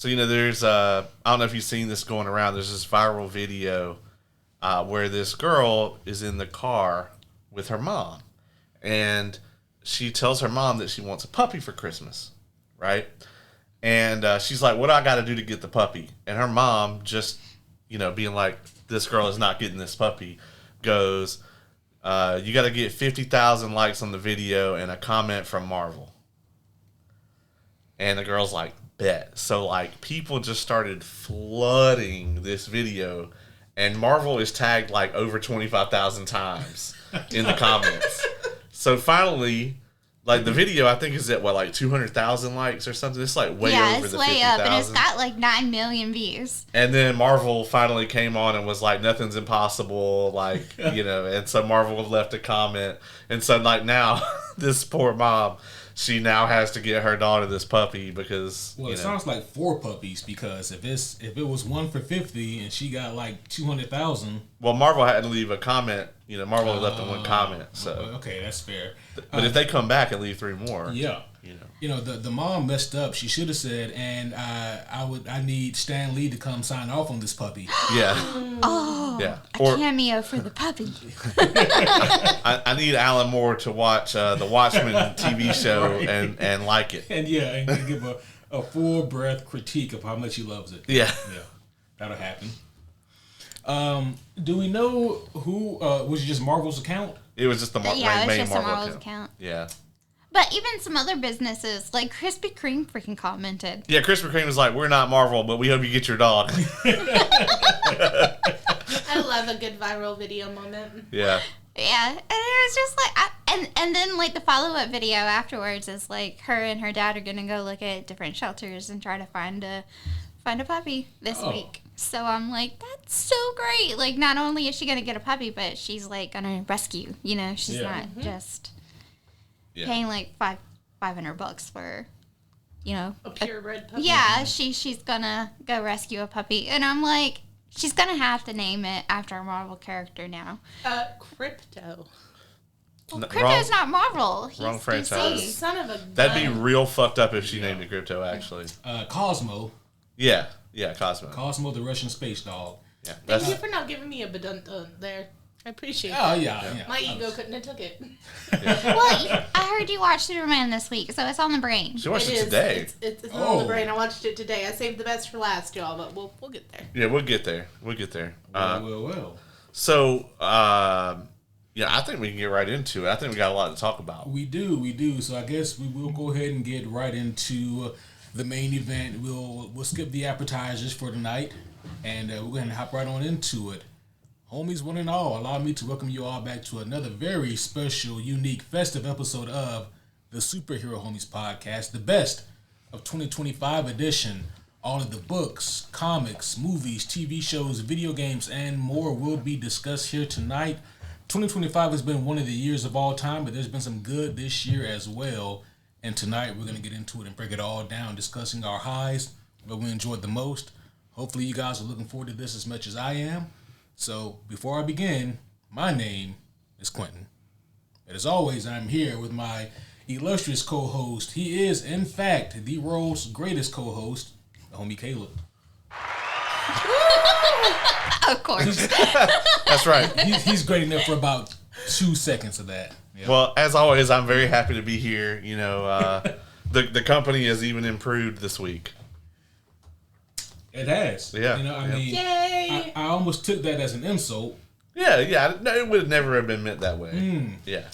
So, there's, I don't know if you've seen this going around. There's this viral video where this girl is in the car with her mom. And she tells her mom that she wants a puppy for Christmas, right? And she's like, what do I got to do to get the puppy? And her mom, just, being like, this girl is not getting this puppy, goes, you got to get 50,000 likes on the video and a comment from Marvel. And the girl's like, bet. So, people just started flooding this video, and Marvel is tagged, over 25,000 times in the comments. So, finally, the video, I think, is at, 200,000 likes or something? It's, way over the 50,000. Yeah, it's way up, and it's got, 9 million views. And then Marvel finally came on and was like, nothing's impossible, and so Marvel left a comment. And so, now, this poor mom, she now has to get her daughter this puppy because, Well, it sounds like 4 puppies, because if it was 1 for 50 and she got 200,000. Well, Marvel had to leave a comment. Marvel left them one comment. So okay, that's fair. But if they come back and leave 3 more, yeah, the mom messed up. She should have said, and I need Stan Lee to come sign off on this puppy. Yeah. Oh, yeah. A cameo for the puppy. I need Alan Moore to watch the Watchmen TV show right. and like it. And and give a full breath critique of how much he loves it. Yeah. Yeah. That'll happen. Do we know who was it just Marvel's account? It was just the main Marvel account. Yeah. But even some other businesses, like Krispy Kreme freaking commented. Yeah, Krispy Kreme was like, we're not Marvel, but we hope you get your dog. I love a good viral video moment. Yeah. Yeah, and it was just and then the follow-up video afterwards is her and her dad are going to go look at different shelters and try to find a puppy this week. So I'm like, that's so great. Not only is she going to get a puppy, but she's going to rescue, she's not just paying $500 for, a purebred puppy. Yeah, she's going to go rescue a puppy. And I'm like, she's going to have to name it after a Marvel character now. Crypto. Well, Crypto's not Marvel. He's wrong franchise. DC. Son of a gun. That'd be real fucked up if she named it Crypto, actually. Cosmo. Yeah, Cosmo. Cosmo, the Russian space dog. Yeah, Thank you for not giving me a badunta there. I appreciate it. Oh, yeah. My ego couldn't have took it. Yeah. Well, I heard you watched Superman this week, so it's on the brain. She watched it today. It's on the brain. I watched it today. I saved the best for last, y'all, but we'll get there. Yeah, we'll get there. Well. So, I think we can get right into it. I think we got a lot to talk about. We do. So I guess we will go ahead and get right into the main event. We'll skip the appetizers for tonight, and we're going to hop right on into it. Homies, one and all, allow me to welcome you all back to another very special, unique, festive episode of the Superhero Homies Podcast, the best of 2025 edition. All of the books, comics, movies, TV shows, video games, and more will be discussed here tonight. 2025 has been one of the years of all time, but there's been some good this year as well. And tonight we're going to get into it and break it all down, discussing our highs, what we enjoyed the most. Hopefully you guys are looking forward to this as much as I am. So before I begin, my name is Quentin. And as always, I'm here with my illustrious co-host. He is, in fact, the world's greatest co-host, the homie Caleb. Of course. That's right. He's great enough for about 2 seconds of that. Yep. Well, as always, I'm very happy to be here. The company has even improved this week. It has. Yeah. I mean, yay! I almost took that as an insult. Yeah. No, it would never have been meant that way. Yeah.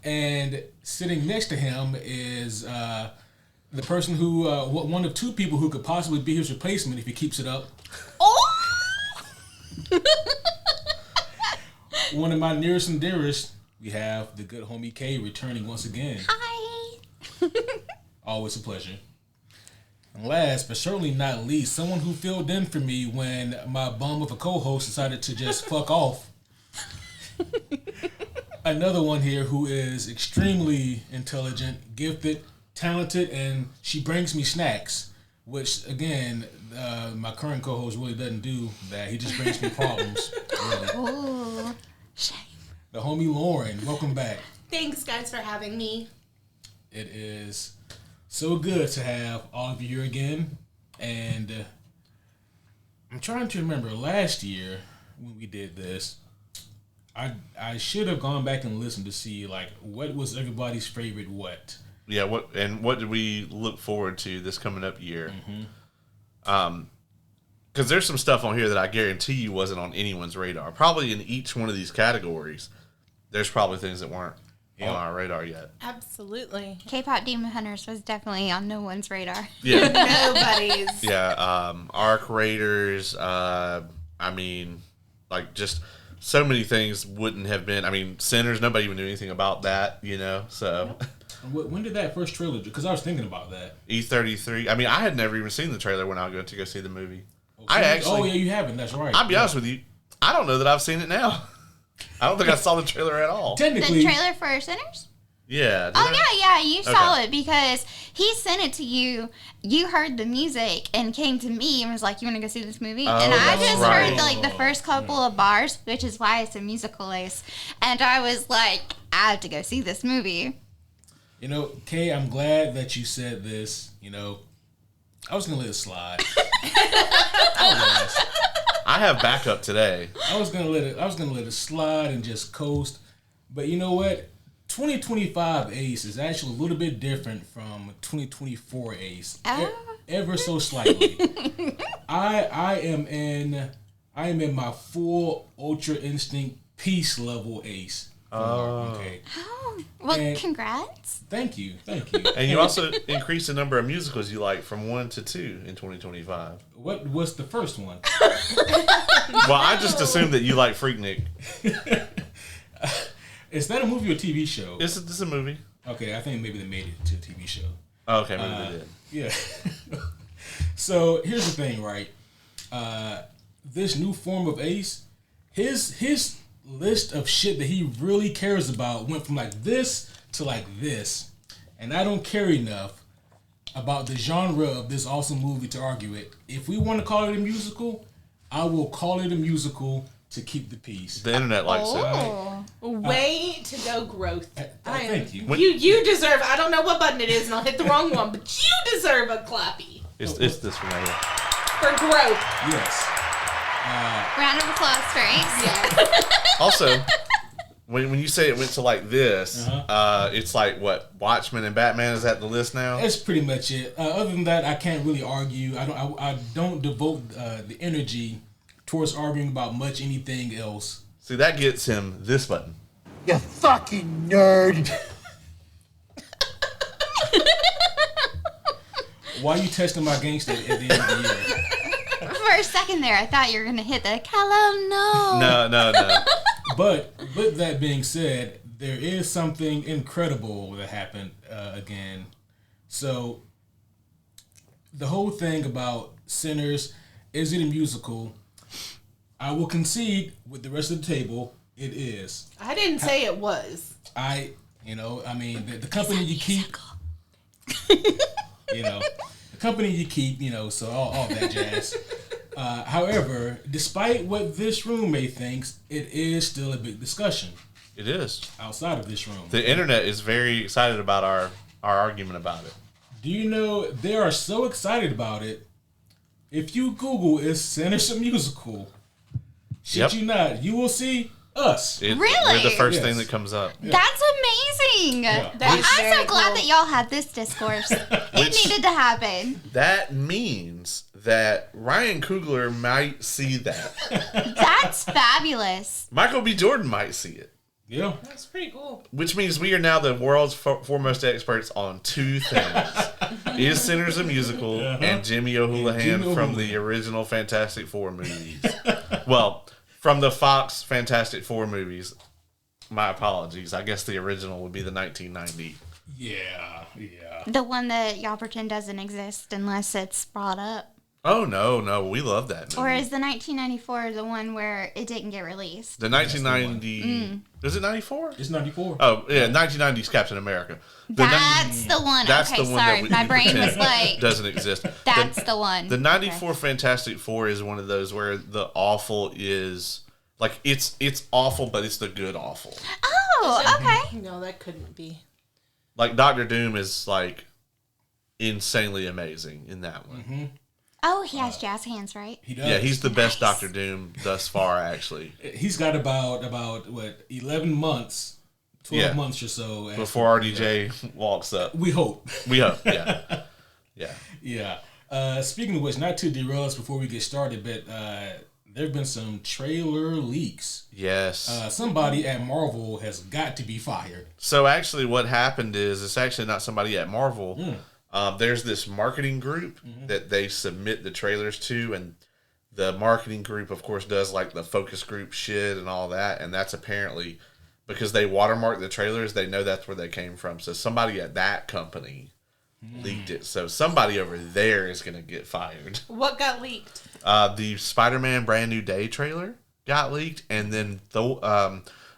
And sitting next to him is the person who, one of 2 people who could possibly be his replacement if he keeps it up. Oh! One of my nearest and dearest, we have the good homie K returning once again. Hi. Always a pleasure. And last, but certainly not least, someone who filled in for me when my bum of a co-host decided to just fuck off. Another one here who is extremely intelligent, gifted, talented, and she brings me snacks, which, again, my current co-host really doesn't do that. He just brings me problems. Really. Oh, shame. The homie Lauren, welcome back. Thanks, guys, for having me. It is So good to have all of you here again. And I'm trying to remember last year when we did this. I should have gone back and listened to see like what was everybody's favorite what. Yeah, what did we look forward to this coming up year? Because there's some stuff on here that I guarantee you wasn't on anyone's radar. Probably in each one of these categories, there's probably things that weren't on our radar yet. Absolutely. K-pop Demon Hunters was definitely on no one's radar. Yeah, Nobody's. yeah. Arc Raiders. I mean, like just so many things wouldn't have been. I mean, Sinners. Nobody even knew anything about that. So. When did that first trailer? Because I was thinking about that. E33. I mean, I had never even seen the trailer when I was going to go see the movie. Oh yeah, you haven't. That's right. I'll be honest with you. I don't know that I've seen it now. I don't think I saw the trailer at all. Technically, The trailer for Sinners? Yeah. did Oh, I? yeah, you saw it because he sent it to you. You heard the music and came to me and was like, you want to go see this movie? Oh, and I that's just right. heard like the first couple of bars, which is why it's a musical Ace. And I was like, I have to go see this movie. Kay, I'm glad that you said this. I was gonna let it slide. I have backup today. I was gonna let it slide and just coast. But you know what? 2025 Ace is actually a little bit different from 2024 Ace. Oh. Ever so slightly. I am in my full Ultra Instinct peace level Ace. Okay. Oh, well, And- Congrats. Thank you. And you also increased the number of musicals you like from 1 to 2 in 2025. What was the first one? Well, I just assumed that you like Freaknik. Is that a movie or TV show? This is a movie. Okay, I think maybe they made it to a TV show. Oh, okay, maybe they did. Yeah. So here's the thing, right? This new form of Ace, his list of shit that he really cares about went from like this to like this, and I don't care enough about the genre of this awesome movie to argue it. If we want to call it a musical, I will call it a musical to keep the peace. The internet likes it. Oh. Way to go, growth. Thank you. You deserve. I don't know what button it is, and I'll hit the wrong one. But you deserve a clappy It's this one right here. for growth. Yes. Round of applause for Ace. Also, when you say it went to like this, it's like what, Watchmen and Batman is at the list now? That's pretty much it. Other than that, I can't really argue. I don't devote the energy towards arguing about much anything else. See, that gets him this button. You fucking nerd. Why are you testing my gangster at the end of the year? For a second there, I thought you were going to hit the Callum, no. No. But with that being said, there is something incredible that happened again. So the whole thing about Sinners, is it a musical? I will concede with the rest of the table, it is. I didn't say it was. The company you keep, the company you keep, so all that jazz. However, despite what this roommate thinks, it is still a big discussion It is. outside of this room. The internet is very excited about our argument about it. Do you know they are so excited about it? If you Google "is Sinners a musical," shit Yep. you not, you will see us. Really? We're the first Yes. thing that comes up. That's amazing. Yeah. That I'm is so very glad cool. that y'all had this discourse. It needed to happen. That means that Ryan Coogler might see that. That's fabulous. Michael B. Jordan might see it. Yeah. That's pretty cool. Which means we are now the world's foremost experts on two things. Is Sinners a musical and Jimmy O'Houlihan Jimmy from O'Houlihan. the original Fantastic Four movies. Well, from the Fox Fantastic Four movies. My apologies. I guess the original would be the 1990. Yeah. The one that y'all pretend doesn't exist unless it's brought up. Oh, no. We love that movie. Or is the 1994 the one where it didn't get released? The 1990... Is it 94? It's 94. Oh, yeah, 1990's Captain America. That's the one. That's Okay, the one sorry. that My brain was pretend like, doesn't exist. that's the one. The 94 Fantastic Four is one of those where the awful is... Like, it's awful, but it's the good awful. Oh, okay. No, that couldn't be. Like, Doctor Doom is, like... insanely amazing in that one. Oh, he has jazz hands, right? He does. Yeah, he's the best Nice. Doctor Doom thus far, actually. He's got about what 11 months, 12 Yeah. months or so Before RDJ walks up. We hope. We hope, yeah. Yeah. Yeah. Speaking of which, not to derail us before we get started, but there have been some trailer leaks. Yes. Somebody at Marvel has got to be fired. So actually what happened is it's actually not somebody at Marvel. There's this marketing group that they submit the trailers to, and the marketing group, of course, does like the focus group shit and all that, and that's apparently because they watermark the trailers, they know that's where they came from. So somebody at that company leaked it. So somebody over there is going to get fired. What got leaked? The Spider-Man Brand New Day trailer got leaked, and then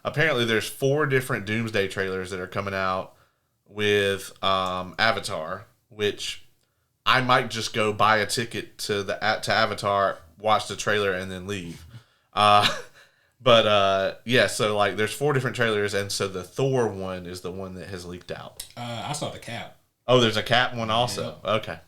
apparently there's 4 different Doomsday trailers that are coming out with Avatar, which I might just go buy a ticket to Avatar, watch the trailer, and then leave. Yeah, so like there's 4 different trailers, and so the Thor one is the one that has leaked out. I saw the Cap. Oh, there's a Cap one also. Yeah. Okay.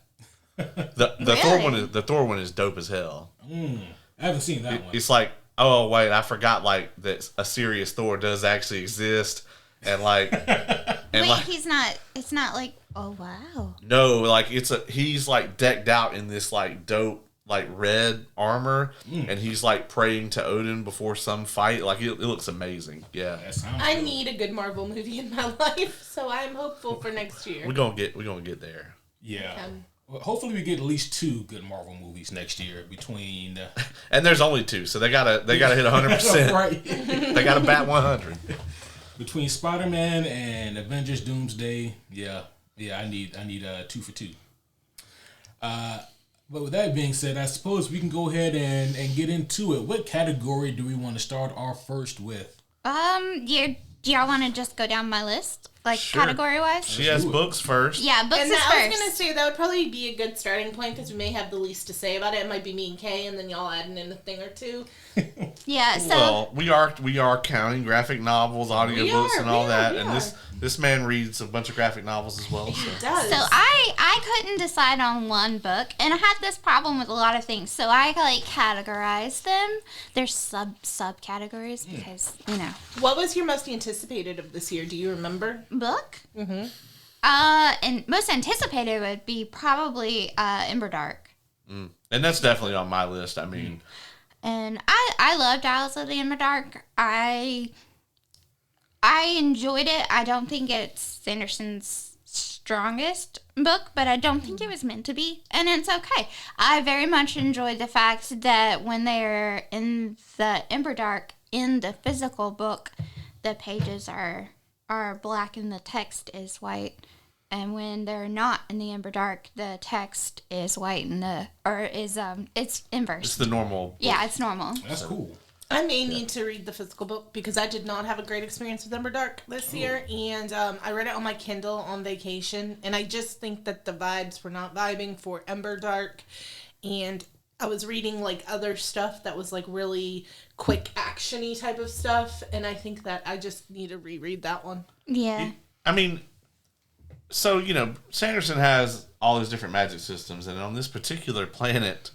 The Thor one is dope as hell. I haven't seen that one. It's like, oh wait, I forgot like that a serious Thor does actually exist, and like, He's not. It's not like. Oh wow. No, like he's like decked out in this like dope like red armor, and he's like praying to Odin before some fight. Like it looks amazing. Yeah. I need a good Marvel movie in my life, so I'm hopeful for next year. We're gonna get there. Yeah. Well, hopefully we get at least 2 good Marvel movies next year between. And there's only 2, so they gotta hit 100%. Right. They gotta bat 100. Between Spider-Man and Avengers Doomsday, yeah, I need 2 for 2. But with that being said, I suppose we can go ahead and get into it. What category do we want to start our first with? Do y'all want to just go down my list, like Sure. category wise? She has books first. Yeah, books And is I first. was going to say that would probably be a good starting point because we may have the least to say about it. It might be me and Kay, and then y'all adding in a thing or two. Yeah. So. Well, we are counting graphic novels, audiobooks, and all that. we And are. this man reads a bunch of graphic novels as well. So. He does. So I couldn't decide on one book, and I had this problem with a lot of things. So I like categorized them. There's subcategories because What was your most anticipated of this year? Do you remember? book. And most anticipated would be probably Ember Dark. And that's definitely on my list. I mean, And I loved Alice of the Ember Dark. I enjoyed it. I don't think it's Sanderson's strongest book, but I don't think it was meant to be, and it's okay. I very much enjoyed the fact that when they're in the Ember Dark, in the physical book, the pages are black and the text is white. And when they're not in the Ember Dark, the text is white and it's inverse. it's the normal book. Yeah, it's normal. That's cool. I may need to read the physical book because I did not have a great experience with Ember Dark this year, and I read it on my Kindle on vacation, and I just think that the vibes were not vibing for Ember Dark, and I was reading like other stuff that was like really quick action-y type of stuff, and I think that I just need to reread that one. Yeah. I mean, so, Sanderson has all these different magic systems, and on this particular planet,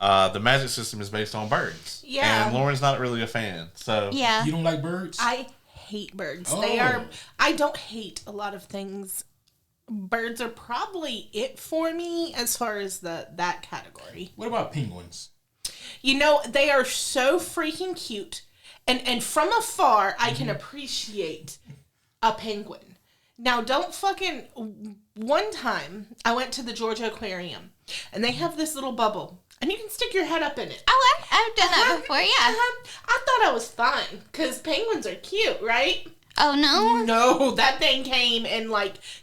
the magic system is based on birds. Yeah. And Lauren's not really a fan, so... Yeah. You don't like birds? I hate birds. Oh. I don't hate a lot of things. Birds are probably it for me as far as that category. What about penguins? They are so freaking cute. And from afar, I can appreciate a penguin. Now, don't fucking... One time, I went to the Georgia Aquarium, and they have this little bubble, and you can stick your head up in it. Oh, I've done that before, yeah. I thought I was fine, because penguins are cute, right? Oh, no? No, that thing came and,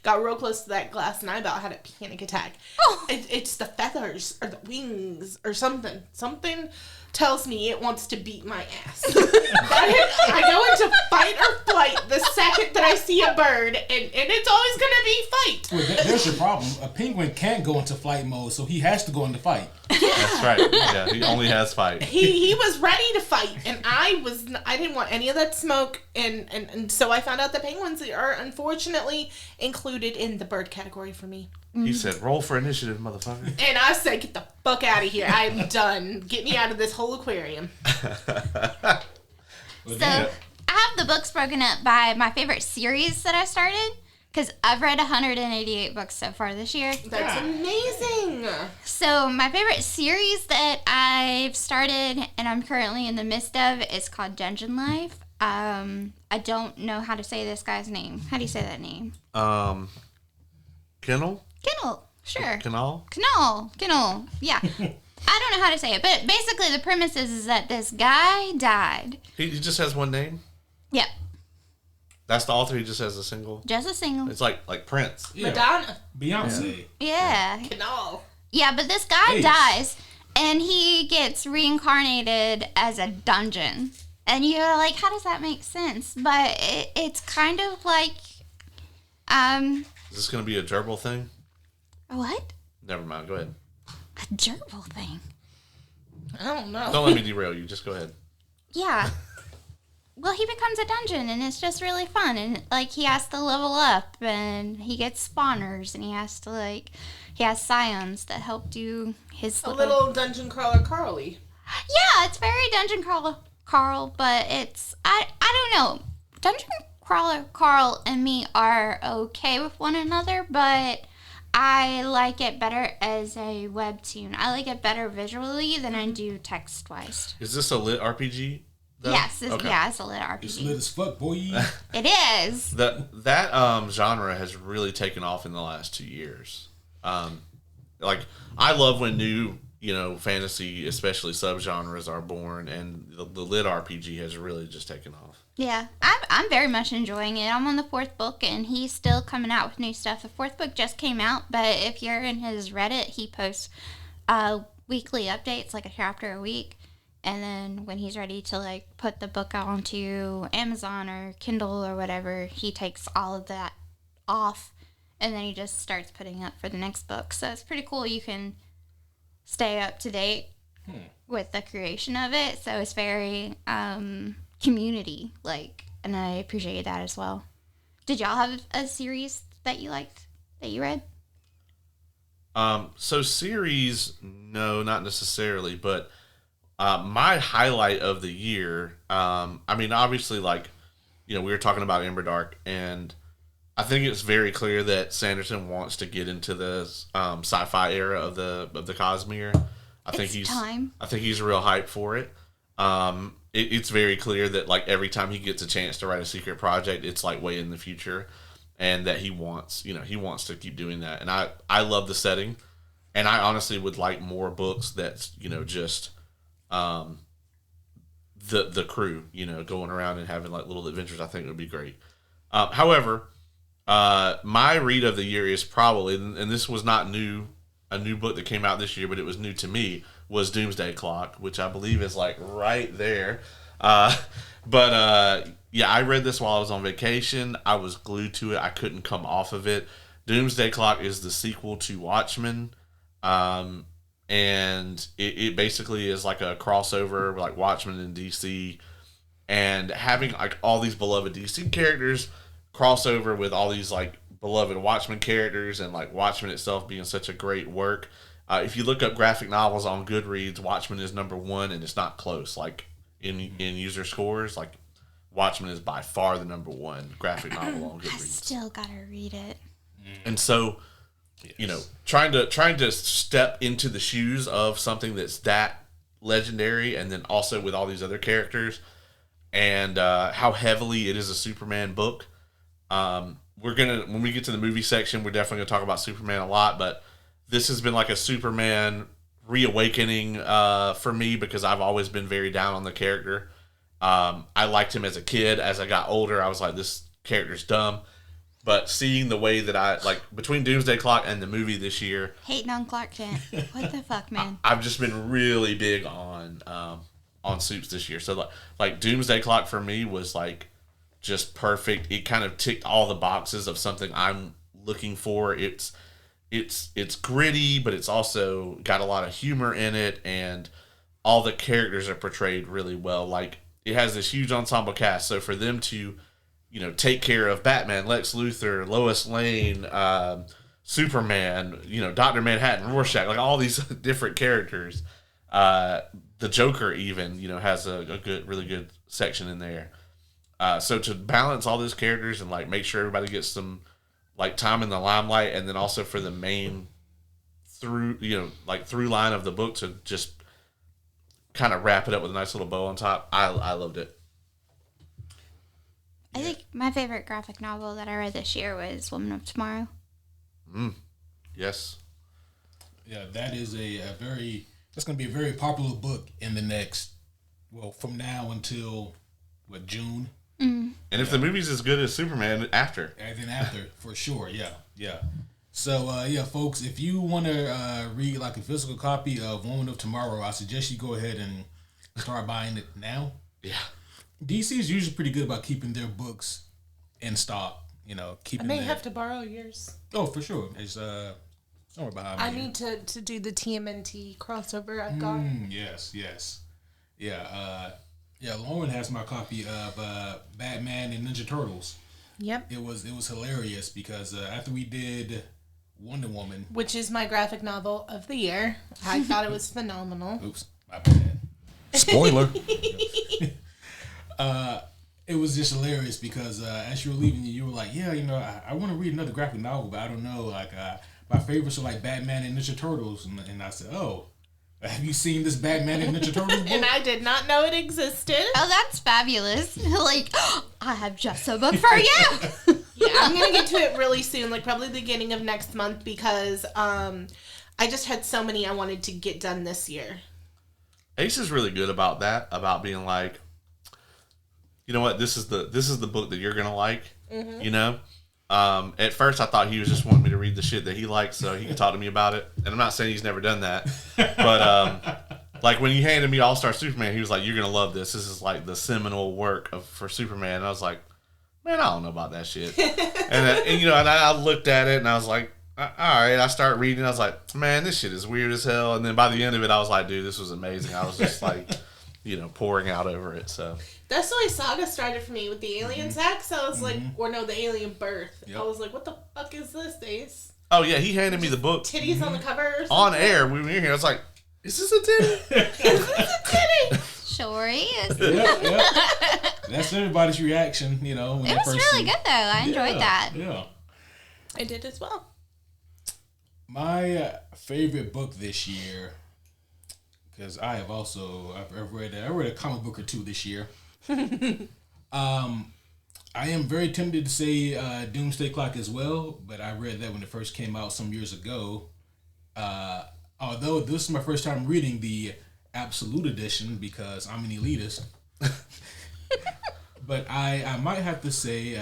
got real close to that glass, and I about had a panic attack. Oh. It's the feathers, or the wings, or something. Something tells me it wants to beat my ass. I go into fight or flight the second that I see a bird, and it's always going to be fight. Well, there's your problem. A penguin can't go into flight mode, so he has to go into fight. That's right. Yeah, he only has fight. He was ready to fight, and I didn't want any of that smoke, and so I found out that penguins are unfortunately included in the bird category for me. He said, "Roll for initiative, motherfucker." And I said, get the fuck out of here. I am done. Get me out of this whole aquarium. So I have the books broken up by my favorite series that I started, because I've read 188 books so far this year. That's amazing. So my favorite series that I've started and I'm currently in the midst of is called Dungeon Life. I don't know how to say this guy's name. How do you say that name? Kennel? Kennel. Sure. Kennel? Kennel. Yeah. I don't know how to say it, but basically the premise is that this guy died. He just has one name? Yep. That's the author? He just has a single? Just a single. It's like Prince. Yeah. Madonna. Beyonce. Yeah. Canal. Yeah, but this guy Ace. dies and he gets reincarnated as a dungeon. And you're like, how does that make sense? But it's kind of like, Is this going to be a gerbil thing? what? Never mind. Go ahead. A gerbil thing. I don't know. Don't let me derail you. Just go ahead. Yeah. Well, he becomes a dungeon, and it's just really fun. And, like, he has to level up, and he gets spawners, and he has scions that help do his A little dungeon crawler Carly. Yeah, it's very Dungeon Crawler Carl, but it's, I don't know. Dungeon Crawler Carl and me are okay with one another, but I like it better as a webtoon. I like it better visually than I do text-wise. Is this a lit RPG? though? Yes, Okay. yeah, it's a lit It's RPG. lit as fuck, boy. It is. That genre has really taken off in the last 2 years. Like I love when new, fantasy, especially subgenres, are born, and the lit RPG has really just taken off. Yeah, I'm very much enjoying it. I'm on the 4th book, and he's still coming out with new stuff. The 4th book just came out, but if you're in his Reddit, he posts weekly updates, like a chapter a week. And then when he's ready to like put the book onto Amazon or Kindle or whatever, he takes all of that off, and then he just starts putting up for the next book. So it's pretty cool. You can stay up to date with the creation of it. So it's very community like, and I appreciate that as well. Did y'all have a series that you liked that you read? So series, no, not necessarily, but my highlight of the year, obviously, we were talking about Ember Dark, and I think it's very clear that Sanderson wants to get into the sci-fi era of the Cosmere. I think he's real hyped for it. It's very clear that every time he gets a chance to write a secret project, it's way in the future, and that he wants to keep doing that. And I love the setting, and I honestly would like more books that's just the crew going around and having little adventures. I think it would be great. However, my read of the year is probably, and this was not new, a new book that came out this year, but it was new to me, was Doomsday Clock, which I believe is right there. Yeah, I read this while I was on vacation. I was glued to it. I couldn't come off of it. Doomsday Clock is the sequel to Watchmen. And it basically is like a crossover, like Watchmen and DC, and having all these beloved DC characters crossover with all these beloved Watchmen characters, and Watchmen itself being such a great work. If you look up graphic novels on Goodreads, Watchmen is number 1, and it's not close. In user scores, Watchmen is by far the number 1 graphic novel on I Goodreads. still gotta read it. And so, trying to step into the shoes of something that's that legendary, and then also with all these other characters, and how heavily it is a Superman book. When we get to the movie section, we're definitely gonna talk about Superman a lot, but this has been a Superman reawakening for me, because I've always been very down on the character. I liked him as a kid. As I got older, I was like, this character's dumb. But seeing the way that between Doomsday Clock and the movie this year, Hating on Clark Kent. What the fuck, man? I've just been really big on Supes this year. So Doomsday Clock for me was just perfect. It kind of ticked all the boxes of something I'm looking for. It's gritty, but it's also got a lot of humor in it, and all the characters are portrayed really well. It has this huge ensemble cast, so for them to take care of Batman, Lex Luthor, Lois Lane, Superman, Dr. Manhattan, Rorschach, like all these different characters. The Joker even, has a good, really good section in there. So to balance all those characters and like make sure everybody gets some like time in the limelight, and then also for the main through line of the book to just kind of wrap it up with a nice little bow on top. I loved it. I think my favorite graphic novel that I read this year was Woman of Tomorrow. Yes. Yeah, that is that's going to be a very popular book in the next, from now until, June? And if the movie's as good as Superman, after. And then after, for sure, yeah. So, folks, if you want to read like a physical copy of Woman of Tomorrow, I suggest you go ahead and start buying it now. Yeah. DC is usually pretty good about keeping their books in stock. I may have to borrow yours. Oh, for sure. It's somewhere behind me. I need to do the TMNT crossover I've got. Yes. Yeah. Lauren has my copy of Batman and Ninja Turtles. Yep. It was hilarious because after we did Wonder Woman, which is my graphic novel of the year, I thought it was phenomenal. Oops, my bad. Spoiler. It was just hilarious because as you were leaving, you were like, I want to read another graphic novel, but I don't know. Like, my favorites are like Batman and Ninja Turtles. And I said, oh, have you seen this Batman and Ninja Turtles book? And I did not know it existed. Oh, that's fabulous. Like, I have just a book for you. Yeah, I'm going to get to it really soon, like probably the beginning of next month, because I just had so many I wanted to get done this year. Ace is really good about that, about being like, you know what, this is the book that you're gonna like. At first I thought he was just wanting me to read the shit that he likes so he could talk to me about it, and I'm not saying he's never done that, but like when he handed me All-Star Superman, he was like, you're gonna love this is like the seminal work for Superman, and I was like, man, I don't know about that shit. and I looked at it and I was like, all right. I started reading. I was like, man, this shit is weird as hell. And then by the end of it, I was like, dude, this was amazing. I was just like, pouring out over it. So that's the way Saga started for me with the alien sex. I was like, the alien birth. Yep. I was like, what the fuck is this, Ace? Oh yeah, he handed me the book. Titties on the cover. On air, we were here. I was like, is this a titty? Is this a titty? Sure is. Yep. That's everybody's reaction, when it was really good though. I enjoyed that. Yeah. I did as well. My favorite book this year, because I've read a comic book or two this year. I am very tempted to say Doomsday Clock as well, but I read that when it first came out some years ago. Although this is my first time reading the Absolute Edition because I'm an elitist. But I might have to say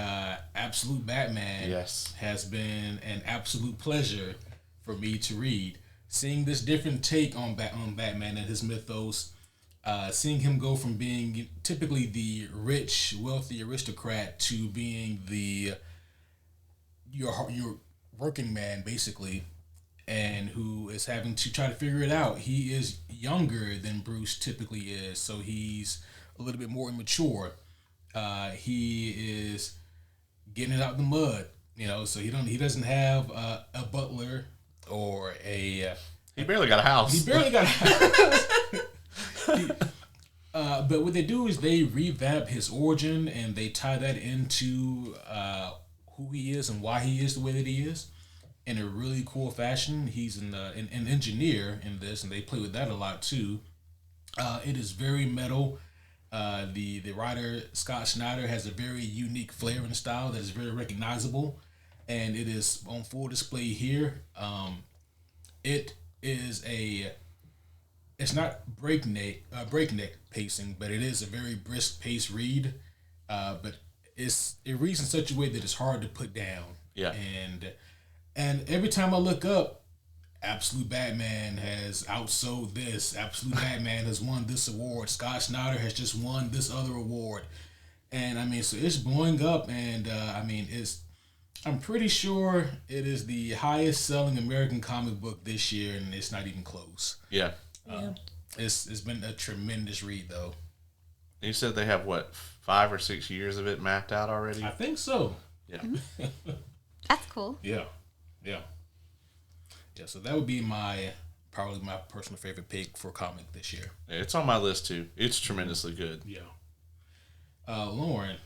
Absolute Batman has been an absolute pleasure for me to read. Seeing this different take on Batman and his mythos, seeing him go from being typically the rich, wealthy aristocrat to being your working man, basically, and who is having to try to figure it out. He is younger than Bruce typically is, so he's a little bit more immature. He is getting it out the mud, so he doesn't have a butler or a... he barely got a house. But what they do is they revamp his origin and they tie that into who he is and why he is the way that he is in a really cool fashion. He's an engineer in this, and they play with that a lot too. It is very metal. The writer Scott Snyder has a very unique flair and style that is very recognizable, and it is on full display here. It's not breakneck pacing, but it is a very brisk pace read. But it reads in such a way that it's hard to put down. Yeah. And every time I look up, Absolute Batman has outsold this. Absolute Batman has won this award. Scott Snyder has just won this other award. And so it's blowing up, and I'm pretty sure it is the highest selling American comic book this year, and it's not even close. Yeah. It's been a tremendous read, though. You said they have 5 or 6 years of it mapped out already? I think so. Yeah. That's cool. Yeah. Yeah, so that would be probably my personal favorite pick for comic this year. It's on my list too. It's tremendously good. Yeah. Lauren.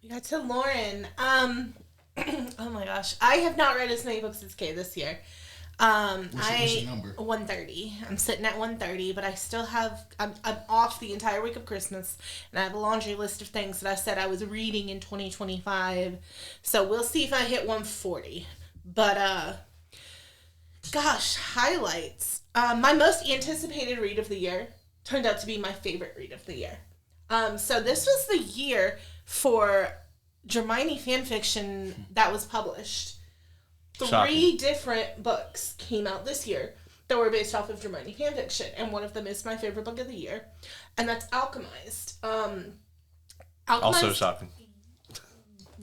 We got to Lauren. Oh my gosh, I have not read as many books as Kay this year. What's your number? 130. I'm sitting at 130, but I still have. I'm off the entire week of Christmas, and I have a laundry list of things that I said I was reading in 2025. So we'll see if I hit 140. But gosh, highlights. My most anticipated read of the year turned out to be my favorite read of the year. So this was the year for Hermione fanfiction that was published. Three different books came out this year that were based off of Hermione fanfiction, and one of them is my favorite book of the year, and that's Alchemized. Alchemized. Also shocking.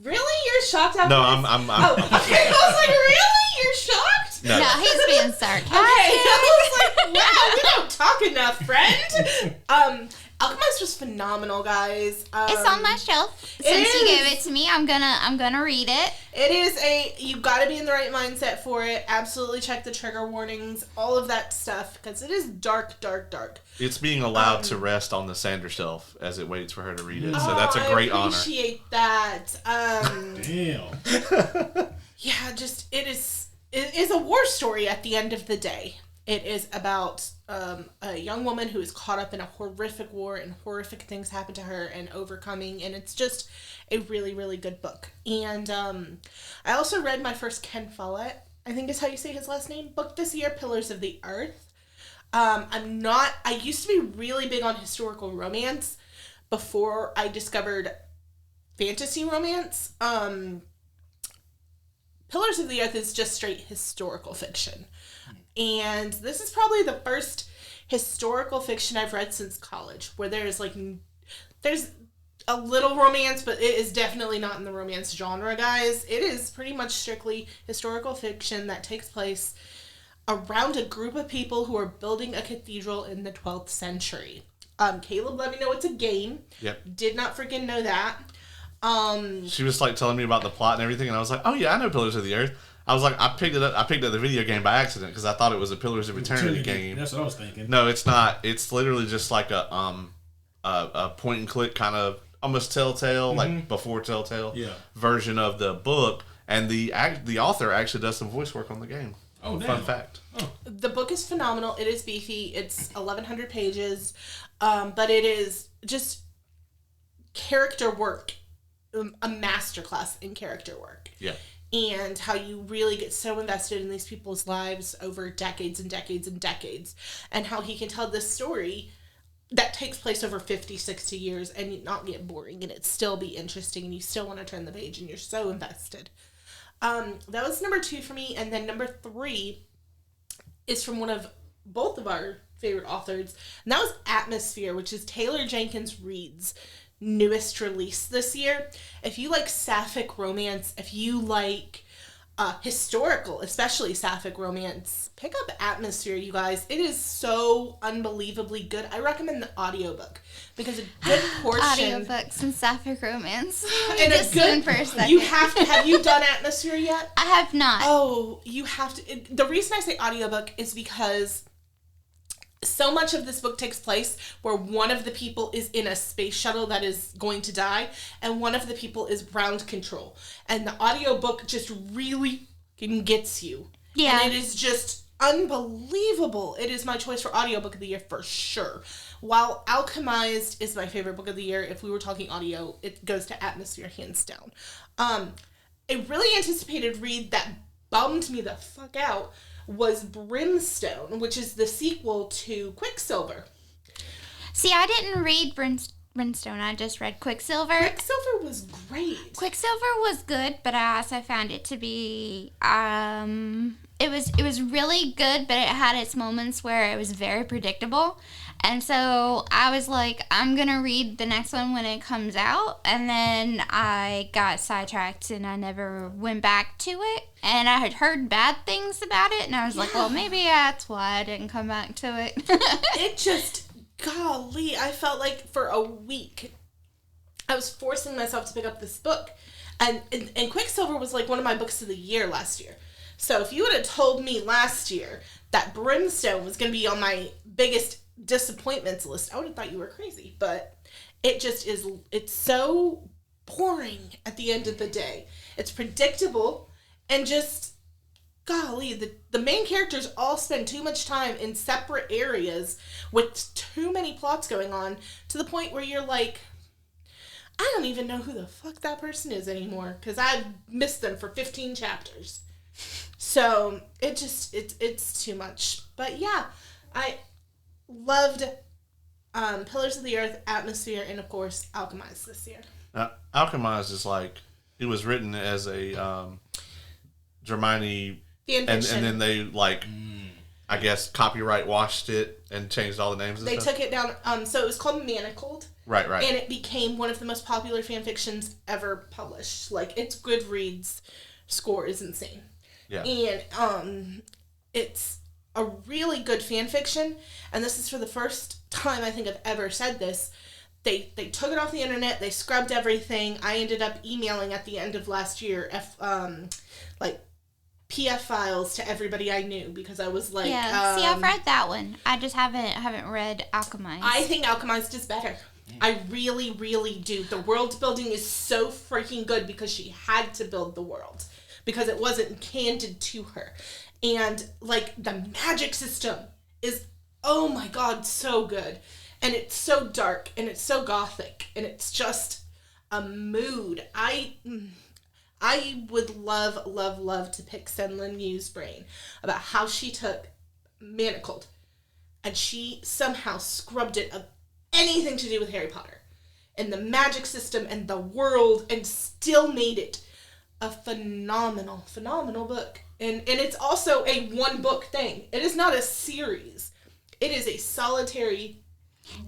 Really? You're shocked? No, I'm Oh, okay. I was like, really? You're shocked? no. No, he's being sarcastic. Okay. I was like, wow, we don't talk enough, friend. Alchemized was phenomenal, guys. It's on my shelf. Since you gave it to me, I'm gonna read it. It is you gotta be in the right mindset for it. Absolutely check the trigger warnings, all of that stuff, because it is dark, dark, dark. It's being allowed to rest on the Sander shelf as it waits for her to read it. So that's a great honor. I appreciate that. Damn. Yeah, just it is a war story at the end of the day. It is about a young woman who is caught up in a horrific war and horrific things happen to her and overcoming, and it's just a really, really good book. And I also read my first Ken Follett, I think is how you say his last name, book this year, Pillars of the Earth. I used to be really big on historical romance before I discovered fantasy romance. Pillars of the Earth is just straight historical fiction. And this is probably the first historical fiction I've read since college where there's a little romance, but it is definitely not in the romance genre, guys. It is pretty much strictly historical fiction that takes place around a group of people who are building a cathedral in the 12th century. Caleb let me know it's a game. Yep. Did not freaking know that. She was like telling me about the plot and everything, and I was like, "Oh yeah, I know Pillars of the Earth." I was like, I picked up the video game by accident because I thought it was a Pillars of Eternity game. That's what I was thinking. No, it's not. It's literally just like a point and click kind of almost Telltale, like before Telltale version of the book, and the author actually does some voice work on the game. Oh, damn. Fun fact. Oh. The book is phenomenal. It is beefy. It's 1,100 pages, but it is just character work, a masterclass in character work. Yeah. And how you really get so invested in these people's lives over decades and decades and decades, and how he can tell this story that takes place over 50, 60 years and not get boring, and it still be interesting, and you still want to turn the page, and you're so invested. That was number 2 for me, and then number 3 is from one of both of our favorite authors, and that was Atmosphere, which is Taylor Jenkins Reid's newest release this year. If you like sapphic romance, if you like historical, especially sapphic romance, pick up Atmosphere, you guys. It is so unbelievably good. I recommend the audiobook because a good portion Audiobooks and sapphic romance. and Just a good for a second. you have you done Atmosphere yet? I have not. Oh, you have to. The reason I say audiobook is because so much of this book takes place where one of the people is in a space shuttle that is going to die, and one of the people is ground control. And the audiobook just really gets you. Yeah. And it is just unbelievable. It is my choice for audiobook of the year for sure. While Alchemized is my favorite book of the year, if we were talking audio, it goes to Atmosphere hands down. A really anticipated read that bummed me the fuck out was Brimstone, which is the sequel to Quicksilver. See, I didn't read Brimstone. I just read Quicksilver. Quicksilver was great. Quicksilver was good, but I also found it to be it was really good, but it had its moments where it was very predictable. And so I was like, I'm going to read the next one when it comes out. And then I got sidetracked and I never went back to it. And I had heard bad things about it. And I was like, well, maybe that's why I didn't come back to it. It just, golly, I felt like for a week I was forcing myself to pick up this book. And Quicksilver was like one of my books of the year last year. So if you would have told me last year that Brimstone was going to be on my biggest disappointments list, I would have thought you were crazy. But it just is, it's so boring at the end of the day. It's predictable and just, golly, the main characters all spend too much time in separate areas with too many plots going on to the point where you're like, I don't even know who the fuck that person is anymore because I've missed them for 15 chapters. So it's too much. But yeah, I loved Pillars of the Earth, Atmosphere, and of course Alchemized this year. Alchemized is like, it was written as a Germani, and then they like, I guess, copyright washed it and changed all the names and They stuff. took it down, so it was called Manacled. Right. And it became one of the most popular fan fictions ever published. Like, its Goodreads score is insane. Yeah. And it's a really good fan fiction, and this is for the first time I think I've ever said this. They took it off the internet, they scrubbed everything. I ended up emailing at the end of last year like PF files to everybody I knew because I was like, Yeah, see, I've read that one. I just haven't read Alchemized. I think Alchemized is better. I really, really do. The world building is so freaking good because she had to build the world. Because it wasn't handed to her. And, like, the magic system is, oh my god, so good. And it's so dark, and it's so gothic, and it's just a mood. I would love to pick Senlin Yu's brain about how she took Manacled, and she somehow scrubbed it of anything to do with Harry Potter, and the magic system, and the world, and still made it a phenomenal book. And it's also a one book thing. It is not a series. It is a solitary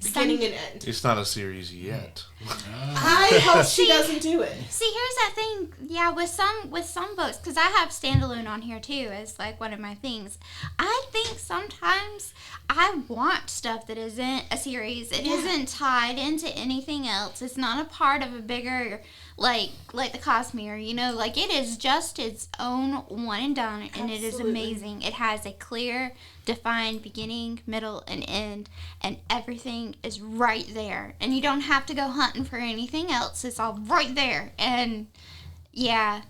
beginning and end. It's not a series yet. I hope she doesn't do it. See, here's that thing. Yeah, with some books, because I have standalone on here too as like one of my things. I think sometimes I want stuff that isn't a series. It isn't tied into anything else. It's not a part of a bigger, like the Cosmere. You know, like it is just its own one and done, and it is amazing. It has a clear, defined beginning, middle, and end, and everything is right there. And you don't have to go hunting for anything else. It's all right there. And yeah,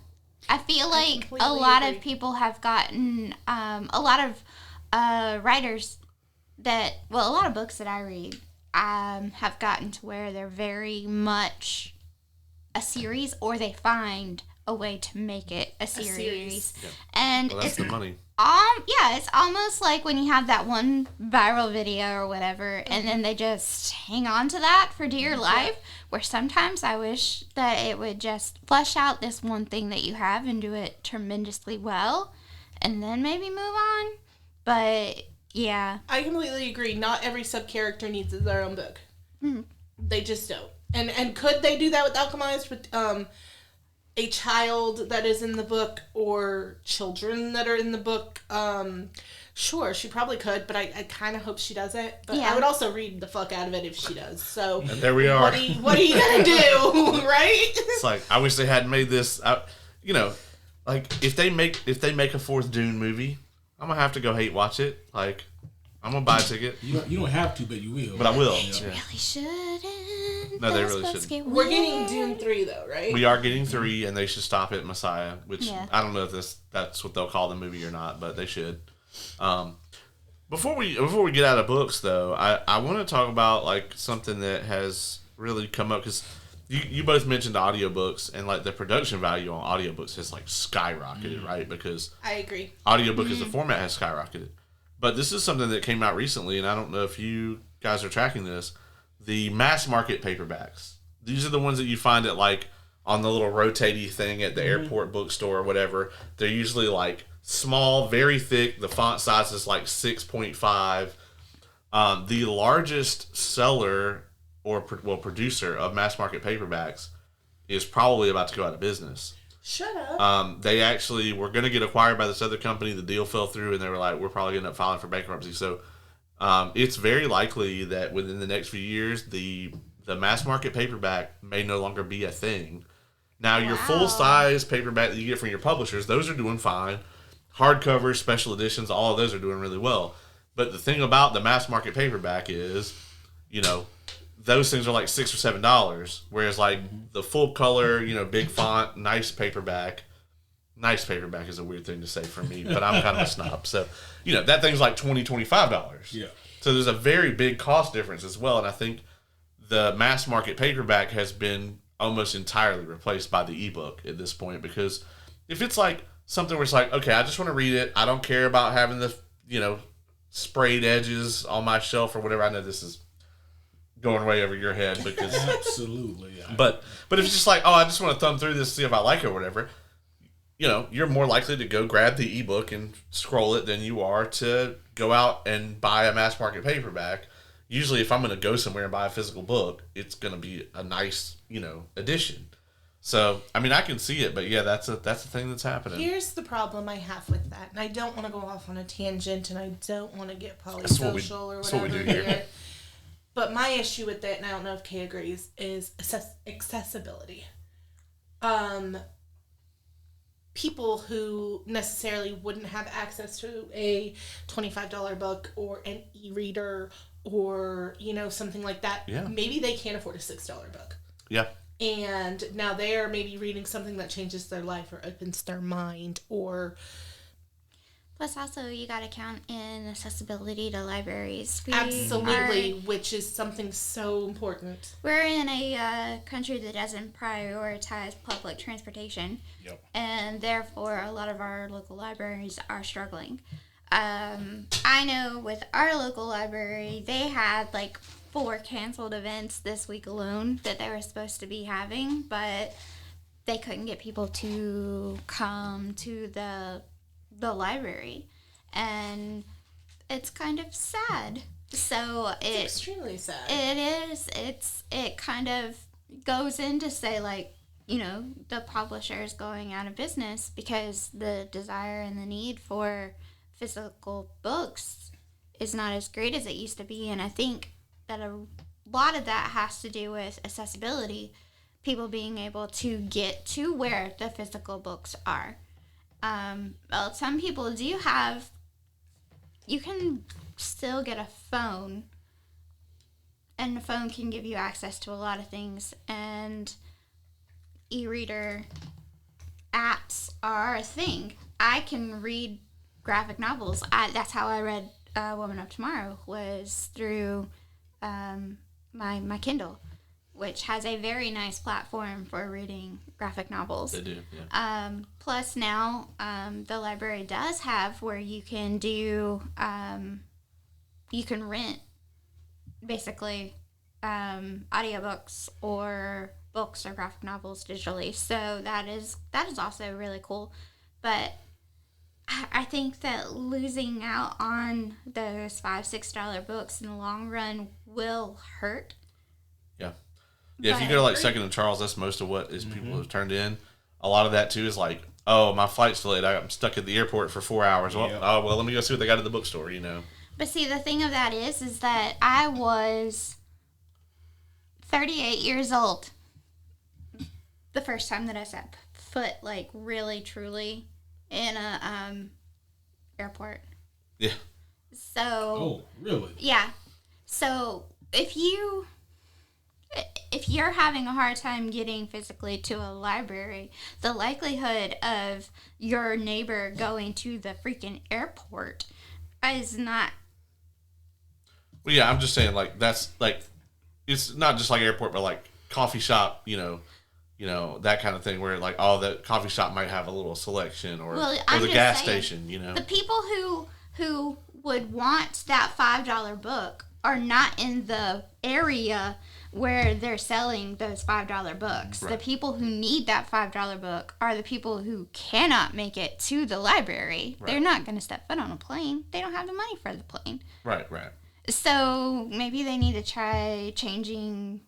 I feel like a lot of people have gotten a lot of writers that, well, a lot of books that I read have gotten to where they're very much a series, or they find a way to make it a series. Yeah. And Well, that's the money. yeah, it's almost like when you have that one viral video or whatever, and then they just hang on to that for dear life, where sometimes I wish that it would just flesh out this one thing that you have and do it tremendously well, and then maybe move on. But yeah, I completely agree. Not every sub-character needs their own book. They just don't. And could they do that with Alchemized, with a child that is in the book, or children that are in the book? Sure, she probably could, but I kind of hope she doesn't. But I would also read the fuck out of it if she does. So And there we are. What are you gonna do, right? It's like, I wish they hadn't made this. You know, like if they make a fourth Dune movie, I'm gonna have to go hate watch it. Like, I'm gonna buy a ticket. You don't have to, but you will. But I will. you Yeah. really shouldn't. No, they Those really books shouldn't. get We're getting weird. Dune 3 though, right? We are getting 3, and they should stop at Messiah, which Yeah. I don't know if that's what they'll call the movie or not, but they should. Before we get out of books, though, I want to talk about like something that has really come up, because you both mentioned audiobooks, and like the production value on audiobooks has like skyrocketed, right? Because I agree. audiobook as a format has skyrocketed. But this is something that came out recently, and I don't know if you guys are tracking this. The mass market paperbacks. These are the ones that you find at like on the little rotatey thing at the airport bookstore or whatever. They're usually like small, very thick. The font size is like 6.5. The largest seller or producer of mass market paperbacks is probably about to go out of business. Shut up. They actually were going to get acquired by this other company. The deal fell through, and they were like, we're probably going to end up filing for bankruptcy. So it's very likely that within the next few years, the mass market paperback may no longer be a thing. Now, your full-size paperback that you get from your publishers, those are doing fine. hardcovers, special editions, all of those are doing really well. But the thing about the mass market paperback is, those things are like $6 or $7, whereas like the full color, big font, nice paperback is a weird thing to say for me, but I'm kind of a snob. So, that thing's like $20, $25. Yeah. So there's a very big cost difference as well. And I think the mass market paperback has been almost entirely replaced by the ebook at this point, because if it's like something where it's like, okay, I just want to read it. I don't care about having the, sprayed edges on my shelf or whatever. I know this is going way over your head because Absolutely. Yeah. but if it's just like, oh, I just want to thumb through this, see if I like it or whatever, you're more likely to go grab the ebook and scroll it than you are to go out and buy a mass market paperback. Usually if I'm going to go somewhere and buy a physical book, it's going to be a nice, edition. So, I mean, I can see it, but yeah, that's the thing that's happening. Here's the problem I have with that, and I don't want to go off on a tangent, and I don't want to get That's what we polysocial or whatever do here. here. But my issue with it, and I don't know if Kay agrees, is accessibility. People who necessarily wouldn't have access to a $25 book or an e-reader or, something like that. Yeah. Maybe they can't afford a $6 book. Yeah. And now they are maybe reading something that changes their life or opens their mind or... Plus, also, you got to count in accessibility to libraries. Absolutely, which is something so important. We're in a country that doesn't prioritize public transportation. Yep. And therefore, a lot of our local libraries are struggling. I know with our local library, they had like 4 canceled events this week alone that they were supposed to be having, but they couldn't get people to come to the library, and it's kind of sad. So It's extremely sad. it is. It kind of goes in to say, like, the publisher is going out of business because the desire and the need for physical books is not as great as it used to be. And I think that a lot of that has to do with accessibility, people being able to get to where the physical books are. Well, some people do have, you can still get a phone, and the phone can give you access to a lot of things, and e-reader apps are a thing. I can read graphic novels. That's how I read Woman of Tomorrow, was through my Kindle, which has a very nice platform for reading graphic novels. They do, yeah. Plus now, the library does have where you can do, you can rent, basically, audiobooks or books or graphic novels digitally. So that is also really cool. But I think that losing out on those $5-6 books in the long run will hurt. Yeah. Yeah, if you go to like Second and Charles, that's most of what is people have turned in. A lot of that too is like, oh, my flight's delayed. I'm stuck at the airport for 4 hours. Well, let me go see what they got at the bookstore. But see, the thing of that is that I was 38 years old the first time that I set foot, like, really truly in a airport. Yeah. So. Oh, really? Yeah. So if you're having a hard time getting physically to a library, the likelihood of your neighbor going to the freaking airport is not. Well, yeah, I'm just saying, like, that's like, it's not just like airport, but like coffee shop, that kind of thing where like, oh, the coffee shop might have a little selection or the gas station, The people who would want that $5 book are not in the area where they're selling those $5 books. Right. The people who need that $5 book are the people who cannot make it to the library. Right. They're not going to step foot on a plane. They don't have the money for the plane. Right. So maybe they need to try changing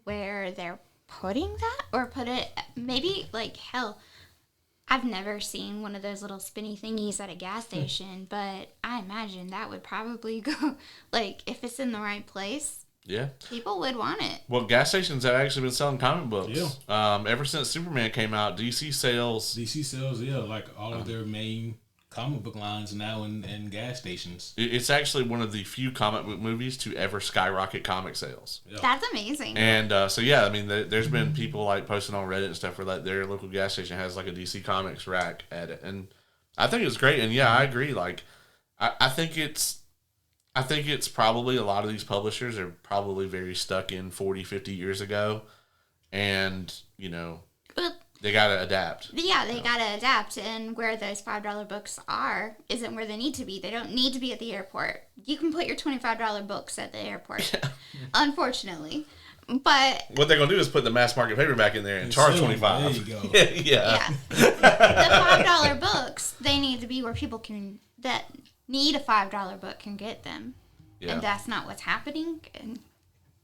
where they're putting that, or put it, maybe, like, hell, I've never seen one of those little spinny thingies at a gas station, but I imagine that would probably go, like, if it's in the right place, Yeah. People would want it. Well, gas stations have actually been selling comic books. Yeah. Ever since Superman came out, DC sells. DC sells, like all of their main comic book lines now in gas stations. It's actually one of the few comic book movies to ever skyrocket comic sales. Yeah. That's amazing. And so yeah, I mean, there's been people like posting on Reddit and stuff where like their local gas station has like a DC Comics rack at it, and I think it's great. And yeah, I agree. Like, I think it's probably a lot of these publishers are probably very stuck in 40, 50 years ago, and But they gotta adapt. yeah, they gotta adapt, and where those $5 books are isn't where they need to be. They don't need to be at the airport. You can put your $25 books at the airport, unfortunately. But What they're gonna do is put the mass market paperback in there and charge sell 'em. $25. There you go. yeah. yeah, the $5 books, they need to be where people that need a $5 book can get them, Yeah. and that's not what's happening, and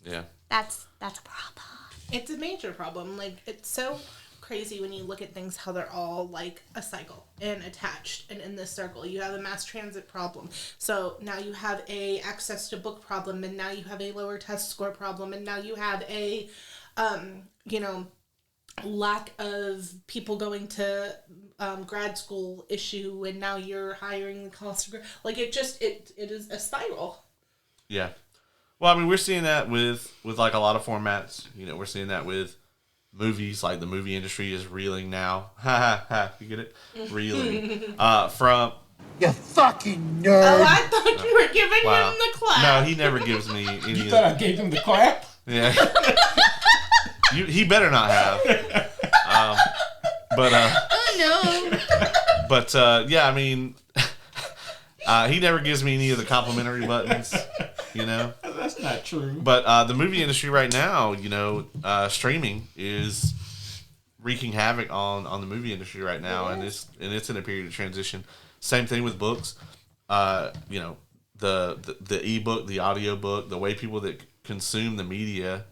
Yeah. that's a problem. It's a major problem. Like, it's so crazy when you look at things how they're all like a cycle and attached and in this circle. You have a mass transit problem, so now you have a access to book problem, and now you have a lower test score problem, and now you have a lack of people going to grad school issue, and now you're hiring the cost of like it is a spiral. Yeah. Well, I mean, we're seeing that with like a lot of formats. We're seeing that with movies. Like the movie industry is reeling now. Ha ha ha. You get it? Reeling. From. You fucking Oh, nerd. I thought you were giving Wow. him the clap. No, he never gives me any You of thought that. I gave him the clap? Yeah. He better not have. Oh no! But yeah, I mean, he never gives me any of the complimentary buttons. That's not true. But the movie industry right now, streaming is wreaking havoc on the movie industry right now, and it's in a period of transition. Same thing with books. The ebook, the audiobook, the way people that consume the media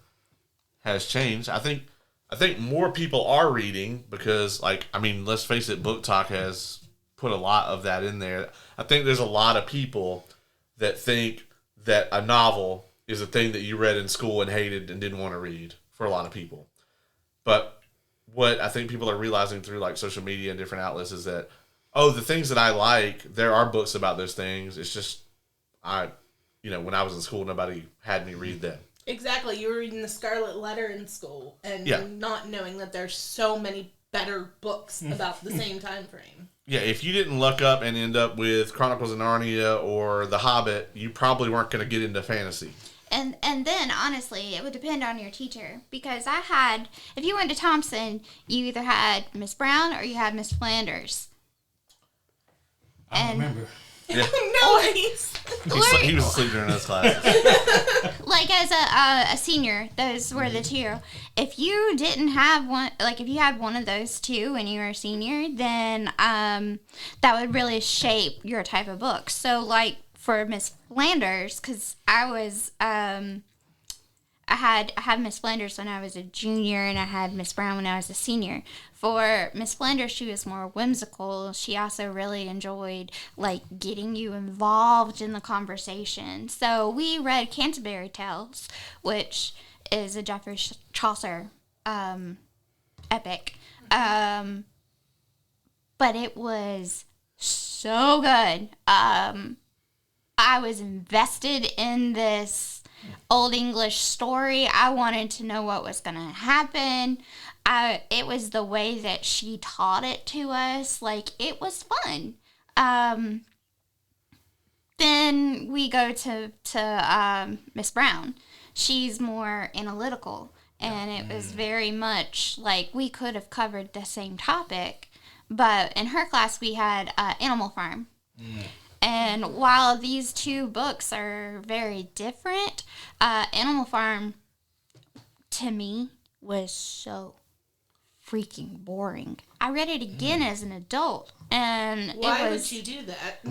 has changed. I think more people are reading because, let's face it, Book Talk has put a lot of that in there. I think there's a lot of people that think that a novel is a thing that you read in school and hated and didn't want to read, for a lot of people. But what I think people are realizing through like social media and different outlets is that, the things that I like, there are books about those things. It's just, when I was in school, nobody had me read them. Exactly. You were reading the Scarlet Letter in school and Yeah. not knowing that there's so many better books about the same time frame. Yeah, if you didn't look up and end up with Chronicles of Narnia or The Hobbit, you probably weren't going to get into fantasy. And then honestly, it would depend on your teacher, because if you went to Thompson, you either had Miss Brown or you had Miss Flanders. I don't And- remember. Yeah. Nice. He was asleep during those classes. Like as a senior, those were the two. If you didn't have one, like if you had one of those two when you were a senior, then that would really shape your type of book. So like for Miss Flanders, because I had Miss Flanders when I was a junior, and I had Miss Brown when I was a senior. For Miss Flanders, she was more whimsical. She also really enjoyed like getting you involved in the conversation. So we read Canterbury Tales, which is a Geoffrey Chaucer epic, but it was so good. I was invested in this Old English story. I wanted to know what was going to happen. It was the way that she taught it to us. Like, it was fun. Then we go to Miss Brown. She's more analytical, and it was very much like we could have covered the same topic, but in her class we had Animal Farm. And while these two books are very different, Animal Farm, to me, was so freaking boring. I read it again as an adult, and Why it was... would you do that?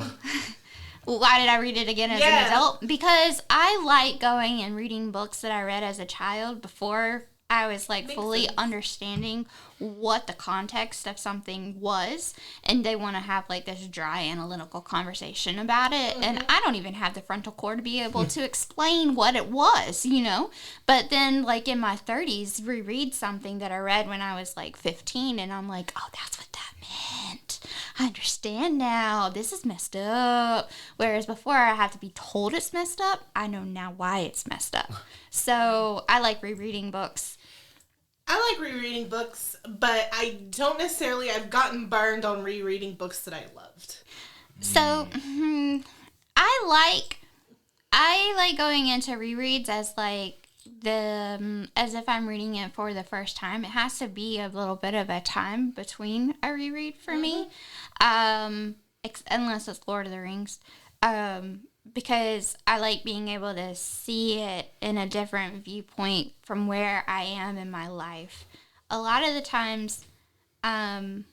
Why did I read it again as Yeah. an adult? Because I like going and reading books that I read as a child before I was like Makes fully sense. understanding what the context of something was, and they want to have like this dry analytical conversation about it, and I don't even have the frontal cord to be able to explain what it was, you know. But then like in my 30s, reread something that I read when I was like 15, and I'm like, oh, that's what that meant. I understand now. This is messed up. Whereas before I had to be told it's messed up, I know now why it's messed up. So I like rereading books. I like rereading books, but I don't necessarily. I've gotten burned on rereading books that I loved. So I like going into rereads as like as if I'm reading it for the first time. It has to be a little bit of a time between a reread for me, unless it's Lord of the Rings, because I like being able to see it in a different viewpoint from where I am in my life. A lot of the times, I'll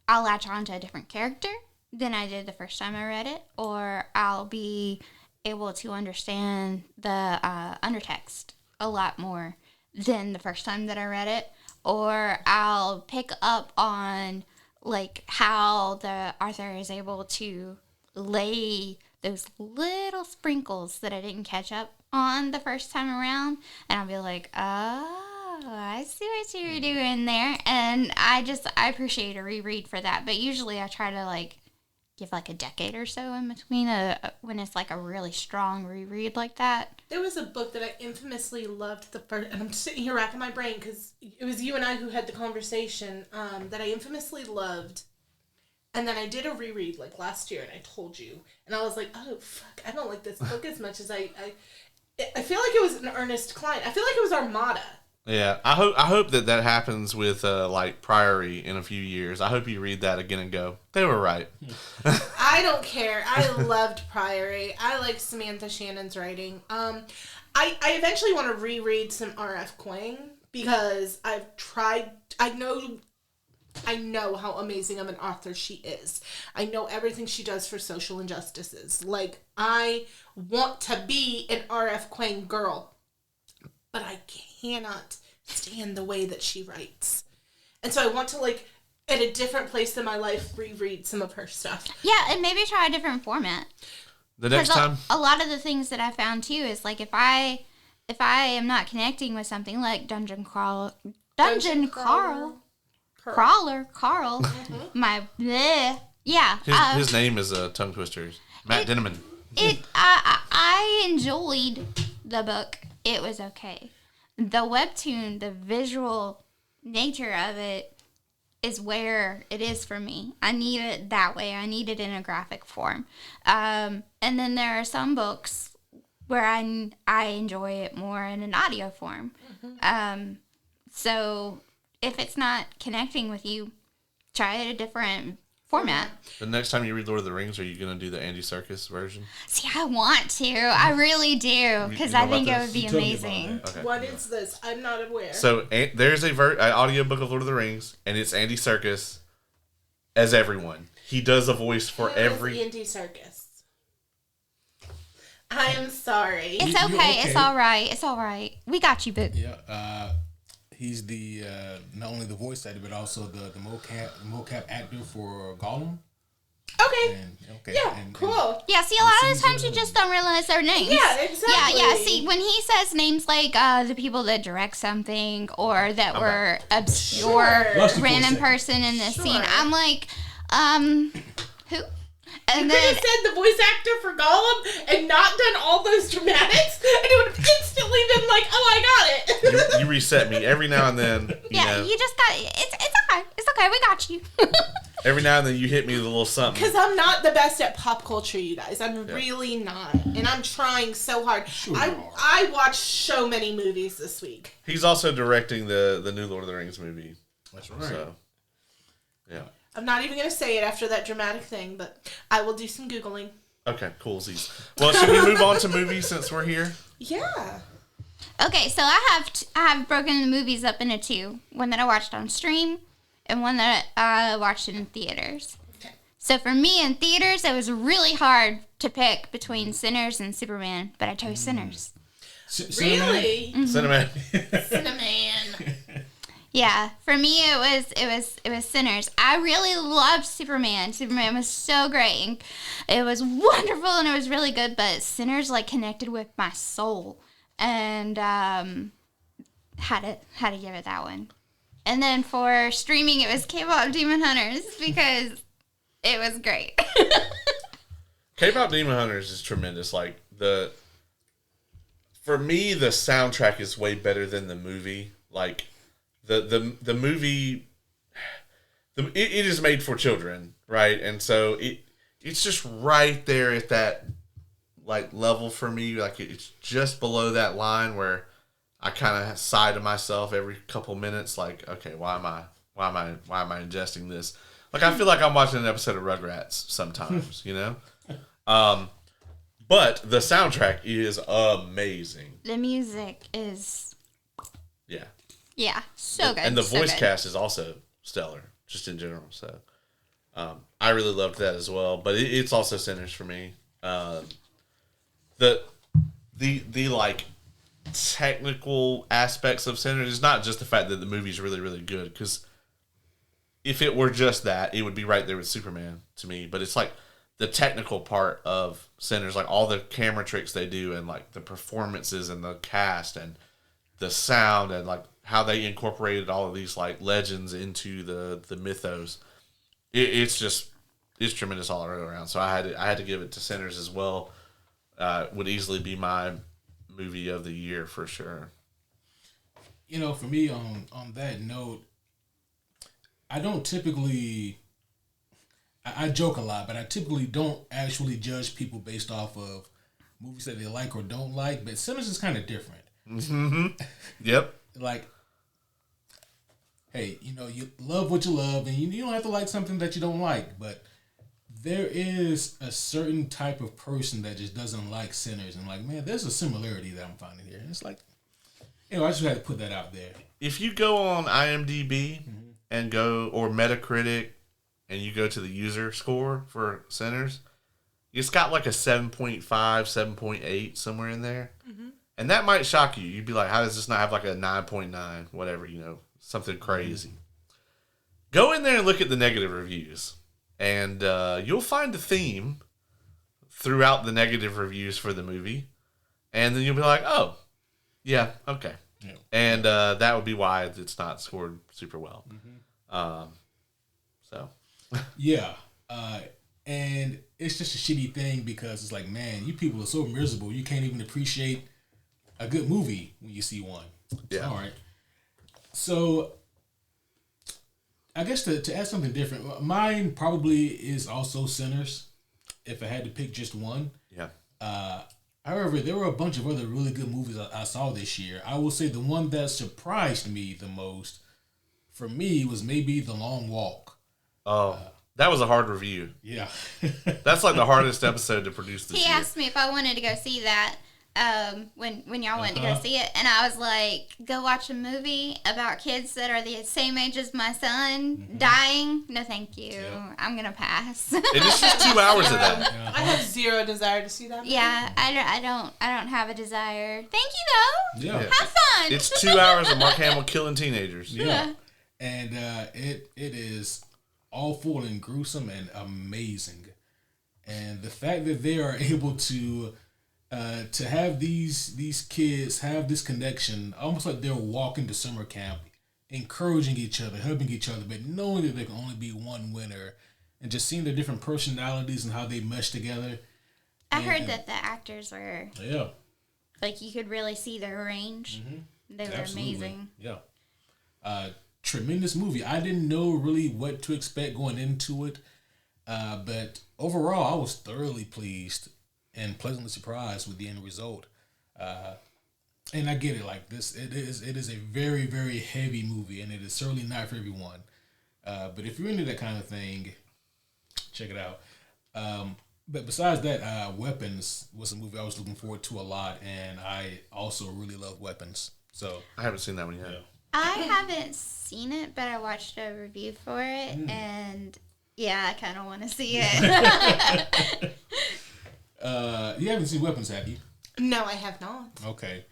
latch on to a different character than I did the first time I read it, or I'll be able to understand the undertext a lot more than the first time that I read it, or I'll pick up on like how the author is able to lay those little sprinkles that I didn't catch up on the first time around, and I'll be like, oh, I see what you were doing there, and I appreciate a reread for that. But usually I try to like give like a decade or so in between when it's like a really strong reread like that. There was a book that I infamously loved the first, and I'm sitting here racking my brain because it was you and I who had the conversation, that I infamously loved. And then I did a reread like last year, and I told you, and I was like, oh fuck, I don't like this book as much as I feel like it was an Ernest Cline. I feel like it was Armada. Yeah, I hope that happens with like Priory in a few years. I hope you read that again and go, they were right. I don't care. I loved Priory. I like Samantha Shannon's writing. I eventually want to reread some R.F. Kuang because I've tried. I know how amazing of an author she is. I know everything she does for social injustices. Like, I want to be an R.F. Kuang girl, but I cannot stand the way that she writes. And so I want to, like, at a different place in my life, reread some of her stuff. Yeah, and maybe try a different format. The next 'Cause time, a lot of the things that I found too is like if I am not connecting with something like Dungeon Crawler, my bleh, yeah, his name is Tongue Twisters. Matt Denneman. I enjoyed the book. It was okay. The webtoon, the visual nature of it is where it is for me. I need it that way. I need it in a graphic form. And then there are some books where I enjoy it more in an audio form. So if it's not connecting with you, try a different format. The next time you read Lord of the Rings, are you going to do the Andy Serkis version? See, I want to. I really do. Because know I about think it this? would be You told me about amazing. that. Okay. What is this? I'm not aware. So there's an audiobook of Lord of the Rings, and it's Andy Serkis as everyone. He does a voice for every. Andy Serkis. I am sorry. It's You're okay. It's okay. all right. It's all right. We got you, boo. Yeah, he's the not only the voice actor but also the mocap actor for Gollum. Okay. And, Yeah, cool. Yeah, see, a lot of the times you just don't realize their names. Yeah, exactly. Yeah. See, when he says names like the people that direct something or that were obscure Sure. Lost you for a random second. person in this scene, Sure. I'm like, who? And You could then have said the voice actor for Gollum and not done all those dramatics, and it would have instantly been like, oh, I got it. You reset me every now and then. You know, you just got it's okay. It's okay. We got you. every now and then you hit me with a little something. Because I'm not the best at pop culture, you guys. I'm really not. And I'm trying so hard. Sure you are. I watched so many movies this week. He's also directing the new Lord of the Rings movie. That's right. So, yeah. I'm not even going to say it after that dramatic thing, but I will do some Googling. Okay, cool, Z's. Well, should we move on to movies since we're here? Yeah. Okay, so I have broken the movies up into two: one that I watched on stream, and one that I watched in theaters. Okay. So for me in theaters, it was really hard to pick between Sinners and Superman, but I chose Sinners. Really? Cinnamon. Cinnamon. Yeah, for me it was Sinners. I really loved Superman. Superman was so great. It was wonderful and it was really good, but Sinners like connected with my soul, and had to give it that one. And then for streaming, it was K-pop Demon Hunters because it was great. K-pop Demon Hunters is tremendous. Like for me, the soundtrack is way better than the movie. Like the movie, it is made for children, right? And so it's just right there at that like level for me. Like it's just below that line where I kind of sigh to myself every couple minutes, like, okay, why am I ingesting this? Like I feel like I'm watching an episode of Rugrats sometimes, you know. But the soundtrack is amazing. The music is Yeah, so good. and the so voice good. cast is also stellar, just in general. So I really loved that as well. But it's also Sinners for me. The like technical aspects of Sinners is not just the fact that the movie's really, really good, because if it were just that, it would be right there with Superman to me. But it's like the technical part of Sinners, like all the camera tricks they do, and like the performances and the cast and the sound, and like how they incorporated all of these like legends into the mythos. It's tremendous all around. So I had to give it to Sinners as well. Would easily be my movie of the year for sure. You know, for me, on that note, I don't typically. I joke a lot, but I typically don't actually judge people based off of movies that they like or don't like. But Sinners is kind of different. Mm-hmm. Yep. Like, hey, you know, you love what you love, and you don't have to like something that you don't like. But there is a certain type of person that just doesn't like Sinners, and like, man, there's a similarity that I'm finding here. And it's like, you know, I just had to put that out there. If you go on IMDb and go, or Metacritic, and you go to the user score for Sinners, it's got like a 7.5, 7.8, somewhere in there. Mm-hmm. And that might shock you. You'd be like, how does this not have like a 9.9, whatever, you know, something crazy. Go in there and look at the negative reviews. And you'll find a theme throughout the negative reviews for the movie. And then you'll be like, oh, yeah, okay. Yeah. And that would be why it's not scored super well. Mm-hmm. So. Yeah. And it's just a shitty thing because it's like, man, you people are so miserable. You can't even appreciate a good movie when you see one. Yeah. All right. So I guess to add something different, mine probably is also Sinners, if I had to pick just one. Yeah. However, there were a bunch of other really good movies I saw this year. I will say the one that surprised me the most, for me, was maybe The Long Walk. Oh, that was a hard review. Yeah. That's like the hardest episode to produce this He year. asked me if I wanted to go see that when y'all went to go see it, and I was like, go watch a movie about kids that are the same age as my son dying. No, thank you. Yeah. I'm gonna pass. And it's just 2 hours of that. I have zero desire to see that. Yeah, I don't have a desire. Thank you though. Yeah. Have fun. It's 2 hours of Mark Hamill killing teenagers. Yeah. And it is awful and gruesome and amazing. And the fact that they are able to have these kids have this connection, almost like they're walking to summer camp, encouraging each other, helping each other, but knowing that there can only be one winner, and just seeing the different personalities and how they mesh together. I heard that the actors were Yeah. like, you could really see their range. They were Absolutely. amazing. Yeah. Tremendous movie. I didn't know really what to expect going into it. But overall, I was thoroughly pleased and pleasantly surprised with the end result. And I get it, like this, it is a very, very heavy movie, and it is certainly not for everyone. But if you're into that kind of thing, check it out. But besides that, Weapons was a movie I was looking forward to a lot, and I also really love Weapons. So I haven't seen that one yet. yeah. I haven't seen it, but I watched a review for it, and yeah, I kind of want to see it. You haven't seen Weapons, have you? No, I have not. Okay.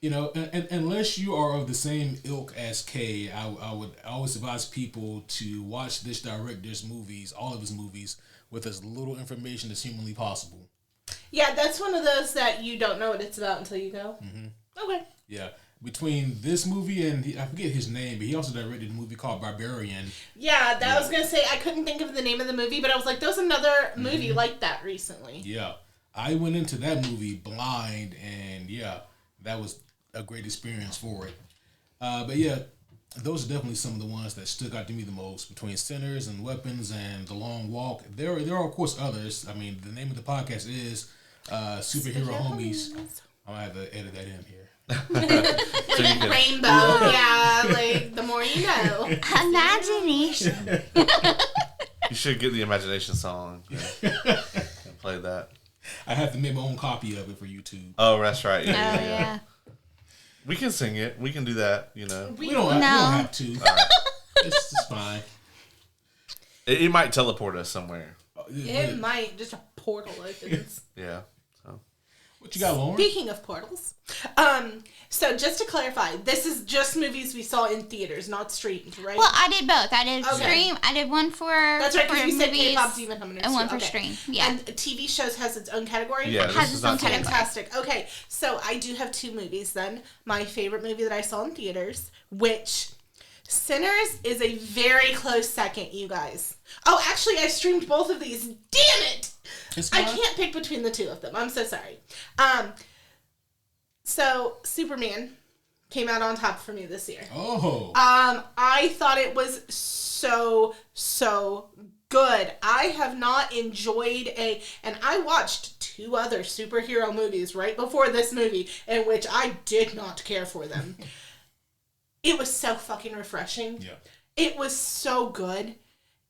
You know, and unless you are of the same ilk as Kay, I would always advise people to watch this director's movies, all of his movies, with as little information as humanly possible. Yeah, that's one of those that you don't know what it's about until you go. Mm-hmm. Okay. Yeah. Between this movie and, I forget his name, but he also directed a movie called Barbarian. Yeah, I was going to say, I couldn't think of the name of the movie, but I was like, there's another movie like that recently. Yeah. I went into that movie blind, and yeah, that was a great experience for it. But yeah, those are definitely some of the ones that stuck out to me the most, between Sinners and Weapons and The Long Walk. There are, of course, others. I mean, the name of the podcast is Superhero Homies. I'm going to have to edit that in here. So you can, Rainbow, yeah, like, the more you know. Imagination. you should get the imagination song and play that. I have to make my own copy of it for YouTube. Oh, that's right. Oh, yeah. We can sing it. We can do that, you know. We don't have to. It's fine. It might teleport us somewhere. It might, just a portal opens. Yeah. So. What you got, Lauren? Speaking of portals, so just to clarify, this is just movies we saw in theaters, not streamed, right? Well, I did both. I did Okay. stream. I did one for That's right, for because you said movies K-pop Demon Hunters and one too. for Okay. stream. Yeah. And TV shows has its own category? Yeah, Has this its is own not category. Fantastic. Okay, so I do have two movies then. My favorite movie that I saw in theaters, which Sinners is a very close second, you guys. Oh, actually, I streamed both of these. Damn it! It's I fine. can't pick between the two of them. I'm so sorry. So Superman came out on top for me this year. Oh. I thought it was so good. I have not enjoyed and I watched two other superhero movies right before this movie in which I did not care for them. It was so fucking refreshing. Yeah. It was so good.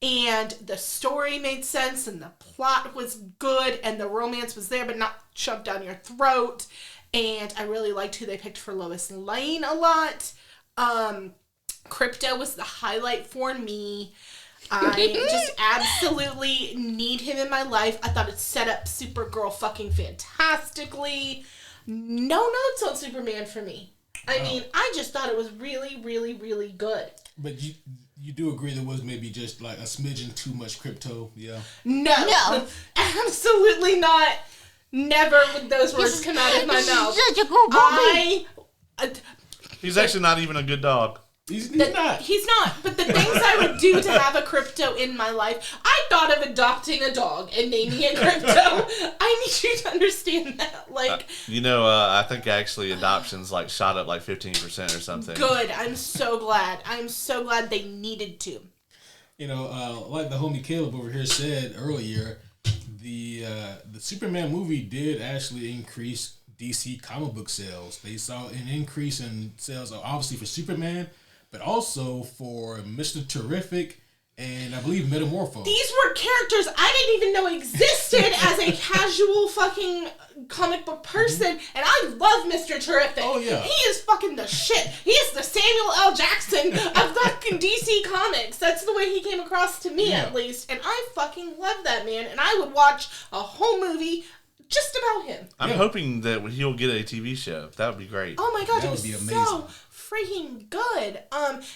And the story made sense and the plot was good and the romance was there but not shoved down your throat. And I really liked who they picked for Lois Lane a lot. Crypto was the highlight for me. I just absolutely need him in my life. I thought it set up Supergirl fucking fantastically. No notes on Superman for me. I mean, I just thought it was really, really, really good. But you do agree there was maybe just like a smidgen too much crypto, yeah? No. Absolutely not. Never would those words come out of my mouth. Such a good movie. He's actually not even a good dog. He's not. He's not. But the things I would do to have a crypto in my life, I thought of adopting a dog and naming it Crypto. I need you to understand that. Like, I think actually adoptions like shot up like 15% or something. good. I'm so glad. I'm so glad they needed to. You know, like the homie Caleb over here said earlier, the Superman movie did actually increase DC comic book sales. They saw an increase in sales, obviously for Superman, but also for Mr. Terrific and I believe Metamorpho. These were characters I didn't even know existed as a casual fucking comic book person, and I love Mr. Terrific. Oh, yeah. He is fucking the shit. He is the Samuel L. Jackson of fucking DC Comics. That's the way he came across to me, at least. And I fucking love that man, and I would watch a whole movie just about him. I'm hoping that he'll get a TV show. That would be great. Oh my god, That it would was be so amazing. freaking good.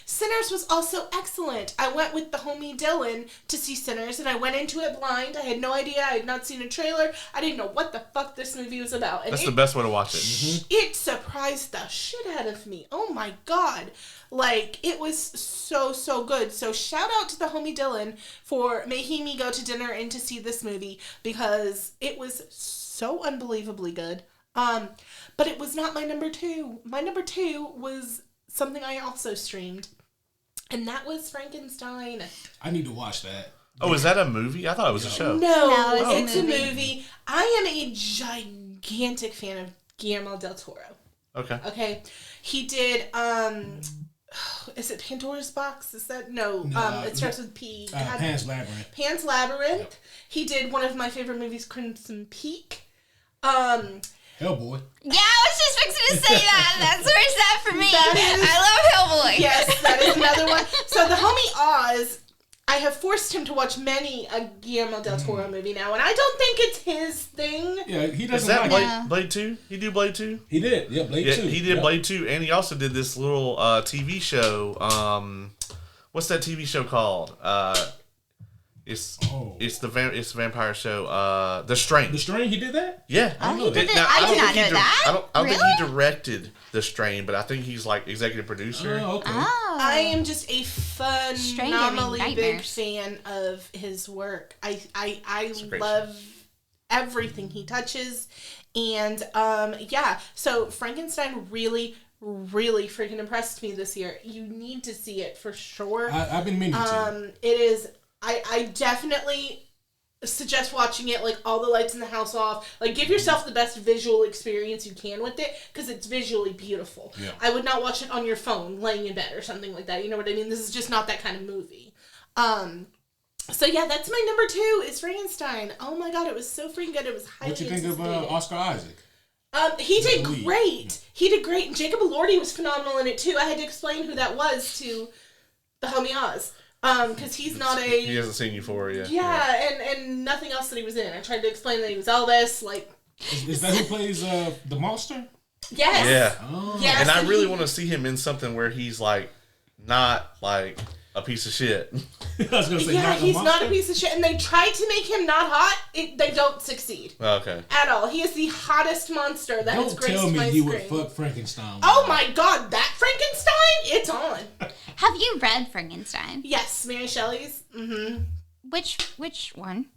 Sinners was also excellent. I went with the homie Dylan to see Sinners, and I went into it blind. I had no idea. I had not seen a trailer. I didn't know what the fuck this movie was about. And That's the best way to watch it. it surprised the shit out of me. Oh my god. Like, it was so good. So shout out to the homie Dylan for making me go to dinner and to see this movie, because it was so unbelievably good. But it was not my number two. My number two was something I also streamed, and that was Frankenstein. I need to watch that. Oh, is that a movie? I thought it was a show. No, it's it's a a movie. movie. I am a gigantic fan of Guillermo del Toro. Okay. Okay, he did. Is it Pandora's Box? Is that no? It starts with P. Pan's Labyrinth. Pan's Labyrinth. He did one of my favorite movies, Crimson Peak. Hellboy. Yeah, I was just fixing to say that. That's where it's at for me. That is- I love Hellboy. Yes, that is another one. So the homie Oz, I have forced him to watch many a Guillermo del Toro movie now, and I don't think it's his thing. Yeah, he Is doesn't that like Blade 2? He do Blade 2? He did. Yeah, Blade Yeah, 2. he did Yep. Blade 2, and he also did this little TV show. What's that TV show called? It's the vampire show. The Strain. The Strain, he did that? Yeah. Oh, he did it. Now, I don't did not think he know that. I don't think Really? he directed The Strain, but I think he's like executive producer. Oh, okay. Oh. I am just a phenomenally Strain giving big nightmares. fan of his work. I a great love everything he touches, and yeah. So Frankenstein really freaking impressed me this year. You need to see it for sure. I've been meaning to. It is. I definitely suggest watching it like all the lights in the house off. Like give yourself the best visual experience you can with it because it's visually beautiful. Yeah. I would not watch it on your phone laying in bed or something like that. You know what I mean? This is just not that kind of movie. So yeah, that's my number 2 is Frankenstein. Oh my god, it was so freaking good. It was highly What you think of anticipated. Oscar Isaac? He did The lead. great. He did great. And Jacob Elordi was phenomenal in it too. I had to explain who that was to the homie Oz. Because he's not He a... hasn't seen Euphoria. Yeah, and nothing else that he was in. I tried to explain that he was Elvis, like... Is that who plays the monster? Yes! Yeah. Oh. Yes, And I really he- want to see him in something where he's like not like a piece of shit. I was gonna say Yeah, not he's the not monster. a pice of shit. And they tried to make him not hot. They don't succeed. Okay. At all. He is the hottest monster that has Don't graced tell me my you screen. would fuck Frankenstein. Oh my god, that Frankenstein? It's on. Have you read Frankenstein? Yes, Mary Shelley's. Mm-hmm. Which one?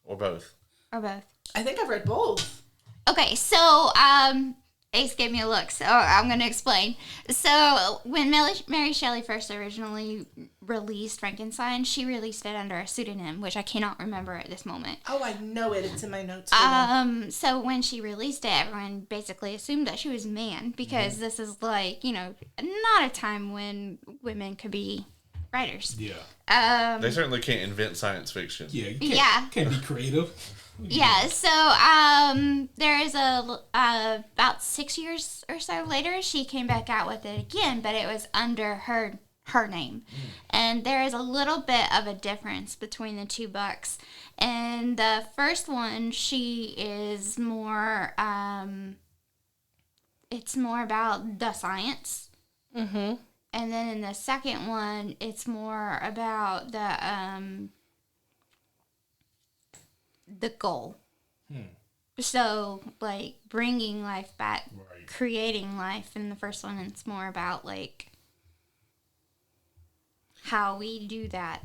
Or both. Or both? I think I've read both. Okay, so Ace gave me a look, so I'm gonna explain. So when Mary Shelley first originally released Frankenstein, she released it under a pseudonym, which I cannot remember at this moment. Oh, I know it. It's in my notes. So when she released it, everyone basically assumed that she was a man because this is like, not a time when women could be writers. Yeah. They certainly can't invent science fiction. Yeah. You Yeah. Can't be creative. Yeah, so there is about 6 years or so later, she came back out with it again, but it was under her name. And there is a little bit of a difference between the two books. And the first one, she is more, it's more about the science. Mm-hmm. And then in the second one, it's more about the goal. So, like, bringing life back, Right. creating life. In the first one, it's more about, like, how we do that.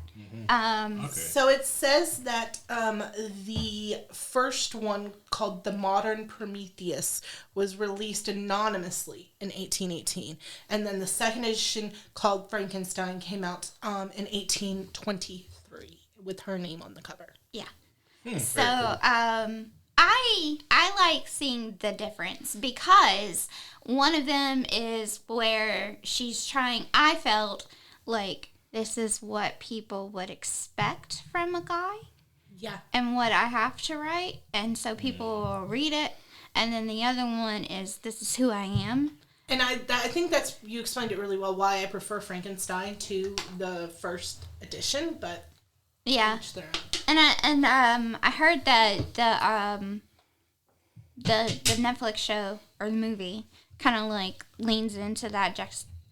Okay. So it says that the first one, called The Modern Prometheus, was released anonymously in 1818. And then the second edition, called Frankenstein, came out in 1823 with her name on the cover. Yeah. Very So, cool. I like seeing the difference because one of them is where she's trying, I felt like this is what people would expect from a guy Yeah. and what I have to write. And so people will read it. And then the other one is this is who I am. And I think that's, you explained it really well, why I prefer Frankenstein to the first edition, but Yeah. each their own. And I heard that the Netflix show or the movie kind of like leans into that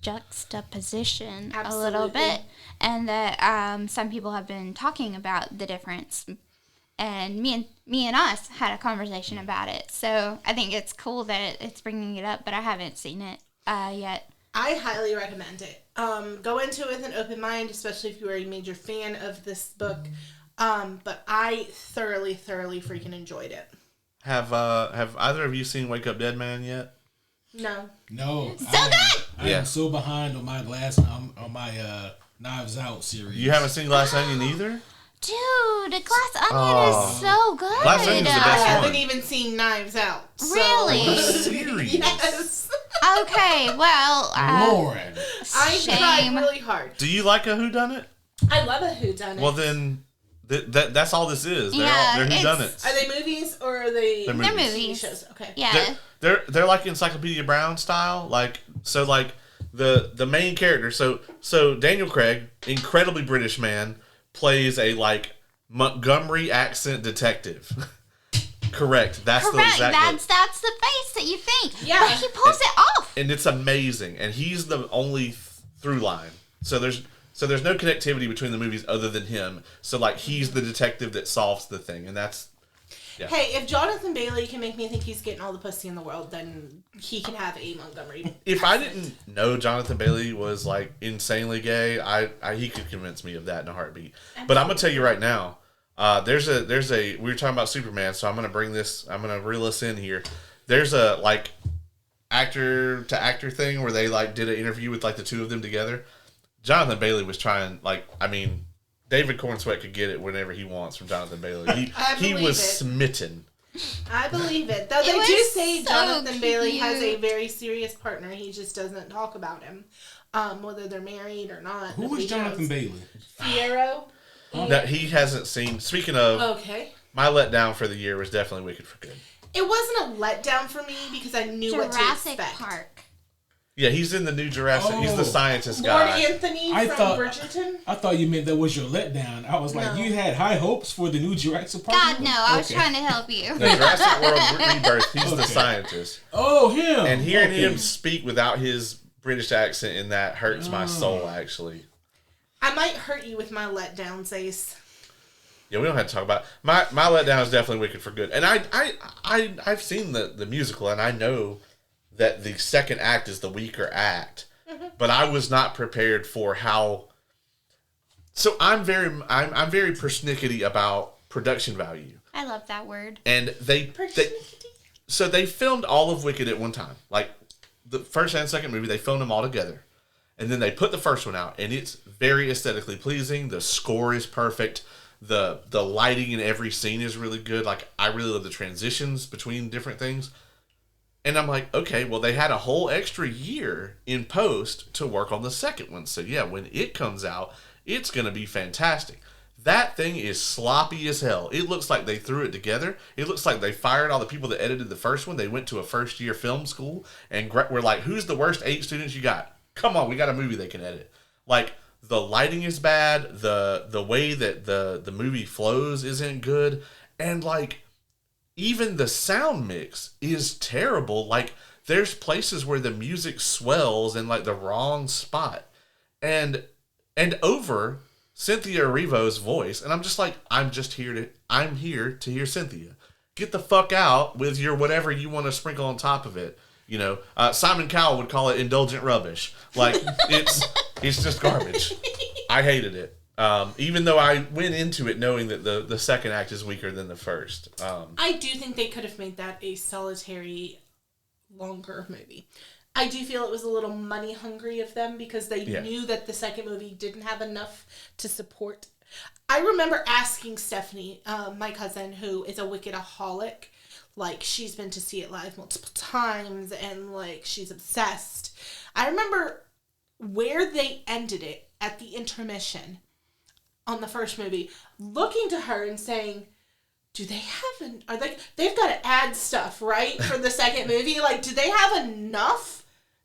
juxtaposition a little Absolutely. bit, and that some people have been talking about the difference, and me and us had a conversation about it. So I think it's cool that it's bringing it up, but I haven't seen it yet. I highly recommend it. Go into it with an open mind, especially if you are a major fan of this book. But I thoroughly freaking enjoyed it. Have either of you seen Wake Up Dead Man yet? No. No. So I good! I Yeah. am so behind on my on my Knives Out series. You haven't seen Glass Onion either? Dude, the Glass Onion is so good. Glass Onion's the I best haven't one. even seen Knives Out. So. Really? Serious? Yes. Okay, well, Lauren. I shame. tried really hard. Do you like a whodunit? I love a whodunit. Well, then that's all this is. They're Yeah, they're it's- whodunits. Are they movies or are they They're They're movies. TV movies. shows? Okay. Yeah. They're like Encyclopedia Brown style. Like the main character. So Daniel Craig, incredibly British man, plays a like Montgomery accent detective. Correct. That's the exact. That's the face that you think. Yeah. But he pulls it off. And it's amazing. And he's the only through line. So there's no connectivity between the movies other than him. So like he's the detective that solves the thing, and that's. Yeah. Hey, if Jonathan Bailey can make me think he's getting all the pussy in the world, then he can have a Montgomery. If I didn't know Jonathan Bailey was like insanely gay, he could convince me of that in a heartbeat. But I'm gonna tell you right now, there's a we were talking about Superman, so I'm gonna reel us in here. There's a like actor to actor thing where they like did an interview with like the two of them together. Jonathan Bailey was trying David Cornsweet could get it whenever he wants from Jonathan Bailey. He was smitten. I believe it. Though they was do say so Jonathan Bailey has a cute. very serious partner. He just doesn't talk about him, whether they're married or not. Who was Jonathan Bailey? Fierro. That he hasn't seen. Speaking of, Okay. my letdown for the year was definitely Wicked for Good. It wasn't a letdown for me because I knew what to Jurassic expect. Park. Yeah, he's in the new Jurassic. He's the scientist Lord guy. Anthony I from thought- Bridgerton. I thought you meant that was your letdown. I was like, No. you had high hopes for the new Jurassic Park? God, no. I was Okay. trying to help you. The Jurassic World Rebirth. He's the Okay. scientist. Oh, him. And hearing Okay. him speak without his British accent in that hurts my soul, actually. I might hurt you with my letdowns, Ace. Yeah, we don't have to talk about it. My letdown is definitely Wicked for Good. And I've seen the musical, and I know that the second act is the weaker act. But I was not prepared for how. So I'm very persnickety about production value. I love that word. And they filmed all of Wicked at one time. Like the first and second movie, they filmed them all together. And then they put the first one out, and it's very aesthetically pleasing. The score is perfect. The lighting in every scene is really good. Like, I really love the transitions between different things. And I'm like, okay, well, they had a whole extra year in post to work on the second one. So yeah, when it comes out, it's going to be fantastic. That thing is sloppy as hell. It looks like they threw it together. It looks like they fired all the people that edited the first one. They went to a first-year film school and were like, who's the worst 8 students you got? Come on, we got a movie they can edit. Like, the lighting is bad. The way that the movie flows isn't good. And, like, even the sound mix is terrible. Like, there's places where the music swells in, like, the wrong spot. And over Cynthia Erivo's voice, and I'm just like, I'm here to hear Cynthia. Get the fuck out with your whatever you want to sprinkle on top of it. You know, Simon Cowell would call it indulgent rubbish. Like, it's just garbage. I hated it. Even though I went into it knowing that the second act is weaker than the first. I do think they could have made that a solitary, longer movie. I do feel it was a little money hungry of them because they knew that the second movie didn't have enough to support. I remember asking Stephanie, my cousin, who is a Wicked-aholic, like, she's been to see it live multiple times and, like, she's obsessed. I remember where they ended it at the intermission on the first movie, looking to her and saying, do they have they've got to add stuff, right, for the second movie? Like, do they have enough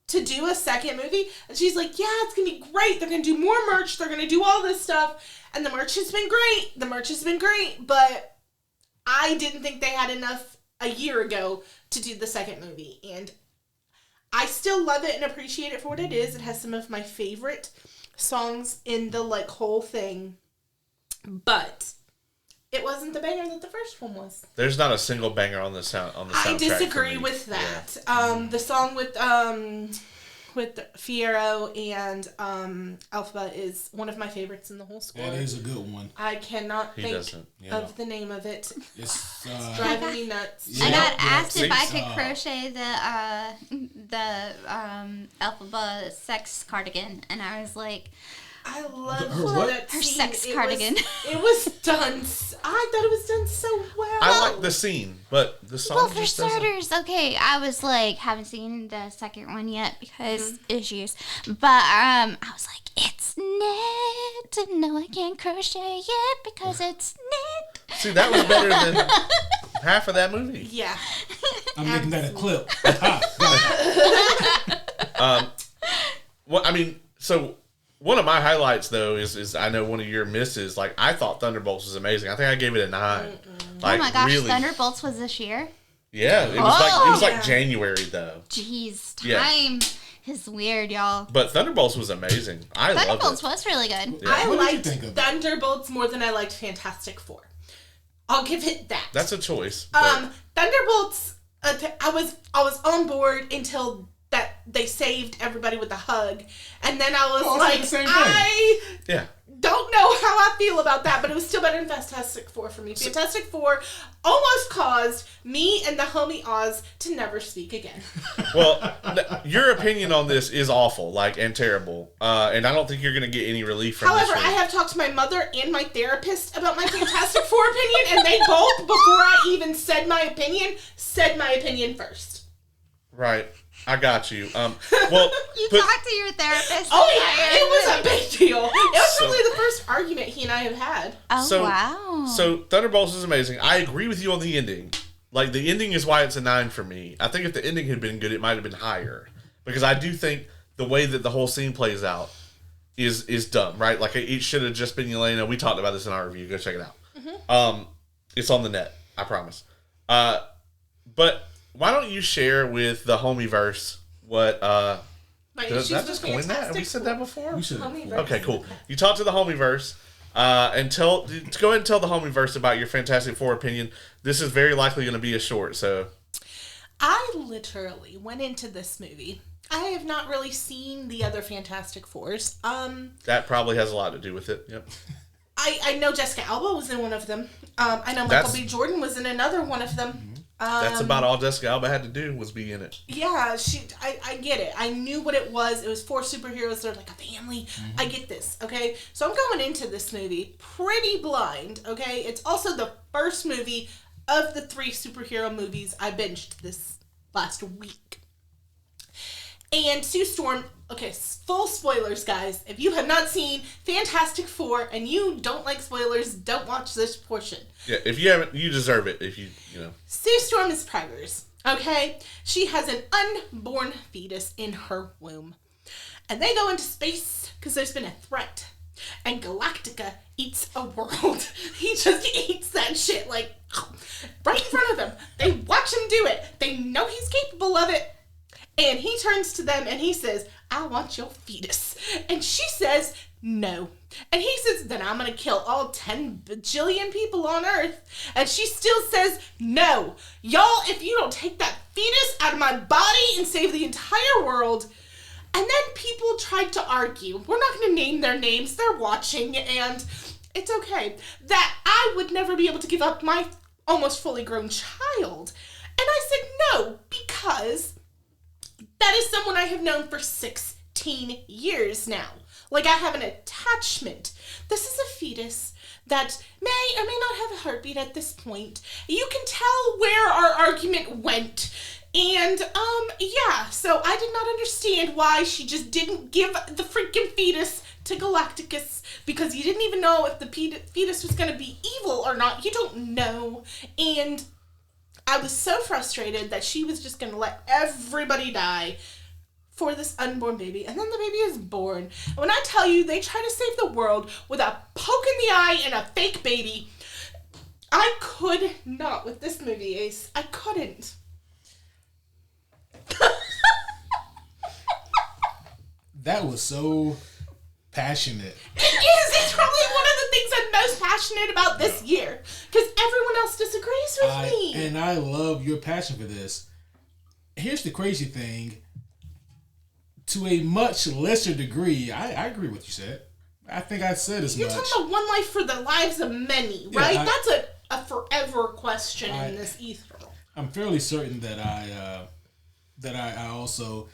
to do a second movie? And she's like, yeah, it's going to be great. They're going to do more merch. They're going to do all this stuff. And the merch has been great. But I didn't think they had enough a year ago to do the second movie. And I still love it and appreciate it for what it is. It has some of my favorite songs in the, like, whole thing. But it wasn't the banger that the first one was. There's not a single banger on the soundtrack. I disagree for me. with that. Yeah. The song with Fierro and Alphaba is one of my favorites in the whole score. That is a good one. I cannot think Yeah. of the name of it. It's driving me nuts. Yeah. I got asked if I See? could crochet the Alphaba sex cardigan, and I was like, I love Her what? that Her scene. sex cardigan. It was done. I thought it was done so well. I like the scene, but the song well, for just doesn't. starters, okay, I was like, haven't seen the second one yet because issues, but I was like, it's knit, and no, I can't crochet yet because it's knit. See, that was better than half of that movie. Yeah. I'm making that a clip. Well, I mean, so one of my highlights though is I know one of your misses. Like I thought Thunderbolts was amazing. I think I gave it a 9. Like, oh my gosh, really, Thunderbolts was this year? Yeah, it was like yeah. January though. Jeez, Yeah. time is weird, y'all. But Thunderbolts was amazing. I loved Thunderbolts it. was really good. Yeah. I What did you liked think of it? Thunderbolts more than I liked Fantastic Four. I'll give it that. That's a choice. but- Thunderbolts. I was on board until that they saved everybody with a hug, and then I was Oh, it's like, the same thing. I yeah. don't know how I feel about that, but it was still better than Fantastic Four for me. Fantastic Four almost caused me and the homie Oz to never speak again. Well, your opinion on this is awful, like, and terrible. And I don't think you're going to get any relief from However, this. I have talked to my mother and my therapist about my Fantastic Four opinion, and they both, before I even said my opinion first. Right. I got you. Well, You but- talked to your therapist. Oh yeah, it was a big deal. It was So- probably the first argument he and I have had. Oh, So- wow. So Thunderbolts is amazing. I agree with you on the ending. Like the ending is why it's a 9 for me. I think if the ending had been good, it might have been higher. Because I do think the way that the whole scene plays out is dumb, right? Like it should have just been Yelena. We talked about this in our review. Go check it out. It's on the net. I promise. But why don't you share with the homieverse what My did issues I with just coin that? Have we Fantastic said Four. that before? We should. Homieverse. Okay, cool. You talk to the homieverse, and go ahead and tell the homieverse about your Fantastic Four opinion. This is very likely going to be a short, so I literally went into this movie. I have not really seen the other Fantastic Fours. that probably has a lot to do with it. Yep. I know Jessica Alba was in one of them. I know Michael That's- B. Jordan was in another one of them. That's about all Jessica Alba had to do was be in it. Yeah, I get it. I knew what it was. It was 4 superheroes. They're like a family. I get this, okay? So I'm going into this movie pretty blind, okay? It's also the first movie of the 3 superhero movies I binged this last week. And Sue Storm, okay, full spoilers, guys. If you have not seen Fantastic Four and you don't like spoilers, don't watch this portion. Yeah, if you haven't, you deserve it. If you know. Sue Storm is preggers, okay? She has an unborn fetus in her womb. And they go into space because there's been a threat. And Galactica eats a world. He just eats that shit, like, right in front of them. They watch him do it. They know he's capable of it. And he turns to them and he says, I want your fetus. And she says, no. And he says, then I'm going to kill all 10 bajillion people on Earth. And she still says, no. Y'all, if you don't take that fetus out of my body and save the entire world. And then people tried to argue. We're not going to name their names. They're watching and it's okay. That I would never be able to give up my almost fully grown child. And I said, no, because that is someone I have known for 16 years now. Like, I have an attachment. This is a fetus that may or may not have a heartbeat at this point. You can tell where our argument went. And, yeah, so I did not understand why she just didn't give the freaking fetus to Galacticus, because you didn't even know if the fetus was going to be evil or not. You don't know. And I was so frustrated that she was just going to let everybody die for this unborn baby. And then the baby is born. And when I tell you they try to save the world with a poke in the eye and a fake baby, I could not with this movie, Ace. I couldn't. That was so passionate. It is. It's probably one of the things I'm most passionate about this year. Because everyone else disagrees with me. And I love your passion for this. Here's the crazy thing. To a much lesser degree, I agree with what you said. I think I said as You're much. talking about one life for the lives of many, Yeah, right? That's a forever question I- in this ether. I'm fairly certain that I also,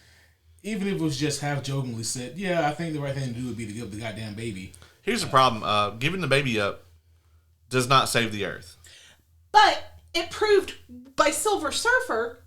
even if it was just half jokingly said, yeah, I think the right thing to do would be to give the goddamn baby. Here's the problem: giving the baby up does not save the Earth. But it proved by Silver Surfer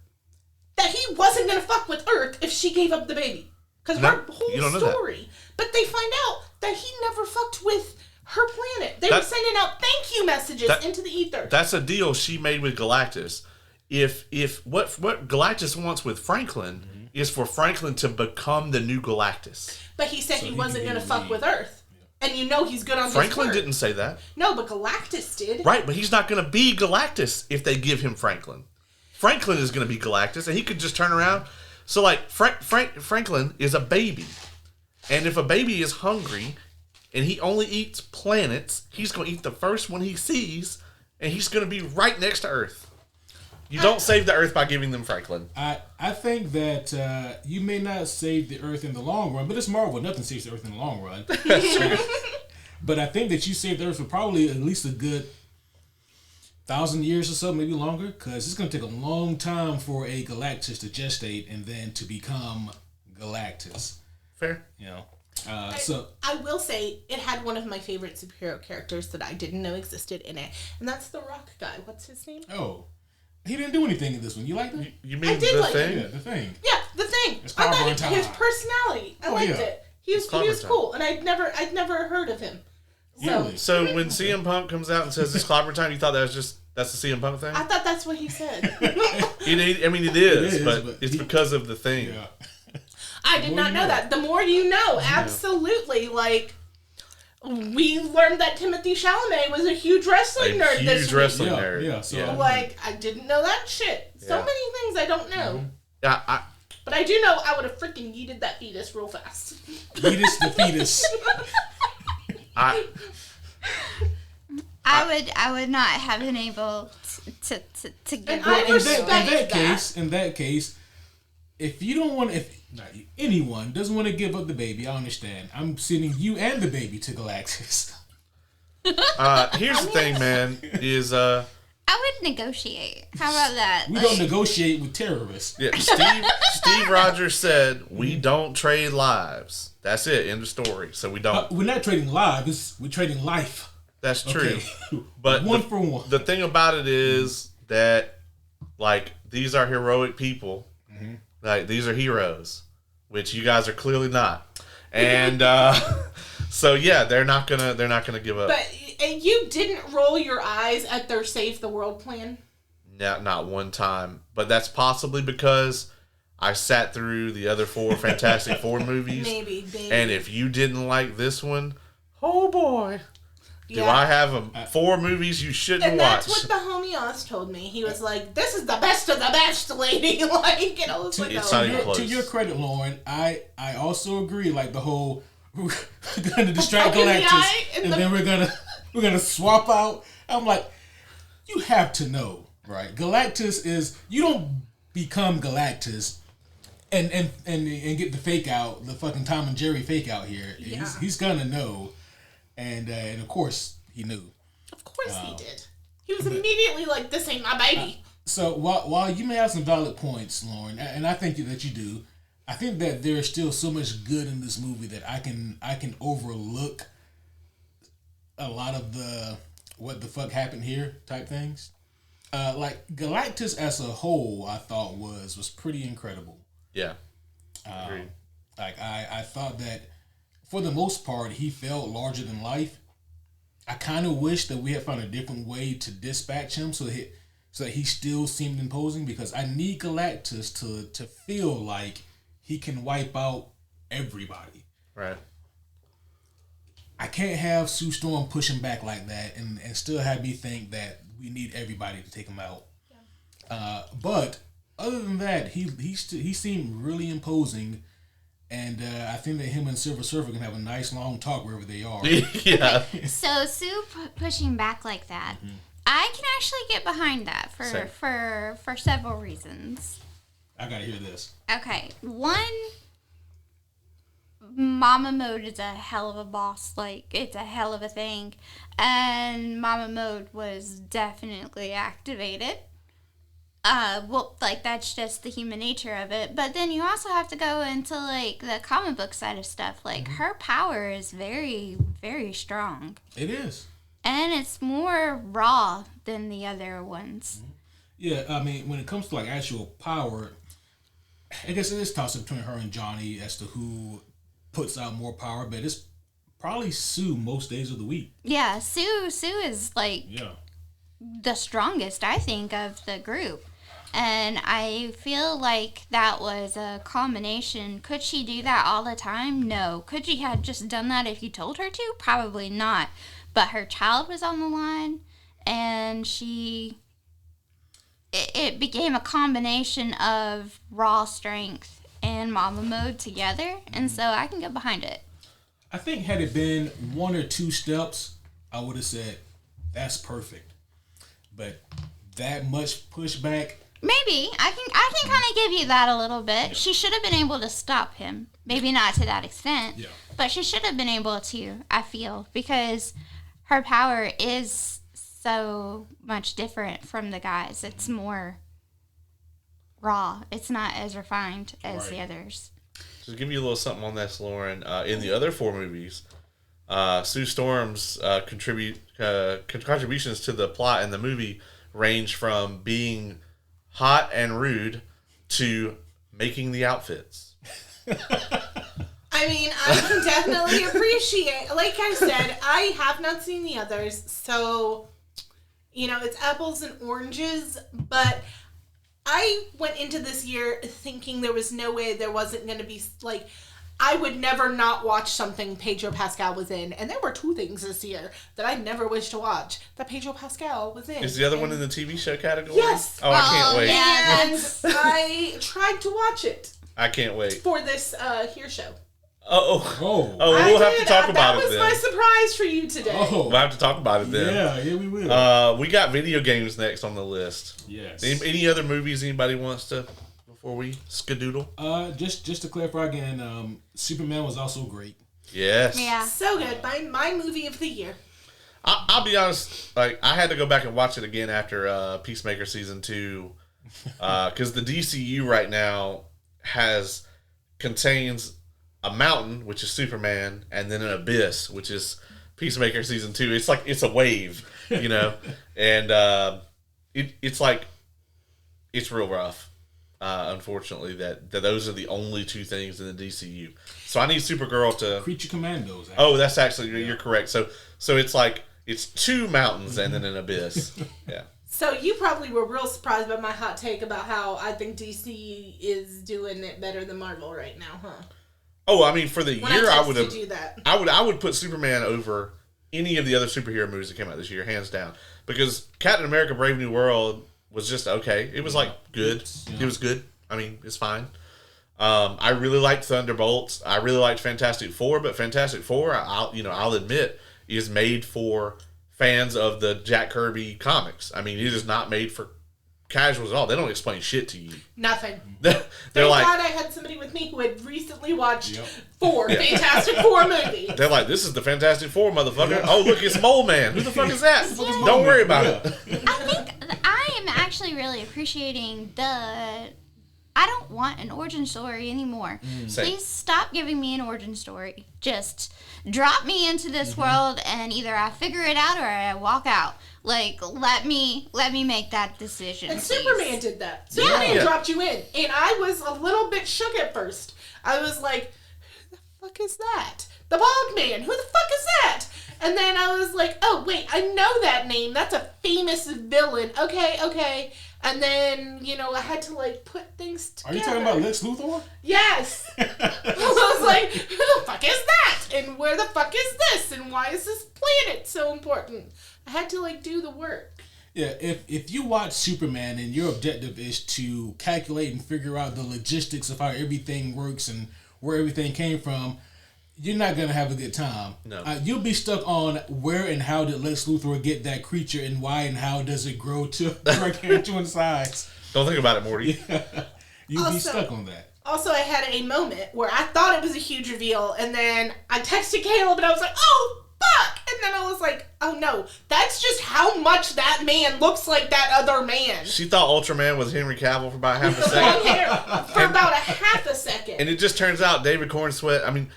that he wasn't going to fuck with Earth if she gave up the baby. Because No, her whole you don't know that. story. But they find out that he never fucked with her planet. They were That- sending out thank you messages into the ether. That's a deal she made with Galactus. If what Galactus wants with Franklin is for Franklin to become the new Galactus. But he said So he he wasn't can going to be fuck lead. with Earth. And you know he's good on Franklin his word. didn't say that. No, but Galactus did. Right, but he's not going to be Galactus if they give him Franklin. Franklin is going to be Galactus, and he could just turn around. So, like, Franklin is a baby. And if a baby is hungry and he only eats planets, he's going to eat the first one he sees, and he's going to be right next to Earth. You don't save the Earth by giving them Franklin. I think that you may not save the Earth in the long run, but it's Marvel. Nothing saves the Earth in the long run. But I think that you save the Earth for probably at least a good 1,000 years or so, maybe longer, because it's going to take a long time for a Galactus to gestate and then to become Galactus. Fair. You know, so I will say it had one of my favorite superhero characters that I didn't know existed in it, and that's the Rock guy. What's his name? he didn't do anything in this one. You like that? You mean I did the like thing? Yeah, the thing. Yeah, the Thing. It's I thought Clockwork Time. his personality. I liked yeah. it. He was Clockwork cool, and I'd never heard of him. So Really? So when CM Punk comes out and says it's Clobber Time, you thought that's the CM Punk thing? I thought that's what he said. I mean, it is, It is, but but it's he- because of the thing. Yeah. I did more not you know know. that. The more you know, absolutely. Like, we learned that Timothy Chalamet was a huge wrestling nerd this huge week. wrestling Yeah, nerd. yeah, so- Like, I didn't know that shit. So Yeah. many things I don't know. Yeah, But I do know I would have freaking yeeted that fetus real fast. Fetus the fetus. I would not have been able to get And rid I of In respect that. in that case, if you don't want, if not, anyone doesn't want to give up the baby, I understand. I'm sending you and the baby to Galactus. here's the thing, man, is I would negotiate. How about that? We don't negotiate with terrorists. yeah, Steve Rogers said we don't trade lives. That's it. End of story. So we don't. We're not trading lives. We're trading life. That's true. Okay. But one for one. The thing about it is that, like, these are heroic people. Like, these are heroes, which you guys are clearly not. And so yeah, they're not gonna give up. But and you didn't roll your eyes at their Save the World plan? Not one time. But that's possibly because I sat through the other 4 Fantastic Four movies. Maybe. And if you didn't like this one, oh boy. Do Yeah. I have 4 movies you shouldn't And watch? that's what the homie Oz told me. He was like, "This is the best of the best, lady." Like, and I was like, It's "Oh, not even no." close. To your credit, Lauren, I also agree. Like the whole, we're gonna distract Poke in the Galactus, eye and and the- then we're gonna swap out. I'm like, you have to know, right? Galactus is, you don't become Galactus and get the fake out, the fucking Tom and Jerry fake out here. Yeah. He's gonna know, and of course he knew. Of course he did. He was immediately like, "This ain't my baby." So while you may have some valid points, Lauren, and I think that you do, I think that there's still so much good in this movie that I can overlook a lot of the what the fuck happened here type things. Like Galactus as a whole, I thought was pretty incredible. Yeah. Agreed. Like I thought that for the most part he felt larger than life. I kind of wish that we had found a different way to dispatch him so that he still seemed imposing, because I need Galactus to feel like he can wipe out everybody. Right. I can't have Sue Storm pushing back like that and still have me think that we need everybody to take him out. But other than that, he seemed really imposing, and I think that him and Silver Surfer can have a nice long talk wherever they are. Yeah. So Sue pushing back like that, I can actually get behind that Same. for several reasons. I gotta hear this. Okay, one, Mama Mode is a hell of a boss. Like, it's a hell of a thing, and Mama Mode was definitely activated. Well, like, that's just the human nature of it. But then you also have to go into, like, the comic book side of stuff. Like, her power is very, very strong. It is. And it's more raw than the other ones. Yeah, I mean, when it comes to like actual power, I guess it is toss up between her and Johnny as to who puts out more power, but it's probably Sue most days of the week. Yeah, Sue is, like, Yeah. the strongest, I think, of the group. And I feel like that was a combination. Could she do that all the time? No. Could she have just done that if you told her to? Probably not. But her child was on the line, and it became a combination of raw strength and mama mode together, and so I can get behind it. I think had it been 1 or 2 steps, I would have said, that's perfect. But that much pushback... Maybe I can kind of give you that a little bit. She should have been able to stop him. Maybe not to that extent, but she should have been able to. I feel, because her power is so much different from the guys. It's more raw. It's not as refined as the others. Just give you a little something on this, Lauren. In the other 4 movies, Sue Storm's contributions to the plot in the movie range from being hot and rude to making the outfits. I mean, I can definitely appreciate, like I said, I have not seen the others, so, it's apples and oranges, but I went into this year thinking there was no way there wasn't going to be, I would never not watch something Pedro Pascal was in. And there were 2 things this year that I never wished to watch that Pedro Pascal was in. Is the other one in the TV show category? Yes. Oh, I can't wait. Yeah, And I tried to watch it I can't wait. for this here show. We'll I have to did. talk about it That was then. my surprise for you today. We'll have to talk about it then. Yeah, we will. We got video games next on the list. Yes. Any other movies anybody wants to, before we skadoodle? Just to clarify again, Superman was also great. Yes. Yeah. So good. My movie of the year. I'll be honest. I had to go back and watch it again after Peacemaker season 2, because the DCU right now contains a mountain, which is Superman, and then an abyss, which is Peacemaker season 2. It's like it's a wave, and it's real rough. Unfortunately, that those are the only 2 things in the DCU. So I need Supergirl to Creature Commandos. Oh, that's actually you're correct. So it's 2 mountains and then an abyss. Yeah. So you probably were real surprised by my hot take about how I think DC is doing it better than Marvel right now, huh? Oh, I mean, for the When year, I would texted have. you that. I would put Superman over any of the other superhero movies that came out this year, hands down. Because Captain America: Brave New World was just okay. It was good. Yeah. It was good. I mean, it's fine. I really liked Thunderbolts. I really liked Fantastic Four, but Fantastic Four, I'll admit, is made for fans of the Jack Kirby comics. I mean, it is not made for casuals at all. They don't explain shit to you. Nothing. They're Thank like, God I had somebody with me who had recently watched 4 Fantastic Four movies. they're like, this is the Fantastic Four, motherfucker. Oh, look, it's Mole Man. Who the fuck is that? Don't worry about it. I think I am actually really appreciating I don't want an origin story anymore. Same. Please stop giving me an origin story. Just drop me into this world, and either I figure it out or I walk out. Let me make that decision. And please. Superman did that. Superman Yeah. dropped you in. And I was a little bit shook at first. I was like, who the fuck is that? The bald man. Who the fuck is that? And then I was like, oh, wait, I know that name. That's a famous villain. Okay. And then, I had to, put things Are together. you talking about Lex Luthor? Yes. I was like, who the fuck is that? And where the fuck is this? And why is this planet so important? I had to, do the work. Yeah, if you watch Superman and your objective is to calculate and figure out the logistics of how everything works and where everything came from, you're not going to have a good time. No. You'll be stuck on where and how did Lex Luthor get that creature and why and how does it grow to gargantuan size. Don't think about it, Morty. You'll be Also- stuck on that. Also, I had a moment where I thought it was a huge reveal, and then I texted Caleb, and I was like, oh, fuck! And then I was like, oh no, that's just how much that man looks like that other man. She thought Ultraman was Henry Cavill for about half a Long second. hair for about a half a second. And it just turns out David Cornsweet,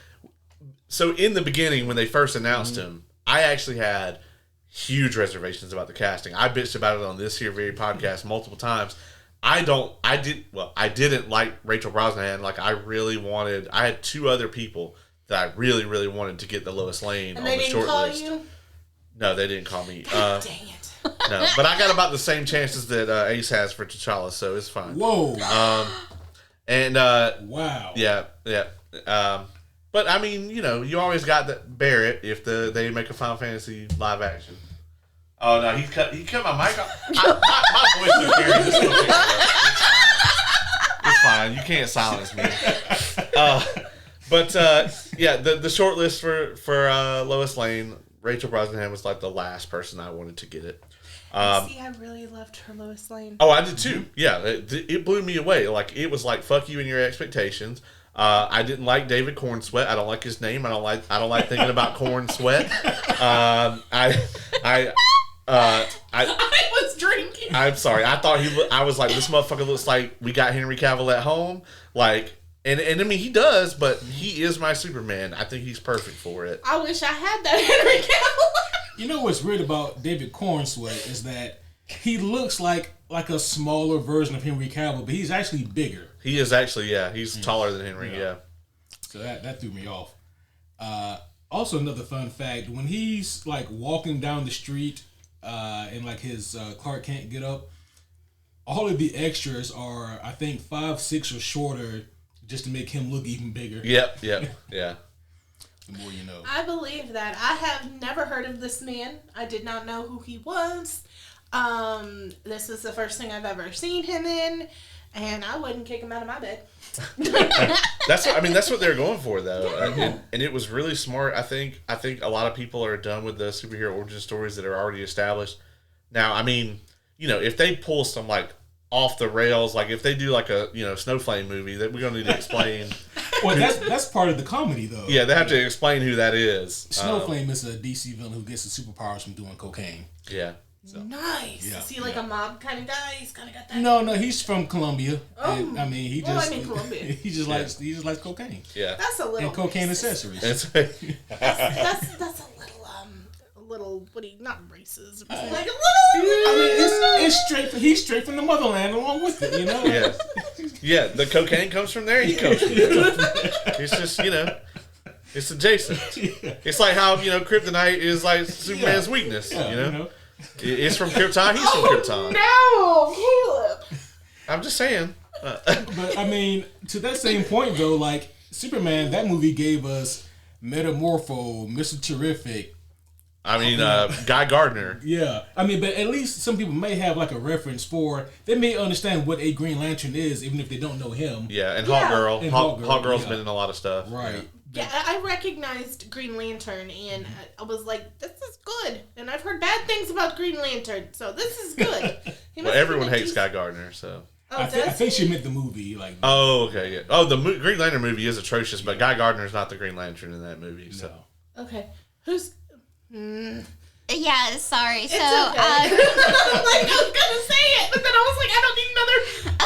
so in the beginning when they first announced him, I actually had huge reservations about the casting. I bitched about it on this here very podcast multiple times. I didn't like Rachel Brosnahan. I had 2 other people that I really, really wanted to get the Lois Lane And on they the didn't short call list. you? No, they didn't call me. Dang it. No, but I got about the same chances that Ace has for T'Challa, so it's fine. Whoa. And Wow. yeah. But I mean, you always got that Barrett if they make a Final Fantasy live action. Oh no, he cut my mic off. My voice is very. It's fine. You can't silence me. But the short list for Lois Lane, Rachel Brosnahan was like the last person I wanted to get it. See, I really loved her Lois Lane. Oh, I did too. Yeah, it blew me away. Like it was like fuck you and your expectations. I didn't like David Corn Sweat. I don't like his name. I don't like thinking about Corn Sweat. I was drinking. I'm sorry. I thought I was like, this motherfucker looks like we got Henry Cavill at home. Like, and I mean he does, but he is my Superman. I think he's perfect for it. I wish I had that Henry Cavill. You know what's weird about David Cornsweet is that he looks like a smaller version of Henry Cavill, but he's actually bigger. He is actually, he's taller than Henry. Yeah. So that threw me off. Also, another fun fact: when he's like walking down the street in like his Clark Kent get up, all of the extras are, I think, 5'6" or shorter, just to make him look even bigger. Yep. Yeah. The more you know. I believe that. I have never heard of this man. I did not know who he was. This is the first thing I've ever seen him in, and I wouldn't kick him out of my bed. That's what they're going for though, and it was really smart. I think a lot of people are done with the superhero origin stories that are already established. Now, I mean, if they pull some like off the rails, like if they do like a Snowflame movie, that we're gonna need to explain. Well, that's part of the comedy though. Yeah, they have to explain who that is. Snowflame is a DC villain who gets his superpowers from doing cocaine. Yeah. So, Nice. yeah, Is he like a mob kind of guy? He's kind of got that. No, he's from Colombia. Oh. And, I mean, Colombia. he just likes cocaine Yeah. That's a little and cocaine racist. accessories. It's, That's a little not racist. Like a little. I mean, it's straight. He's straight from the motherland, along with it. yeah. Yeah. The cocaine comes from there. He comes from there. It's just it's adjacent. It's like how kryptonite is like Superman's weakness. It's from Krypton. He's from Krypton. No, Caleb. I'm just saying. But I mean, to that same point though, like Superman, that movie gave us Metamorpho, Mr. Terrific. I mean, Guy Gardner. Yeah, I mean, but at least some people may have like a reference for. They may understand what a Green Lantern is, even if they don't know him. Yeah, and Yeah. Hawkgirl. And Hawkgirl's yeah. been in a lot of stuff. Right. Yeah, I recognized Green Lantern, and I was like, "This is good." And I've heard bad things about Green Lantern, so this is good. Well, everyone hates Guy Gardner, so. Oh, I does think he? she meant the movie. Like. Oh, okay, yeah. Oh, the Green Lantern movie is atrocious, but Guy Gardner's not the Green Lantern in that movie, so. No. Okay, who's? Yeah, sorry. It's So, okay. I'm like, I was gonna say it, but then I was like, I don't need another.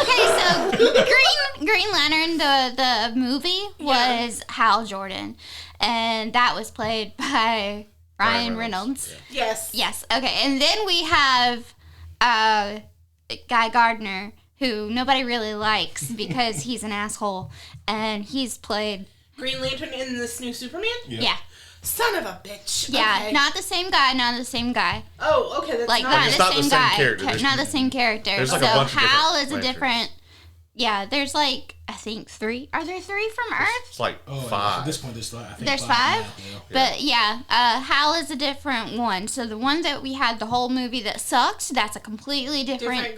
okay, so Green Lantern, the movie was Hal Jordan, and that was played by Ryan Reynolds. Yes. Yes. Okay, and then we have Guy Gardner, who nobody really likes because he's an asshole, and he's played Green Lantern in this new Superman. yeah. Son of a bitch. Yeah, Okay. not the same guy. Oh, okay. That's Like not. not It's the not same the same guy. character. There's- Not the same character. There's like so a bunch of Hal different is a Lanterns. different. Yeah, there's like I think 3. Are there 3 from Earth? It's like Oh, At 5. this point, there's I think There's 5? now, yeah. But yeah, Hal is a different one. So the one that we had the whole movie that sucked, that's a completely different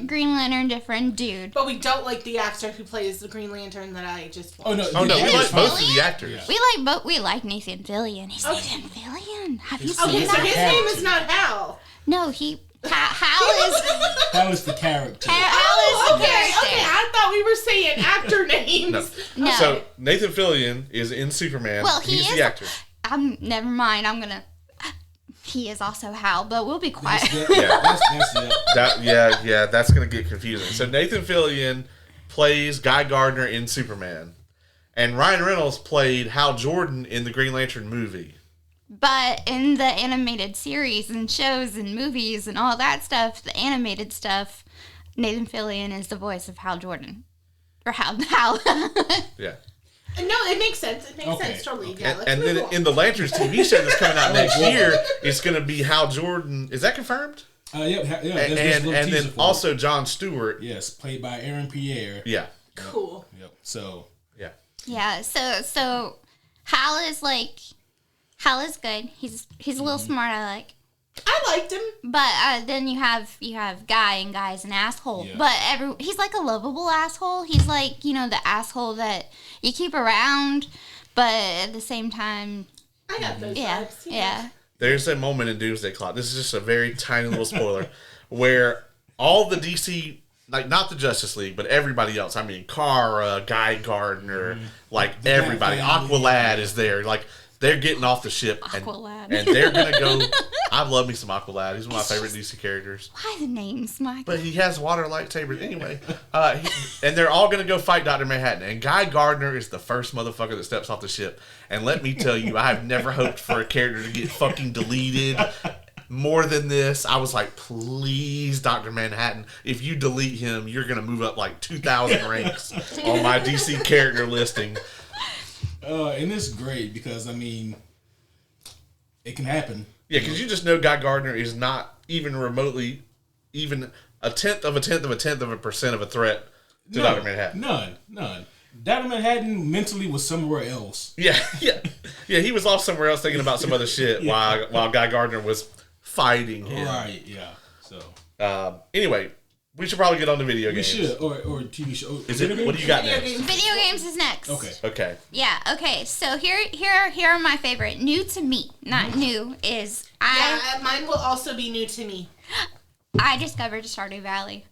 Green Lantern, different dude. But we don't like the actor who plays the Green Lantern that I just watched. Oh no! Oh, no, we Nathan like both of Fillion? the actors. Yeah. We like Nathan Fillion. He's Okay. Nathan Fillion. Have you His- seen Okay, so that? his name is not Hal. No, Hal is That was the character. Hal Oh, is the okay, character. okay. I thought we were saying actor names. No. No. So Nathan Fillion is in Superman. Well, he He's is- the actor. Never mind. He is also Hal, but we'll be quiet. Yeah. That's it. Yeah, that's gonna get confusing. So Nathan Fillion plays Guy Gardner in Superman, and Ryan Reynolds played Hal Jordan in the Green Lantern movie. But in the animated series and shows and movies and all that stuff, the animated stuff, Nathan Fillion is the voice of Hal Jordan. Or Hal. Yeah. No, it makes sense. It makes Okay, sense totally. okay. Yeah, let's And move then on. in the Lanterns TV show that's coming out next year, it's going to be Hal Jordan. Is that confirmed? Yeah. And then also Jon Stewart. yes, played by Aaron Pierre. Yeah. Cool. Yep. So Yeah. Yeah, so Hal is good. He's a little smart, I like. I liked him. But then you have Guy, and Guy's an asshole. Yeah. But he's like a lovable asshole. He's like, the asshole that you keep around, but at the same time, I got those yeah, vibes. yeah. There's a moment in Doomsday Clock. This is just a very tiny little spoiler where all the DC, like not the Justice League, but everybody else. I mean, Kara, Guy Gardner, like The everybody. Bat Family. Aqualad is there. Like they're getting off the ship Aqualad. and they're gonna go. I love me some Aqualad. He's one of my favorite DC characters. Why the names, Mike? But he has water lightsabers anyway. And they're all going to go fight Dr. Manhattan. And Guy Gardner is the first motherfucker that steps off the ship. And let me tell you, I have never hoped for a character to get fucking deleted more than this. I was like, please, Dr. Manhattan, if you delete him, you're going to move up like 2,000 ranks on my DC character listing. and it's great because I mean, it can happen. Yeah, because you just know Guy Gardner is not even remotely, even a tenth of a tenth of a tenth of a percent of a threat to Dr. Manhattan. None. Dr. Manhattan mentally was somewhere else. Yeah. He was off somewhere else thinking about some other shit while Guy Gardner was fighting him. Right, yeah. So Anyway, we should probably get on to video we games. should or TV show. Is it? What do you got Video next? games. Video games is next. Okay. Okay. Yeah. Okay. So here are my favorite. New to me, not new, is Yeah, mine will also be new to me. I discovered Stardew Valley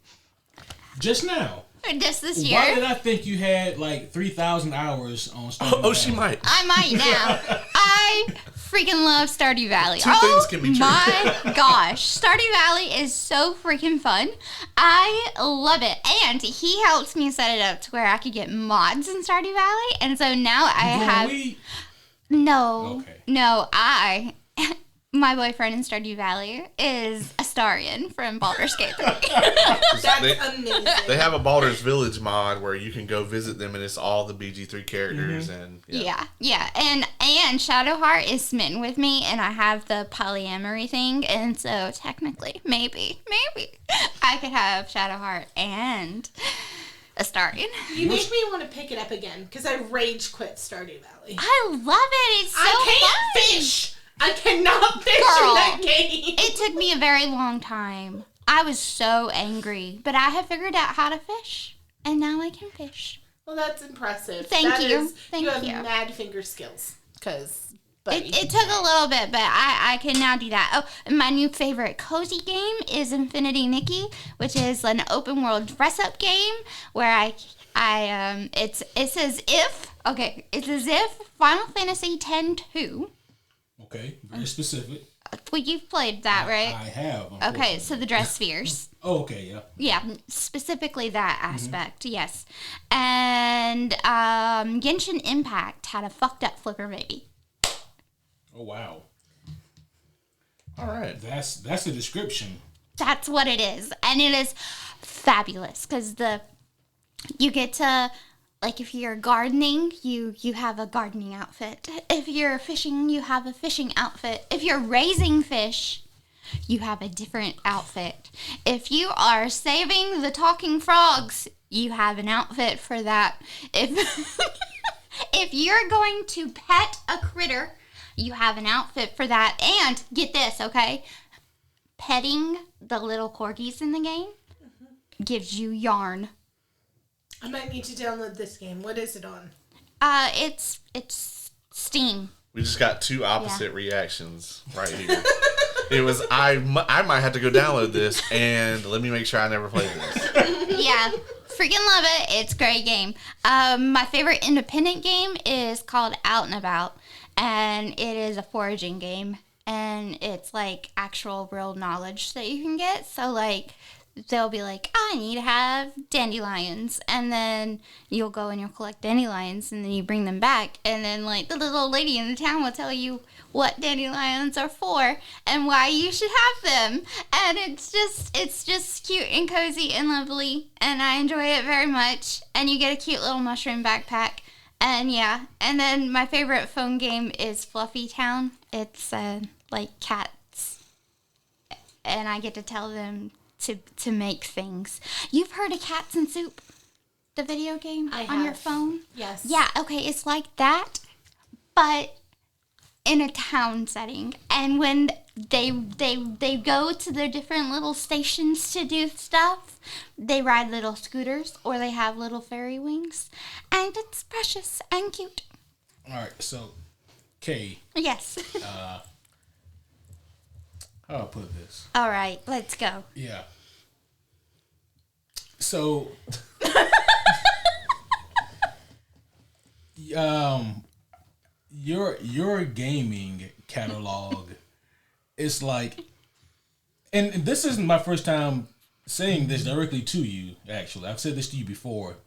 Just now. just this Why year. did I think you had like 3,000 hours on Stardew Oh, she Valley? might. I might now. I freaking love Stardew Valley. Two things can be true. My gosh. Stardew Valley is so freaking fun. I love it. And he helped me set it up to where I could get mods in Stardew Valley. And so now I You going have... weed? No. Okay. No, my boyfriend in Stardew Valley is Astarion from Baldur's Gate 3. That's They- amazing. They have a Baldur's Village mod where you can go visit them and it's all the BG3 characters and Yeah. And Shadowheart is smitten with me, and I have the polyamory thing, and so technically, maybe, I could have Shadowheart and Astarion. You make me want to pick it up again because I rage quit Stardew Valley. I love it. It's so I can't fun. fish. I cannot fish Girl. in that game. It took me a very long time. I was so angry, but I have figured out how to fish, and now I can fish. Well, that's impressive. Thank That you. is- Thank you have you. mad finger skills. It took a little bit, but I can now do that. Oh, and my new favorite cozy game is Infinity Nikki, which is an open world dress up game where it's as if Final Fantasy X-2. Okay, very specific. Well, you've played that, right? I have. Okay, unfortunately. so the dress spheres. Oh, okay, yeah. Yeah, specifically that aspect, yes. And Genshin Impact had a fucked up flipper baby. Oh, wow. all right. That's the description. That's what it is, and it is fabulous because you get to, like, if you're gardening, you have a gardening outfit. If you're fishing, you have a fishing outfit. If you're raising fish, you have a different outfit. If you are saving the talking frogs, you have an outfit for that. If you're going to pet a critter, you have an outfit for that. And get this, okay? Petting the little corgis in the game gives you yarn. I might need to download this game. What is it on? It's Steam. We just got two opposite reactions right here. It was I might have to go download this and let me make sure I never play this. Yeah, freaking love it. It's a great game. My favorite independent game is called Out and About, and it is a foraging game, and it's like actual real knowledge that you can get. So like, they'll be like, I need to have dandelions, and then you'll go and you'll collect dandelions, and then you bring them back, and then like the little lady in the town will tell you what dandelions are for and why you should have them, and it's just cute and cozy and lovely, and I enjoy it very much. And you get a cute little mushroom backpack, And yeah, and then my favorite phone game is Fluffy Town. It's like cats, and I get to tell them to make things. You've heard of Cats and Soup, the video game I on your have. phone? Yes. Yeah, okay, it's like that, but in a town setting. And when they go to their different little stations to do stuff, they ride little scooters or they have little fairy wings, and it's precious and cute. All right, so Kay, Yes. how do I put this? All right, let's go. Yeah. So, your gaming catalog is like, and this isn't my first time saying this directly to you. Actually, I've said this to you before.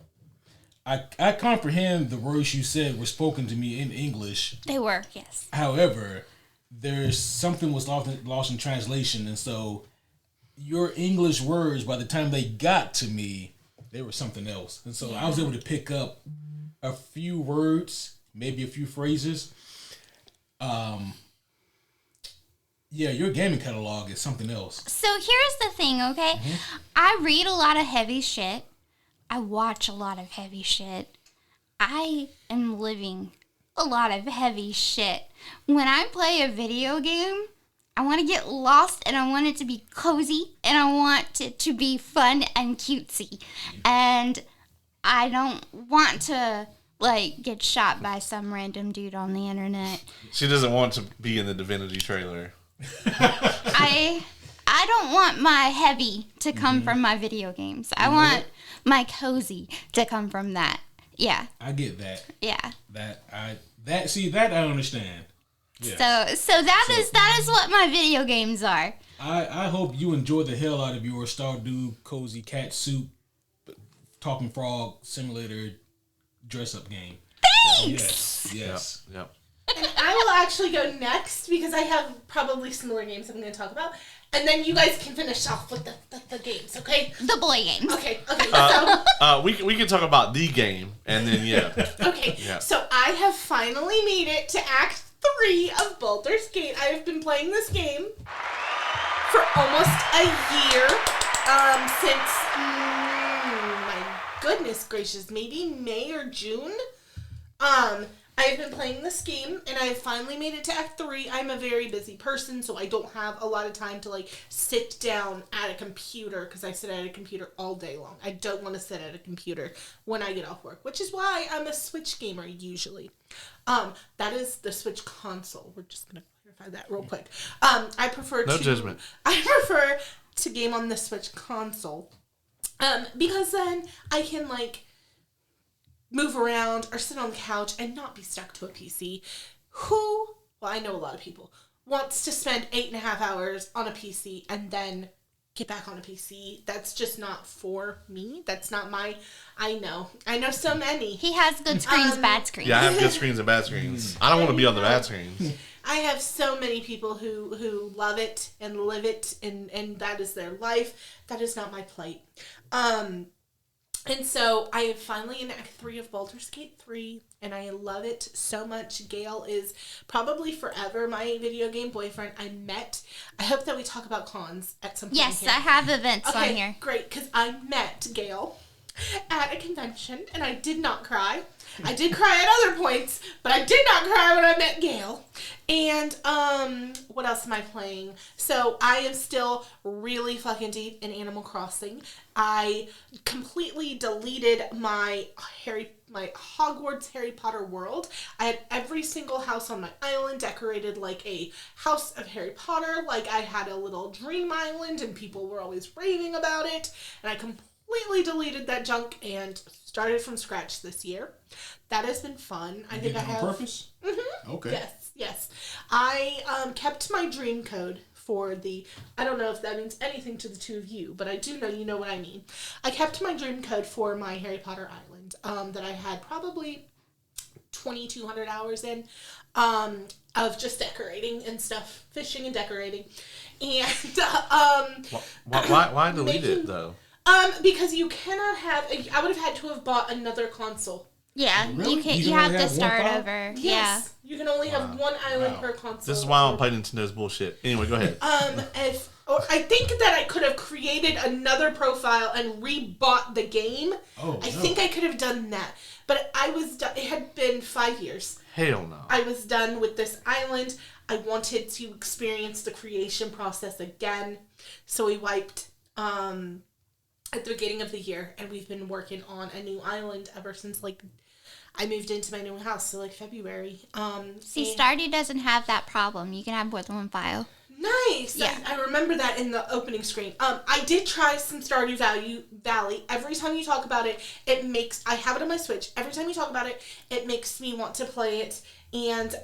I comprehend the words you said were spoken to me in English. They were, yes. However, there's something was lost in translation, and so your English words, by the time they got to me, they were something else. And so I was able to pick up a few words, maybe a few phrases. Yeah, your gaming catalog is something else. So here's the thing, okay? I read a lot of heavy shit. I watch a lot of heavy shit. I am living a lot of heavy shit. When I play a video game, I want to get lost and I want it to be cozy and I want it to be fun and cutesy. And I don't want to like get shot by some random dude on the internet. She doesn't want to be in the Divinity trailer. I don't want my heavy to come from my video games. I want my cozy to come from that. Yeah. I get that. Yeah. That I understand. Yeah. So that is what my video games are. I hope you enjoy the hell out of your Stardew Cozy Cat Soup Talking Frog Simulator dress up game. Thanks. Yes. Yep. And I will actually go next because I have probably some more games I'm going to talk about. And then you guys can finish off with the games, okay? The boy games. Okay, so... We can talk about the game, and then, yeah. Okay, Yeah. so I have finally made it to Act 3 of Baldur's Gate. I have been playing this game for almost a year, since, my goodness gracious, maybe May or June. I have been playing this game, and I have finally made it to Act 3. I'm a very busy person, so I don't have a lot of time to, like, sit down at a computer, because I sit at a computer all day long. I don't want to sit at a computer when I get off work, which is why I'm a Switch gamer, usually. That is the Switch console. We're just going to clarify that real quick. I prefer No judgment. I prefer to game on the Switch console, because then I can, like, move around or sit on the couch and not be stuck to a PC. Well, I know a lot of people, wants to spend 8.5 hours on a PC and then get back on a PC. That's just not for me. That's not my... I know so many. He has good screens, bad screens. Yeah, I have good screens and bad screens. I don't want to be on the bad screens. I have so many people who love it and live it, and that is their life. That is not my plight. And so I am finally in Act 3 of Baldur's Gate 3, and I love it so much. Gale is probably forever my video game boyfriend. I hope that we talk about cons at some point. Yes, here. I have events Okay, on here. great, because I met Gale at a convention, and I did not cry. I did cry at other points, but I did not cry when I met Gale. And, what else am I playing? So, I am still really fucking deep in Animal Crossing. I completely deleted my Hogwarts Harry Potter world. I had every single house on my island decorated like a house of Harry Potter. Like, I had a little dream island, and people were always raving about it. And I completely deleted that junk and started from scratch this year. That has been fun. I think I have. On purpose? Mm-hmm. Okay. Yes. I kept my dream code for the... I don't know if that means anything to the two of you, but I do know you know what I mean. I kept my dream code for my Harry Potter island that I had probably 2,200 hours in of just decorating and stuff, fishing and decorating. And Why delete it, though? because you cannot have... I would have had to have bought another console Yeah, Really? you You have only to have one start file? over. Yes. You can only have one island per console. This is why I don't play Nintendo's bullshit. Anyway, go ahead. I think that I could have created another profile and rebought the game. I think I could have done that. But I was done. It had been 5 years. Hell no. I was done with this island. I wanted to experience the creation process again. So we wiped at the beginning of the year, and we've been working on a new island ever since, like, I moved into my new house, so, like, February. See, Stardew doesn't have that problem. You can have more than one file. Nice. Yeah. I remember that in the opening screen. I did try some Stardew Valley. Every time you talk about it, I have it on my Switch. Every time you talk about it, it makes me want to play it. And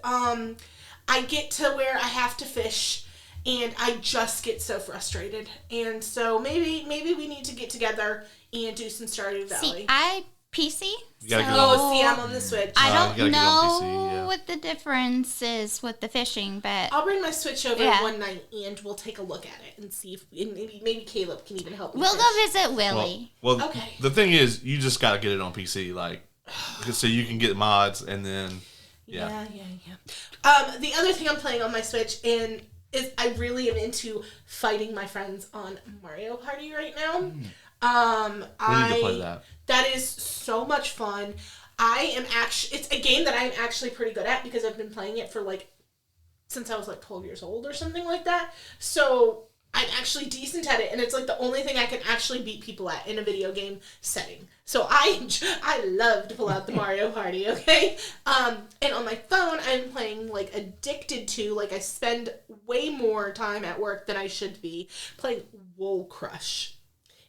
I get to where I have to fish, and I just get so frustrated. And so maybe we need to get together and do some Stardew Valley. See, I PC. You gotta so get on- See, I'm on the Switch. I you don't gotta get know on PC, yeah. what the difference is with the fishing, but I'll bring my Switch over Yeah. one night, and we'll take a look at it and see if maybe Caleb can even help me. we'll fish. go visit Willie. Well, Okay. the thing is, you just gotta get it on PC, like, so you can get mods, and then, yeah. The other thing I'm playing on my Switch is I really am into fighting my friends on Mario Party right now. We need to play that. That is so much fun. It's a game that I'm actually pretty good at because I've been playing it for like since I was like 12 years old or something like that. So I'm actually decent at it, and it's like the only thing I can actually beat people at in a video game setting. So I love to pull out the Mario Party, okay? And on my phone, I'm playing like Addicted to, like I spend way more time at work than I should be playing Wool Crush.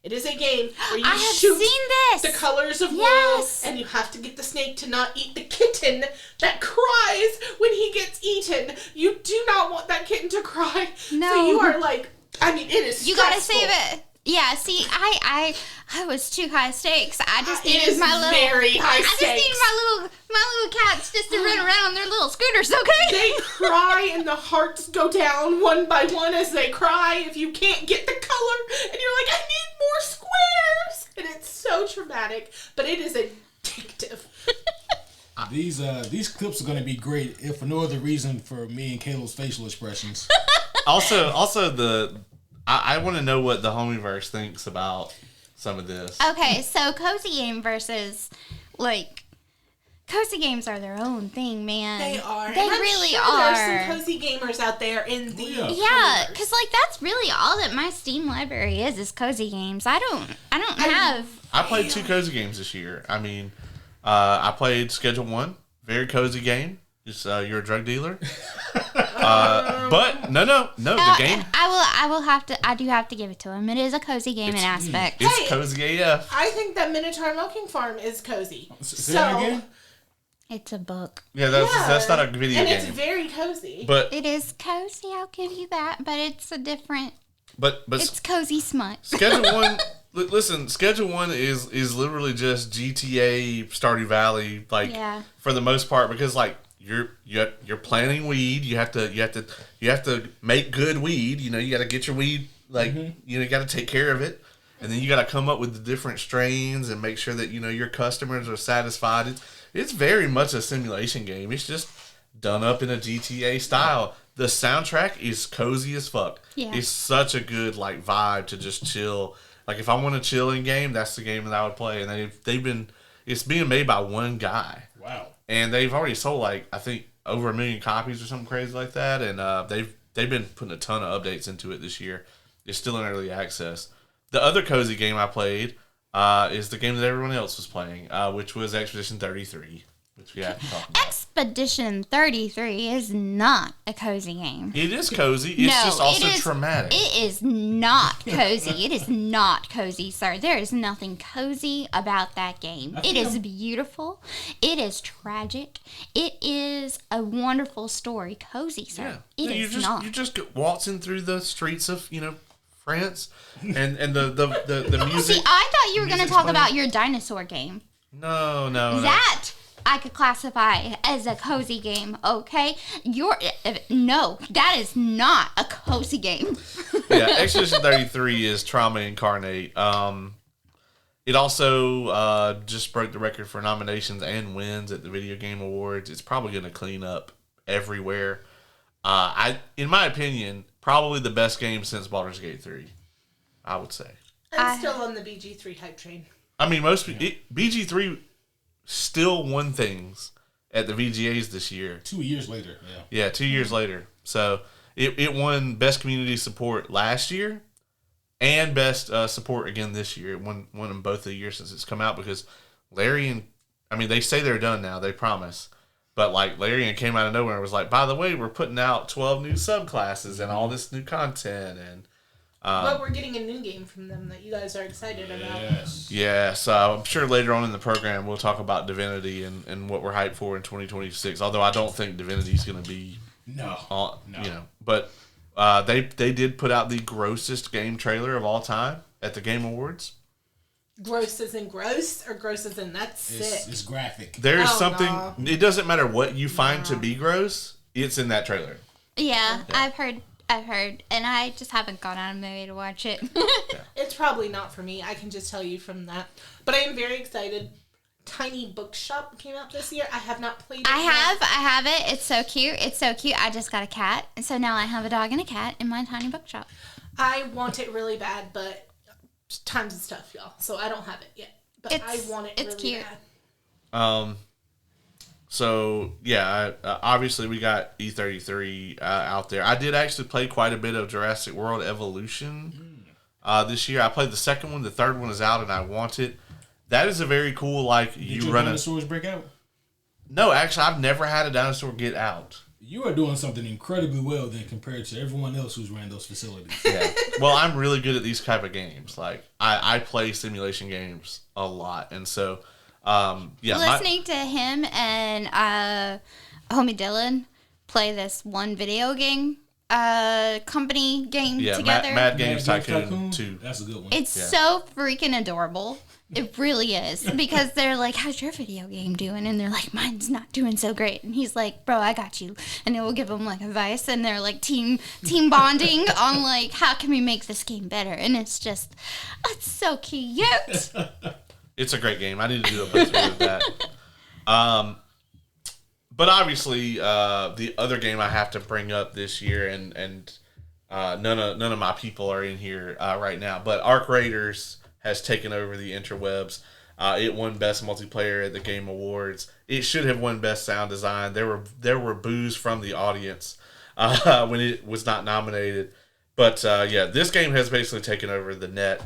It is a game where you I have shoot seen this. the colors of Yes. wool, and you have to get the snake to not eat the kitten that cries when he gets eaten. You do not want that kitten to cry. No. So you are like, I mean, it is You gotta stressful. save it. Yeah, see, I was too high stakes. I just It needed is my little very high I just stakes. needed my little cats just to run around on their little scooters, okay? They cry and the hearts go down one by one as they cry if you can't get the color. And you're like, I need more squares. And it's so traumatic, but it is addictive. These clips are going to be great, if for no other reason for me and Caleb's facial expressions. Also, I want to know what the Homieverse thinks about some of this. Okay, so cozy game versus like cozy games are their own thing, man. They are. They And I'm really sure are. There's some cozy gamers out there in the yeah. Yeah, Homieverse. because like that's really all that my Steam library is cozy games. I don't have. I played 2 cozy games this year. I mean, I played Schedule 1, very cozy game. Just you're a drug dealer. But no, the game I do have to give it to him. It is a cozy game in aspect. it's Hey. cozy AF. I think that Minotaur Milking Farm is cozy. Say that again? It's a book. Yeah, that's not a video and game. it's very cozy. But It is cozy. I'll give you that, but it's a different. but It's cozy smut. Schedule 1. Listen, Schedule 1 is literally just GTA Stardew Valley, like Yeah. for the most part, because like you're planting weed. You have to make good weed. You know, you got to get your weed like you got to take care of it, and then you got to come up with the different strains and make sure that your customers are satisfied. It's very much a simulation game. It's just done up in a GTA style. The soundtrack is cozy as fuck. Yeah. It's such a good like vibe to just chill. Like if I want to chill in game, that's the game that I would play. And it's being made by one guy. Wow. And they've already sold like I think over 1 million copies or something crazy like that. And they've been putting a ton of updates into it this year. It's still in early access. The other cozy game I played is the game that everyone else was playing, which was Expedition 33, which we have to talk about. Expedition 33 is not a cozy game. It is cozy. It's just also traumatic. It is not cozy. It is not cozy, sir. There is nothing cozy about that game. It is beautiful. It is tragic. It is a wonderful story. Cozy, sir. Yeah. It is you not. just waltzing through the streets of France, and the music. See, I thought you were going to music's talk playing. about your dinosaur game. No. That I could classify as a cozy game, okay? No, that is not a cozy game. Yeah, Expedition 33 is trauma incarnate. It also just broke the record for nominations and wins at the Video Game Awards. It's probably going to clean up everywhere. In my opinion, probably the best game since Baldur's Gate 3, I would say. I'm still on the BG3 hype train. I mean, BG3 still won things at the VGAs this year. 2 years later, Yeah, 2 years later. So it won Best Community Support last year and Best Support again this year. It won them both the years since it's come out because Larian, I mean, they say they're done now, they promise. But like Larian came out of nowhere and was like, by the way, we're putting out 12 new subclasses and all this new content. And But we're getting a new game from them that you guys are excited about. Yes. yeah, so I'm sure later on in the program we'll talk about Divinity and what we're hyped for in 2026. Although I don't think Divinity's going to be No. you know, but they did put out the grossest game trailer of all time at the Game Awards. Gross as in gross, or gross as in that's sick? It's graphic. There's Oh, something. no. It doesn't matter what you find to be gross. It's in that trailer. Yeah, I've heard, and I just haven't gone out of my way to watch it. It's probably not for me. I can just tell you from that. But I am very excited. Tiny Bookshop came out this year. I have not played it. I have it. It's so cute. I just got a cat, and so now I have a dog and a cat in my tiny bookshop. I want it really bad, but times is tough, y'all. So I don't have it yet. But I want it it's really cute. bad. So yeah, obviously we got E33 out there. I did actually play quite a bit of Jurassic World Evolution this year. I played the second one. The third one is out, and I want it. That is a very cool, like, Did you your run dinosaurs break out? No, actually, I've never had a dinosaur get out. You are doing something incredibly well then compared to everyone else who's ran those facilities. Yeah. Well, I'm really good at these type of games. Like, I play simulation games a lot, and so, yeah. Listening to him and homie Dylan play this one video game company game together. Mad Games Mad Tycoon 2. That's a good one. It's so freaking adorable. It really is. Because they're like, how's your video game doing? And they're like, mine's not doing so great. And he's like, bro, I got you. And it will give them like advice. And they're like team bonding on like, how can we make this game better? And it's just, it's so cute. It's a great game. I need to do a playthrough of that. But obviously, the other game I have to bring up this year, and none of my people are in here right now, but Arc Raiders has taken over the interwebs. It won Best Multiplayer at the Game Awards. It should have won Best Sound Design. There were boos from the audience when it was not nominated. But yeah, this game has basically taken over the net.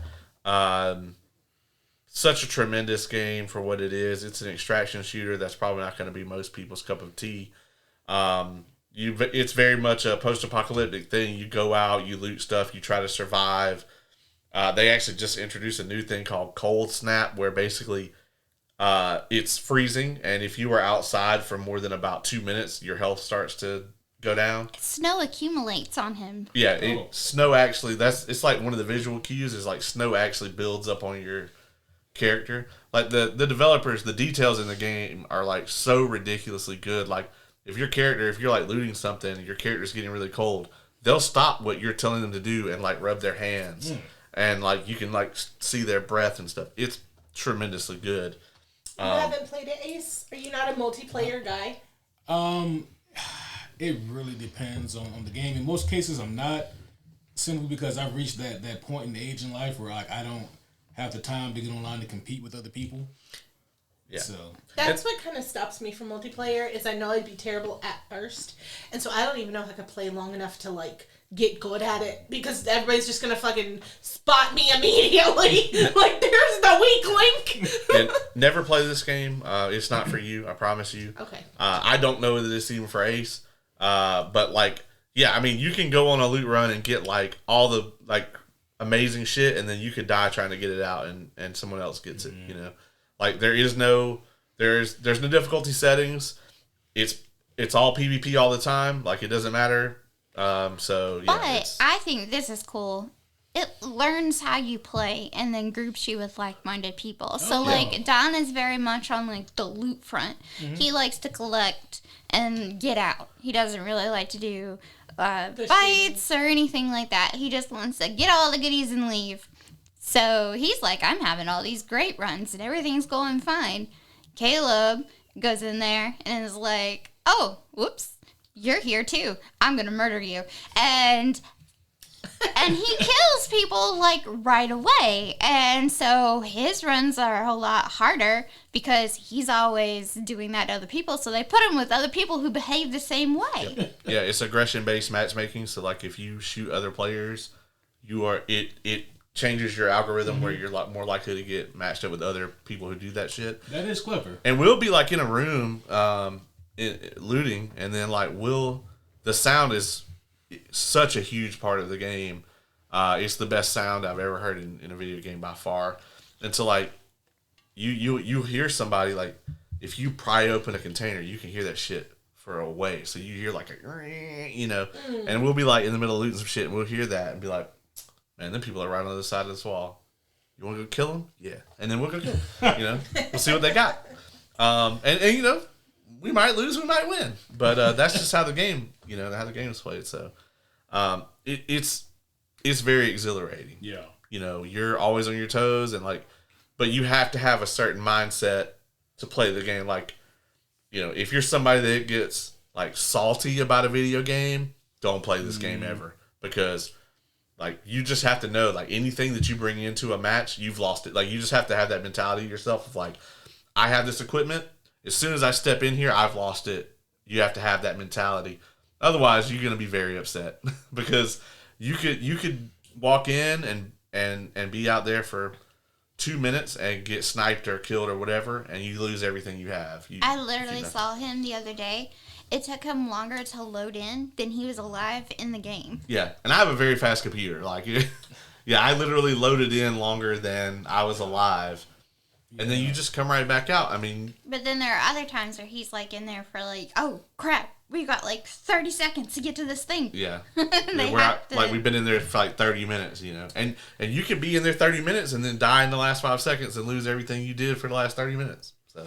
Such a tremendous game for what it is. It's an extraction shooter that's probably not going to be most people's cup of tea. It's very much a post-apocalyptic thing. You go out, you loot stuff, you try to survive. They actually just introduced a new thing called Cold Snap, where basically it's freezing, and if you are outside for more than about 2 minutes, your health starts to go down. Snow accumulates on him. Yeah, snow actually, it's like one of the visual cues is like snow actually builds up on your character. Like the developers, the details in the game are like so ridiculously good. Like if you're like looting something, your character's getting really cold, they'll stop what you're telling them to do and like rub their hands. And like you can like see their breath and stuff. It's tremendously good. You haven't played it, Ace? Are you not a multiplayer guy? It really depends on the game. In most cases, I'm not, simply because I've reached that point in the age in life where like I don't have the time to get online to compete with other people. Yeah. So That's what kind of stops me from multiplayer is I know I'd be terrible at first. And so I don't even know if I could play long enough to like get good at it because everybody's just going to fucking spot me immediately. Like there's the weak link. And never play this game. It's not for you. I promise you. Okay. I don't know that it's even for Ace. But like, yeah, I mean, you can go on a loot run and get like all the like amazing shit, and then you could die trying to get it out, and someone else gets it. You know, like there's no difficulty settings. It's all PvP all the time. Like it doesn't matter. So yeah. But I think this is cool. It learns how you play and then groups you with like-minded people. So like Don is very much on like the loot front. He likes to collect and get out. He doesn't really like to do fights or anything like that. He just wants to get all the goodies and leave. So he's like, I'm having all these great runs and everything's going fine. Caleb goes in there and is like, oh, whoops, you're here too. I'm going to murder you. And he kills people like right away. And so his runs are a lot harder because he's always doing that to other people. So they put him with other people who behave the same way. Yeah, it's aggression-based matchmaking. So, like, if you shoot other players, it changes your algorithm where you're more likely to get matched up with other people who do that shit. That is clever. And we'll be like in a room looting, and then like the sound is such a huge part of the game. It's the best sound I've ever heard in a video game by far. And so like you hear somebody, like if you pry open a container, you can hear that shit for a way. So you hear like and we'll be like in the middle of looting some shit, and we'll hear that and be like, man, them people are right on the other side of this wall. You want to go kill them? Yeah. And then we'll go kill them. We'll see what they got. And we might lose, we might win. But that's just how the game, how the game is played. So it's very exhilarating. Yeah. You're always on your toes, and but you have to have a certain mindset to play the game. Like, if you're somebody that gets like salty about a video game, don't play this game ever, because like you just have to know, like anything that you bring into a match, you've lost it. Like you just have to have that mentality yourself of like, I have this equipment. As soon as I step in here, I've lost it. You have to have that mentality. Otherwise, you're going to be very upset because you could walk in and be out there for 2 minutes and get sniped or killed or whatever, and you lose everything you have. I literally saw him the other day. It took him longer to load in than he was alive in the game. Yeah, and I have a very fast computer. Like, yeah, I literally loaded in longer than I was alive. And then you just come right back out. I mean... But then there are other times where he's, like, in there for, like, oh, crap, we got, like, 30 seconds to get to this thing. Yeah. Like, we've been in there for, like, 30 minutes, And you could be in there 30 minutes and then die in the last 5 seconds and lose everything you did for the last 30 minutes. So...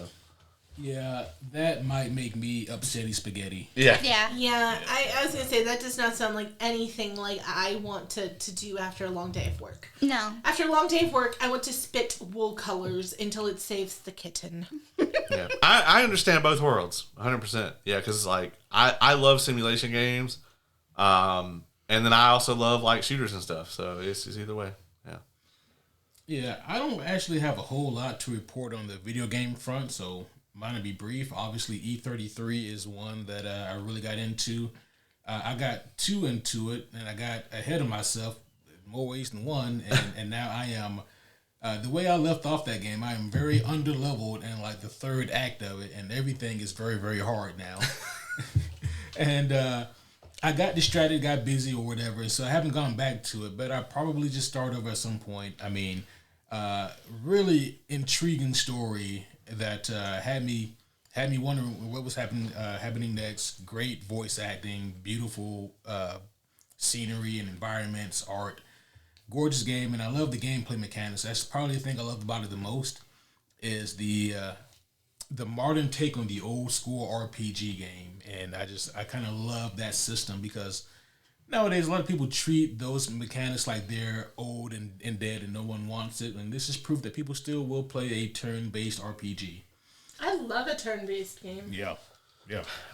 Yeah, that might make me upsetty spaghetti. Yeah. Yeah, I was going to say, that does not sound like anything like I want to do after a long day of work. No. After a long day of work, I want to spit wool colors until it saves the kitten. Yeah. I understand both worlds, 100%. Yeah, because, like, I love simulation games, and then I also love, like, shooters and stuff, so it's either way. Yeah. Yeah, I don't actually have a whole lot to report on the video game front, so... Mine will be brief. Obviously, E33 is one that I really got into. I got too into it, and I got ahead of myself in more ways than one. And now I am, the way I left off that game, I am very underleveled in like the third act of it, and everything is very, very hard now. And I got distracted, got busy or whatever, so I haven't gone back to it. But I probably just start over at some point. I mean, really intriguing story that had me wondering what was happening next. Great voice acting, beautiful scenery and environments, art, gorgeous game, and I love the gameplay mechanics. That's probably the thing I love about it the most is the modern take on the old school RPG game, and I kind of love that system because nowadays a lot of people treat those mechanics like they're old and dead and no one wants it, and this is proof that people still will play a turn-based RPG. I love a turn-based game. Yeah.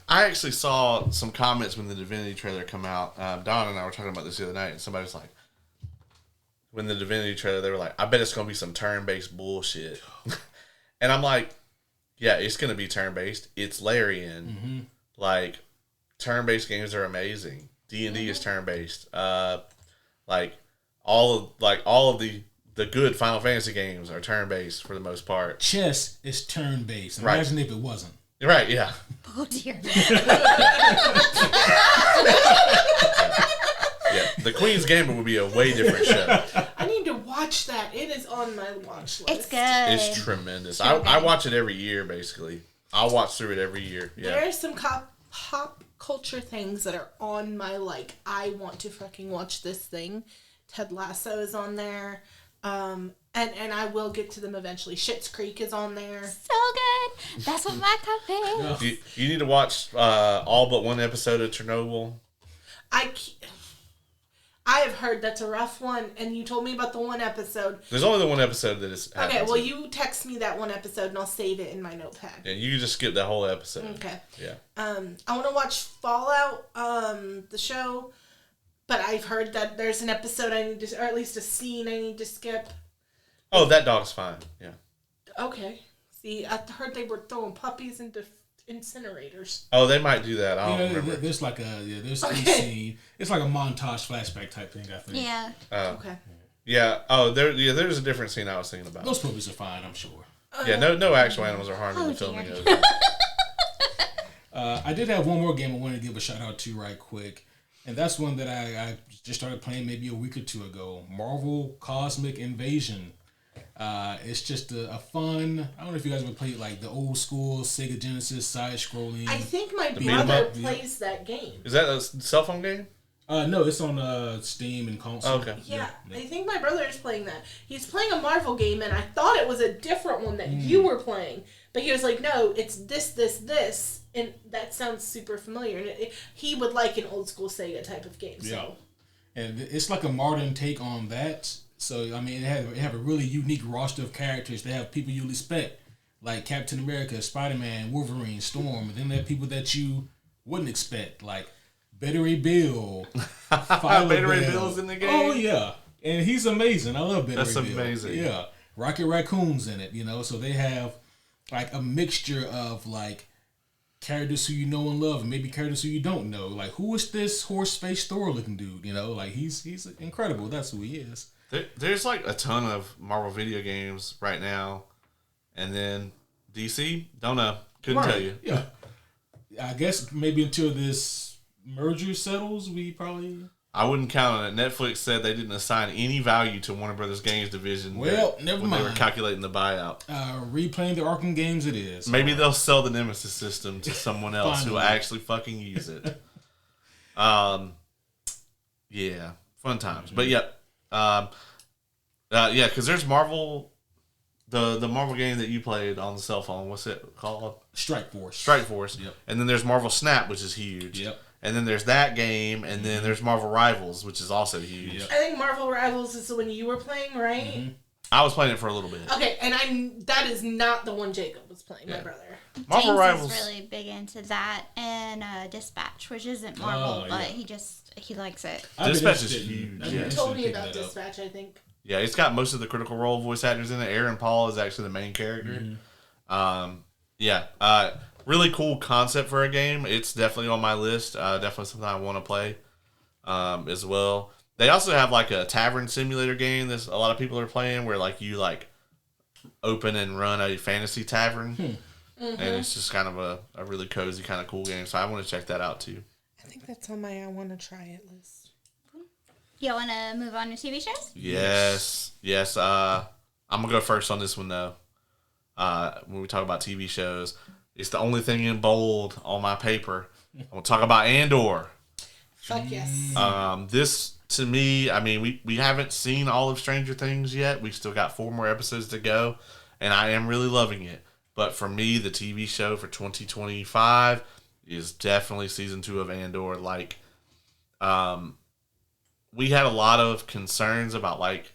I actually saw some comments when the Divinity trailer come out. Don and I were talking about this the other night, and somebody was like, when the Divinity trailer, they were like, I bet it's going to be some turn-based bullshit. And I'm like, yeah, it's going to be turn-based. It's Larian. Mm-hmm. Like, turn-based games are amazing. D&D is turn-based. Like all of the good Final Fantasy games are turn-based for the most part. Chess is turn-based. Right. Imagine if it wasn't. Right, yeah. Oh, dear. Yeah. The Queen's Gambit would be a way different show. I need to watch that. It is on my watch list. It's good. It's tremendous. I watch it every year, basically. I'll watch through it every year. Yeah. There are some pop culture things that are on my, like, I want to fucking watch this thing. Ted Lasso is on there. And I will get to them eventually. Schitt's Creek is on there. So good. That's what my cup is. You need to watch all but one episode of Chernobyl. I have heard that's a rough one, and you told me about the one episode. There's only the one episode that is. Okay, well, you text me that one episode, and I'll save it in my notepad. Yeah, you can just skip that whole episode. Okay. Yeah. I want to watch Fallout, the show, but I've heard that there's an episode I need to, or at least a scene I need to skip. Oh, that dog's fine. Yeah. Okay. See, I heard they were throwing puppies into incinerators. Oh, they might do that. I don't remember. There's like there's a scene. It's like a montage flashback type thing, I think. Yeah. Okay. Yeah. Oh, there's a different scene I was thinking about. Those puppies are fine, I'm sure. Yeah. No actual animals are harmed in the filming of it. I did have one more game I wanted to give a shout out to right quick, and that's one that I just started playing maybe a week or two ago. Marvel Cosmic Invasion. It's just a fun. I don't know if you guys ever played like the old school Sega Genesis side scrolling. I think my beat 'em brother up? plays that game. Is that a cell phone game? No, it's on Steam and console. Oh, okay. Yeah, I think my brother is playing that. He's playing a Marvel game, and I thought it was a different one that you were playing. But he was like, no, it's this. And that sounds super familiar. And he would like an old school Sega type of game. So. Yeah. And it's like a modern take on that. So, I mean, it have a really unique roster of characters. They have people you'll expect, like Captain America, Spider-Man, Wolverine, Storm. And then they have people that you wouldn't expect, like Betty Ray Bill. Betty Ray Bill's in the game? Oh, yeah. And he's amazing. I love Betty That's Ray Bill. amazing. Yeah. Rocket Raccoon's in it, So they have, like, a mixture of, like, characters who you know and love, and maybe characters who you don't know. Like, who is this horse-faced Thor-looking dude? Like, he's incredible. That's who he is. There's like a ton of Marvel video games right now, and then DC. Don't know. Couldn't tell you. Yeah. I guess maybe until this merger settles, we probably. I wouldn't count on it. Netflix said they didn't assign any value to Warner Brothers Games division. Well, never when mind. They were calculating the buyout. Replaying the Arkham games, it is. Maybe they'll sell the Nemesis system to someone else who will Finally. actually fucking use it. Yeah, fun times. But yeah, because there's Marvel, the Marvel game that you played on the cell phone. What's it called? Strike Force. Strike Force. Yep. And then there's Marvel Snap, which is huge. Yep. And then there's that game, and then there's Marvel Rivals, which is also huge. Yep. I think Marvel Rivals is the one you were playing, right? Mm-hmm. I was playing it for a little bit. Okay, and that is not the one Jacob was playing, my brother. Marvel James Rivals. is really big into that, and Dispatch, which isn't Marvel, Oh, but yeah. he likes it. I've been Dispatch is interested in- huge, I've been yeah. You interested told in me picking about that up. Dispatch, I think. Yeah, it's got most of the Critical Role voice actors in it. Aaron Paul is actually the main character. Really cool concept for a game. It's definitely on my list. Definitely something I want to play as well. They also have like a tavern simulator game that a lot of people are playing where like you like open and run a fantasy tavern. And it's just kind of a really cozy, kind of cool game. So I want to check that out too. I think that's on my I want to try it list. You want to move on to TV shows? Yes. I'm going to go first on this one though. When we talk about TV shows, it's the only thing in bold on my paper. I'm going to talk about Andor. Fuck yes. This, to me, I mean, we haven't seen all of Stranger Things yet. We've still got 4 more episodes to go, and I am really loving it. But for me, the TV show for 2025 is definitely season 2 of Andor. Like, we had a lot of concerns about, like,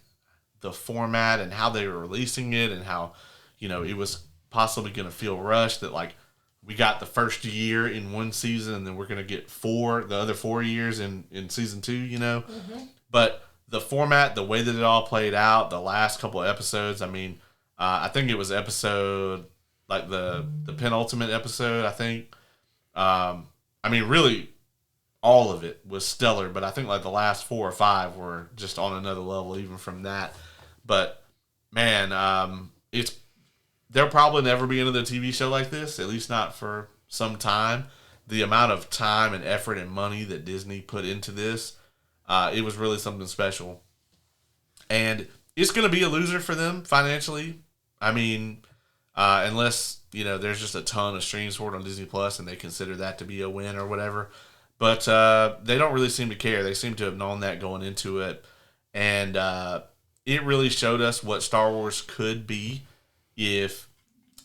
the format and how they were releasing it and how, it was possibly going to feel rushed, that, like, we got the first year in one season and then we're going to get the other 4 years in season 2, But the format, the way that it all played out, the last couple of episodes, I mean, I think it was episode, like the penultimate episode, I think. I mean, really, all of it was stellar, but I think like the last 4 or 5 were just on another level even from that. But, man, there'll probably never be another TV show like this, at least not for some time. The amount of time and effort and money that Disney put into this, it was really something special. And it's going to be a loser for them financially. I mean, unless, there's just a ton of streams for it on Disney Plus and they consider that to be a win or whatever. But they don't really seem to care. They seem to have known that going into it. And it really showed us what Star Wars could be if,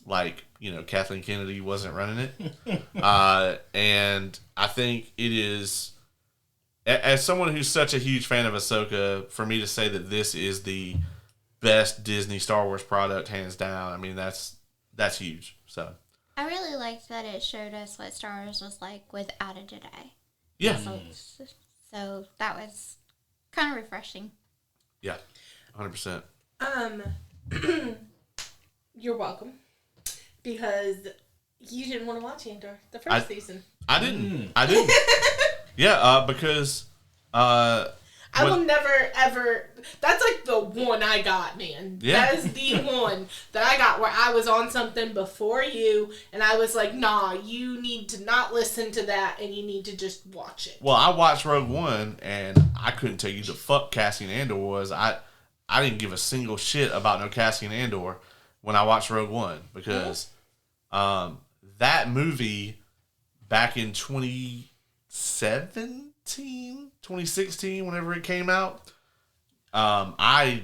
like, Kathleen Kennedy wasn't running it. And I think it is as someone who's such a huge fan of Ahsoka, for me to say that this is the best Disney Star Wars product, hands down, I mean, that's huge. So I really liked that it showed us what Star Wars was like without a Jedi. yeah, So that was kind of refreshing. yeah, 100%. You're welcome. Because you didn't want to watch Andor, the first season. I didn't. Yeah, because I will never, ever... That's like the one I got, man. Yeah. That is the one that I got where I was on something before you, and I was like, nah, you need to not listen to that, and you need to just watch it. well, I watched Rogue One, and I couldn't tell you the fuck Cassian Andor was. I didn't give a single shit about no Cassian Andor when I watched Rogue One, because that movie back in 2016, whenever it came out, I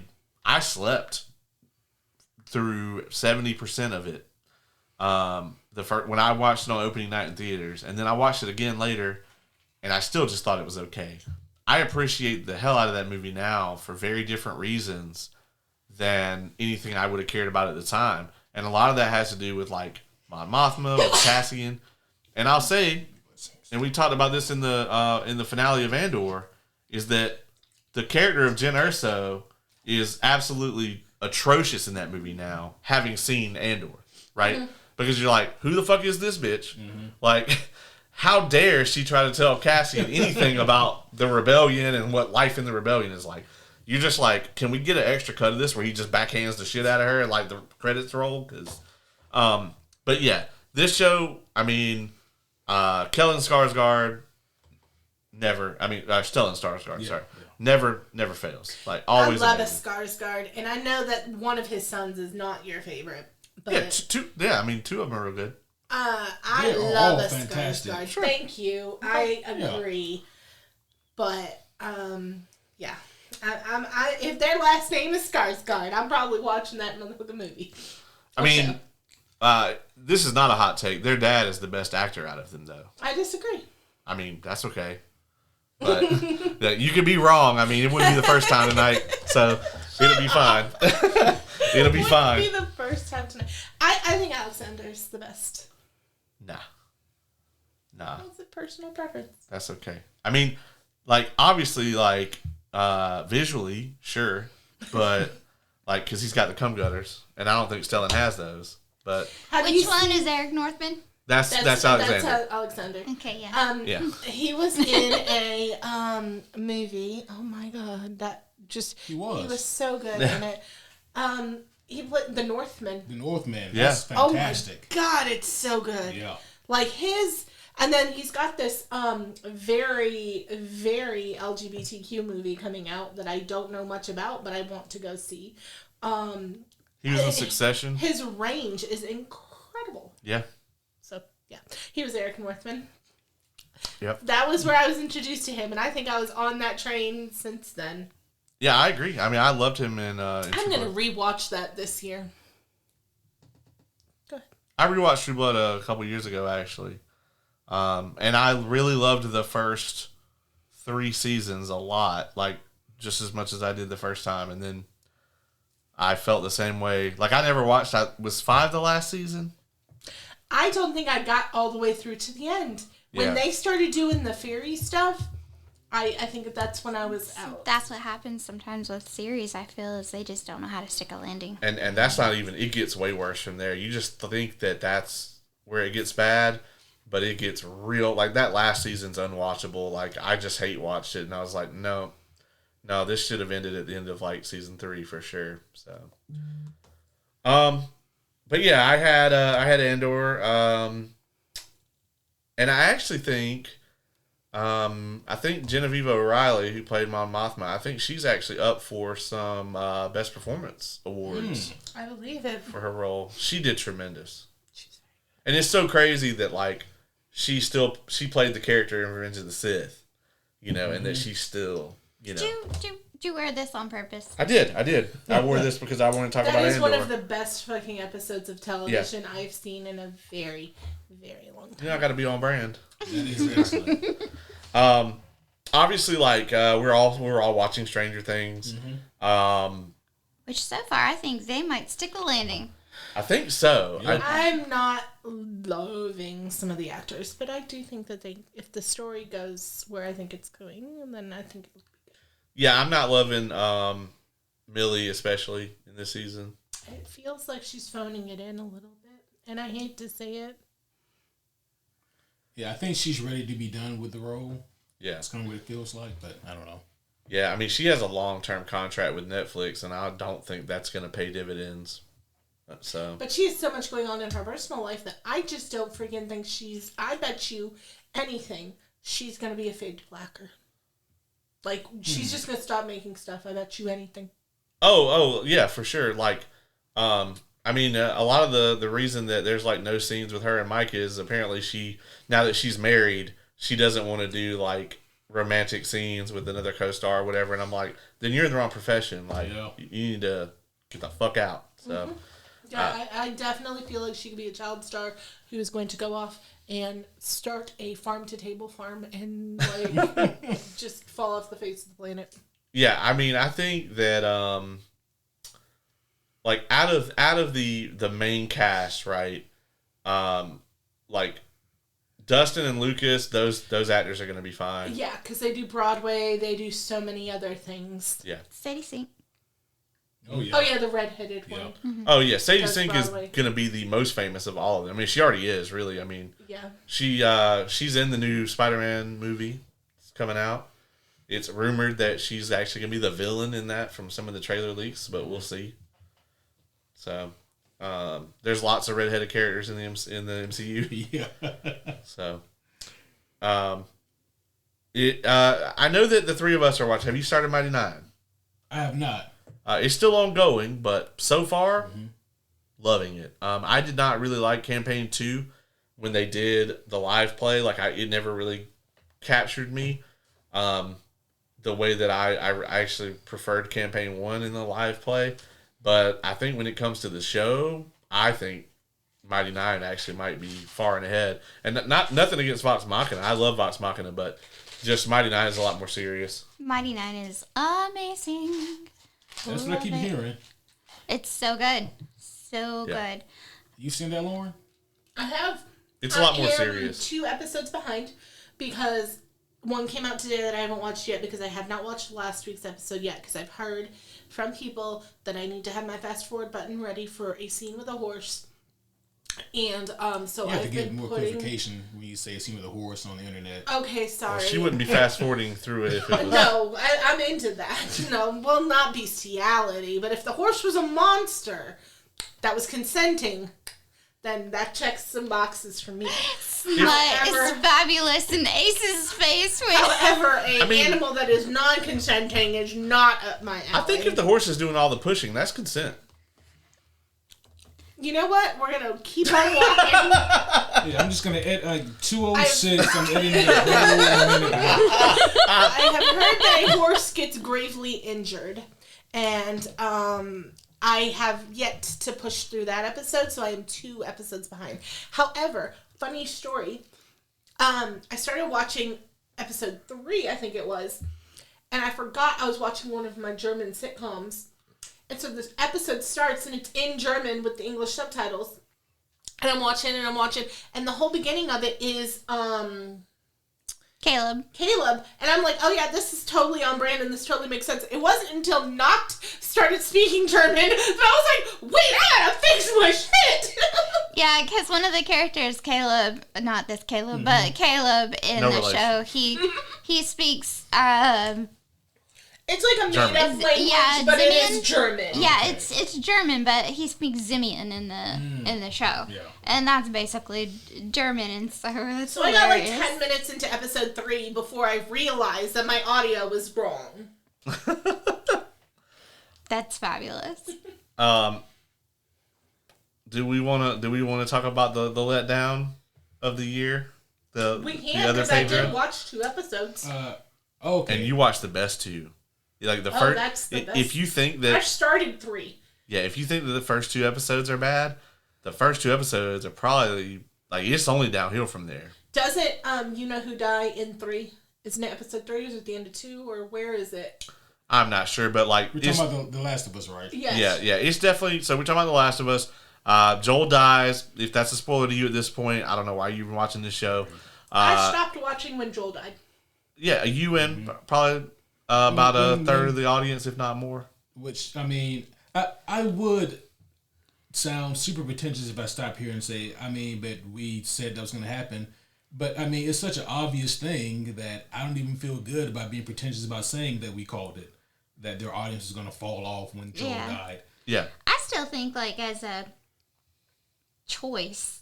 slept through 70% of it. When I watched it on opening night in theaters, and then I watched it again later, and I still just thought it was okay. I appreciate the hell out of that movie now for very different reasons than anything I would have cared about at the time. And a lot of that has to do with like Mon Mothma, with Cassian. And I'll say, and we talked about this in the finale of Andor, is that the character of Jyn Erso is absolutely atrocious in that movie now, having seen Andor, right? Mm-hmm. Because you're like, who the fuck is this bitch? Mm-hmm. Like, how dare she try to tell Cassian anything about the rebellion and what life in the rebellion is like? You're just like, can we get an extra cut of this where he just backhands the shit out of her and like the credits roll? Because, but yeah, this show, I mean, Stellan Skarsgård never fails. Like, always. I love amazing. a Skarsgård, and I know that one of his sons is not your favorite. But Yeah, two of them are real good. I love a Skarsgård. Sure. Thank you. I agree. Yeah. But yeah, I if their last name is Skarsgård, I'm probably watching that motherfucking movie. I mean, this is not a hot take. Their dad is the best actor out of them, though. I disagree. I mean, that's okay. But yeah, you could be wrong. I mean, it wouldn't be the first time tonight, so it'll be fine. It'll be fine. It wouldn't be the first time tonight. I think Alexander's the best. Nah. It's a personal preference. That's okay. I mean, like, obviously, like, visually, sure, but, like, because he's got the cum gutters, and I don't think Stellan has those, but... Which one is Eric Northman? That's Alexander. That's Alexander. Okay, yeah. Yeah. He was in a movie. Oh my god, he was so good in it. He played The Northman. The Northman. Yeah. That's fantastic. Oh my god, it's so good. Yeah. Like and then he's got this very, very LGBTQ movie coming out that I don't know much about, but I want to go see. He was in Succession. His range is incredible. Yeah. So, yeah. He was Eric Northman. Yep. That was where I was introduced to him, and I think I was on that train since then. Yeah, I agree. I mean, I loved him in I'm going to rewatch that this year. Go ahead. I rewatched True Blood a couple years ago, actually. And I really loved the first 3 seasons a lot, like, just as much as I did the first time. And then I felt the same way. Like, I never watched, was 5 the last season? I don't think I got all the way through to the end. When they started doing the fairy stuff, I think that's when I was out. That's what happens sometimes with series, I feel, is they just don't know how to stick a landing. And that's not even, it gets way worse from there. You just think that that's where it gets bad, but it gets real. Like, that last season's unwatchable. Like, I just hate watched it, and I was like, no, this should have ended at the end of, like, season 3 for sure. So, but yeah, I had Andor, and I actually think, I think Genevieve O'Reilly, who played Mon Mothma, I think she's actually up for some Best Performance awards. I believe it. For her role. She did tremendous. And it's so crazy that, like, she played the character in Revenge of the Sith, and that she's still, Did you wear this on purpose? I did. I wore this because I wanted to talk about Andor. That is one of the best fucking episodes of television I've seen in a very, very long time. I got to be on brand. That is excellent. obviously, like we're all watching Stranger Things. Which so far I think they might stick the landing. I think so. Yeah. I'm not loathing some of the actors, but I do think that if the story goes where I think it's going, then I think it'll be good. Yeah, I'm not loving Millie, especially in this season. It feels like she's phoning it in a little bit, and I hate to say it. Yeah, I think she's ready to be done with the role. Yeah. That's kind of what it feels like, but I don't know. Yeah, I mean, she has a long-term contract with Netflix, and I don't think that's going to pay dividends. So, But she has so much going on in her personal life that I just don't freaking think I bet you anything, she's going to be a fade to blacker. Like, she's just going to stop making stuff. I bet you anything. oh, yeah, for sure. Like, I mean, a lot of the reason that there's like no scenes with her and Mike is apparently now that she's married, she doesn't want to do like romantic scenes with another co-star or whatever. And I'm like, then you're in the wrong profession. Like, Yeah. you need to get the fuck out. So, Yeah, I definitely feel like she could be a child star who is going to go off and start a farm-to-table farm and like just fall off the face of the planet. yeah, I mean, I think that like out of the main cast, right? Like Dustin and Lucas, those actors are going to be fine. Yeah, because they do Broadway, they do so many other things. Yeah. Sadie Sink. Oh, yeah. Oh yeah, the redheaded Yeah. one. Oh yeah, Sadie Does Sink is Broadway. going to be the most famous of all of them. I mean, she already is, really. I mean, Yeah. she's in the new Spider-Man movie. It's coming out. It's rumored that she's actually going to be the villain in that from some of the trailer leaks, but we'll see. So, there's lots of redheaded characters in the MCU. Yeah. So, I know that the three of us are watching. Have you started Mighty Nine? I have not. It's still ongoing, but so far, loving it. I did not really like Campaign 2 when they did the live play. Like, it never really captured me the way that I actually preferred Campaign 1 in the live play. But I think when it comes to the show, I think Mighty Nine actually might be far and ahead. And nothing against Vox Machina. I love Vox Machina, but just Mighty Nine is a lot more serious. Mighty Nine is amazing. That's what I keep Love it. hearing. It's so good. So Yeah. good. You seen that, Lauren? I have. It's a lot more I am serious. 2 episodes behind because one came out today that I haven't watched yet because I have not watched last week's episode yet because I've heard from people that I need to have my fast forward button ready for a scene with a horse. And so You have to I've give been more putting. clarification when you say a scene with a horse on the internet. Okay, sorry. She wouldn't be fast forwarding through it if it was. No, I'm into that. No, well, not bestiality, but if the horse was a monster that was consenting, then that checks some boxes for me. Smut However- is fabulous in Ace's face. However, an mean- animal that is non-consenting is not up my alley. I think if the horse is doing all the pushing, that's consent. You know what? We're gonna keep on walking. Yeah, I'm just gonna edit like 206. I'm editing it whole minute. I have heard that a horse gets gravely injured, and I have yet to push through that episode, so I am 2 episodes behind. However, funny story. I started watching episode 3, I think it was, and I forgot I was watching one of my German sitcoms. And so this episode starts, and it's in German with the English subtitles. And I'm watching, and the whole beginning of it is Caleb. Caleb, and I'm like, oh yeah, this is totally on brand, and this totally makes sense. It wasn't until Noct started speaking German that I was like, wait, I gotta fix my shit. Yeah, because one of the characters, Caleb, not this Caleb, but Caleb in No the relation. show, he speaks, It's like a German. made-up language, Yeah, but it Simeon? is German. yeah, it's German, but he speaks Simeon in the show. Yeah. And that's basically German, and so it's So I got like hilarious. 10 minutes into episode 3 before I realized that my audio was wrong. That's fabulous. Do we want to talk about the letdown of the year? We can, other because I did favorite? watch 2 episodes. Okay. And you watched the best 2. Like the Oh, first. that's the best. If you think I that started 3. if you think that the first 2 episodes are bad, the first 2 episodes are probably like it's only downhill from there. Doesn't you know who die in 3? Isn't it episode 3? Is it the end of 2? Or where is it? I'm not sure, but like We're talking about the Last of Us, right? Yes. yeah, it's definitely. So we're talking about The Last of Us. Joel dies. If that's a spoiler to you at this point, I don't know why you've been watching this show. I stopped watching when Joel died. Yeah, you and probably about a third of the audience, if not more. Which, I mean, I would sound super pretentious if I stop here and say, I mean, but we said that was going to happen. But, I mean, it's such an obvious thing that I don't even feel good about being pretentious about saying that we called it. That their audience is going to fall off when Joel died. Yeah. I still think, like, as a choice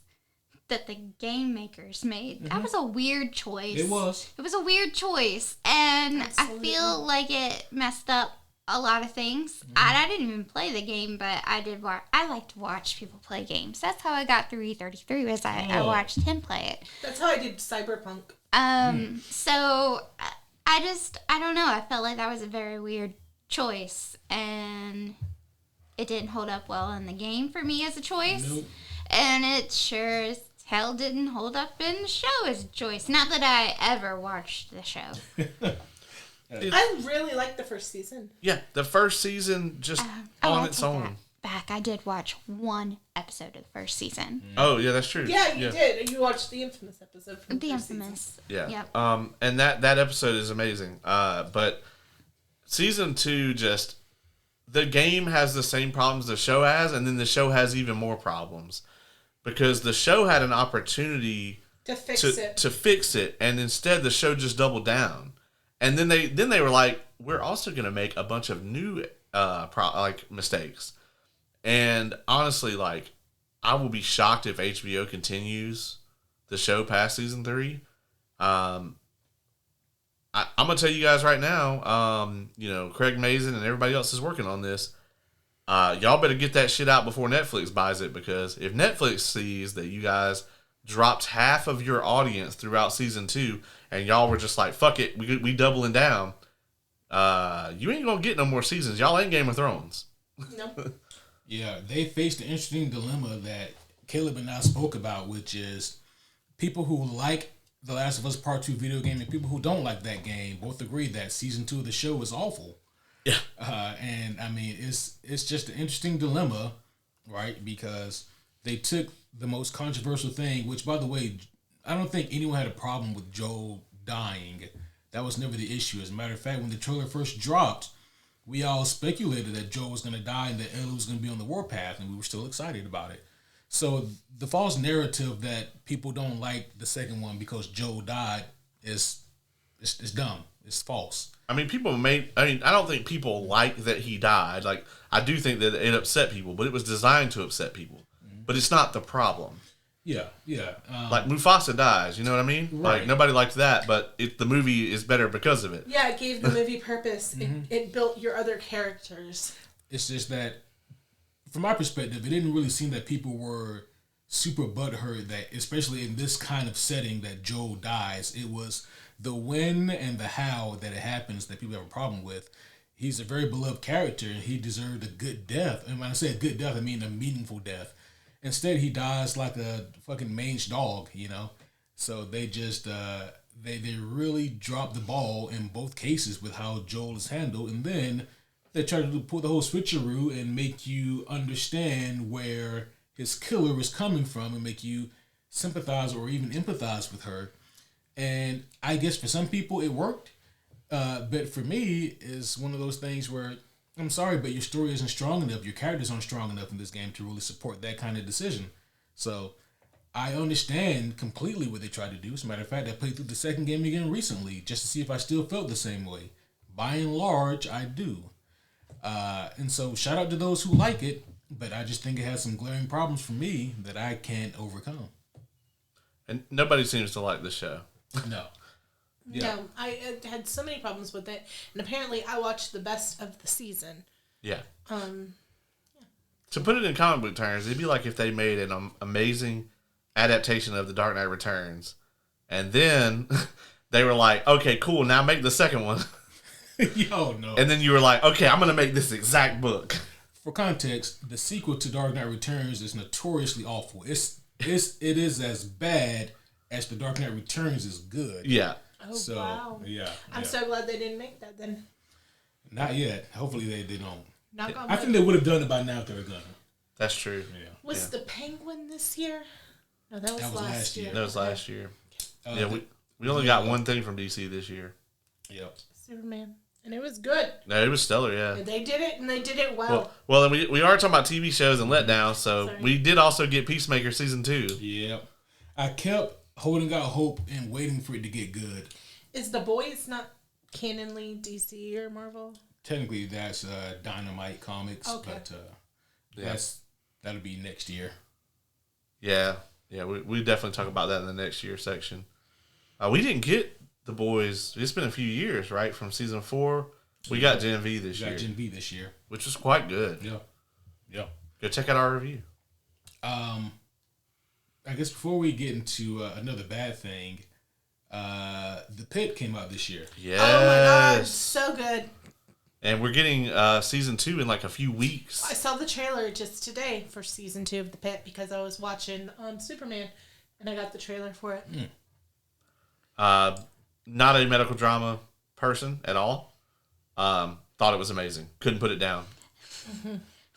that the game makers made, that was a weird choice. It was. It was a weird choice. And Absolutely. I feel like it messed up a lot of things. I didn't even play the game, but I did watch. I like to watch people play games. That's how I got through E33, was I watched him play it. That's how I did Cyberpunk. So I don't know. I felt like that was a very weird choice, and it didn't hold up well in the game for me as a choice. Nope. And it sure as hell didn't hold up in the show as a choice. Not that I ever watched the show. I really liked the first season. Yeah, the first season just I'll on its take own. that back. I did watch one episode of the first season. Oh yeah, that's true. Yeah, you did. You watched the infamous episode from The first season. infamous. Yeah. Yep. And that episode is amazing. But season 2 just the game has the same problems the show has, and then the show has even more problems because the show had an opportunity To fix to fix it, and instead the show just doubled down. And then they were like, we're also going to make a bunch of new mistakes. And honestly, like, I will be shocked if HBO continues the show past season 3. I'm gonna tell you guys right now. Craig Mazin and everybody else is working on this. Y'all better get that shit out before Netflix buys it, because if Netflix sees that you guys dropped half of your audience throughout season 2 and y'all were just like, fuck it, we doubling down, you ain't gonna get no more seasons. Y'all ain't Game of Thrones. No. Yeah, they faced an interesting dilemma that Caleb and I spoke about, which is people who like The Last of Us Part 2 video game and people who don't like that game both agree that season 2 of the show is awful. Yeah. And I mean, it's just an interesting dilemma, right? Because they took the most controversial thing, which, by the way, I don't think anyone had a problem with Joel dying. That was never the issue. As a matter of fact, when the trailer first dropped, we all speculated that Joel was going to die and that Ellie was going to be on the warpath, and we were still excited about it. So the false narrative that people don't like the second one because Joel died is dumb. It's false. I mean, I don't think people like that he died. Like, I do think that it upset people, but it was designed to upset people. But it's not the problem. Yeah. Like, Mufasa dies, you know what I mean? Right. Like, nobody liked that, but the movie is better because of it. Yeah, it gave the movie purpose. It built your other characters. It's just that, from my perspective, it didn't really seem that people were super butthurt that, especially in this kind of setting, that Joel dies. It was the when and the how that it happens that people have a problem with. He's a very beloved character, and he deserved a good death. And when I say a good death, I mean a meaningful death. Instead, he dies like a fucking mange dog, you know? So they just, they really dropped the ball in both cases with how Joel is handled. And then they try to pull the whole switcheroo and make you understand where his killer is coming from and make you sympathize or even empathize with her. And I guess for some people it worked. But for me, it's one of those things where, I'm sorry, but your story isn't strong enough. Your characters aren't strong enough in this game to really support that kind of decision. So I understand completely what they tried to do. As a matter of fact, I played through the second game again recently just to see if I still felt the same way. By and large, I do. And so shout out to those who like it, but I just think it has some glaring problems for me that I can't overcome. And nobody seems to like the show. No. Yeah. No, I had so many problems with it, and apparently I watched the best of the season. Yeah. To put it in comic book terms, it'd be like if they made an amazing adaptation of The Dark Knight Returns, and then they were like, okay, cool, now make the second one. Yo, no. And then you were like, okay, I'm going to make this exact book. For context, the sequel to Dark Knight Returns is notoriously awful. It is as bad as The Dark Knight Returns is good. Yeah. Oh, So wow. yeah, I'm yeah. so glad they didn't make that then. Not yet. Hopefully they don't. Knock on I wood. think they would have done it by now if they were gonna. That's true. Yeah. Was Yeah. the Penguin this year? No, that was, That was last year. That was last year. Uh, Yeah, we only got one thing from DC this year. Yep. Superman. And it was good. No, it was stellar. Yeah. And they did it, and they did it well. Well, then we are talking about TV shows and letdowns, so Sorry. we did also get Peacemaker season 2. Yep. I kept holding out hope and waiting for it to get good. Is The Boys not canonly DC or Marvel? Technically, that's Dynamite Comics, Okay. but that'll be next year. Yeah, we definitely talk about that in the next year section. We didn't get The Boys. It's been a few years, right, from season 4. We got Gen V this We got year, Gen V this year. which was quite good. Yeah. Yeah. Go check out our review. I guess before we get into another bad thing, The Pit came out this year. Yes. Oh my god, so good. And we're getting season 2 in like a few weeks. I saw the trailer just today for season 2 of The Pit because I was watching Superman, and I got the trailer for it. Not a medical drama person at all. Thought it was amazing. Couldn't put it down.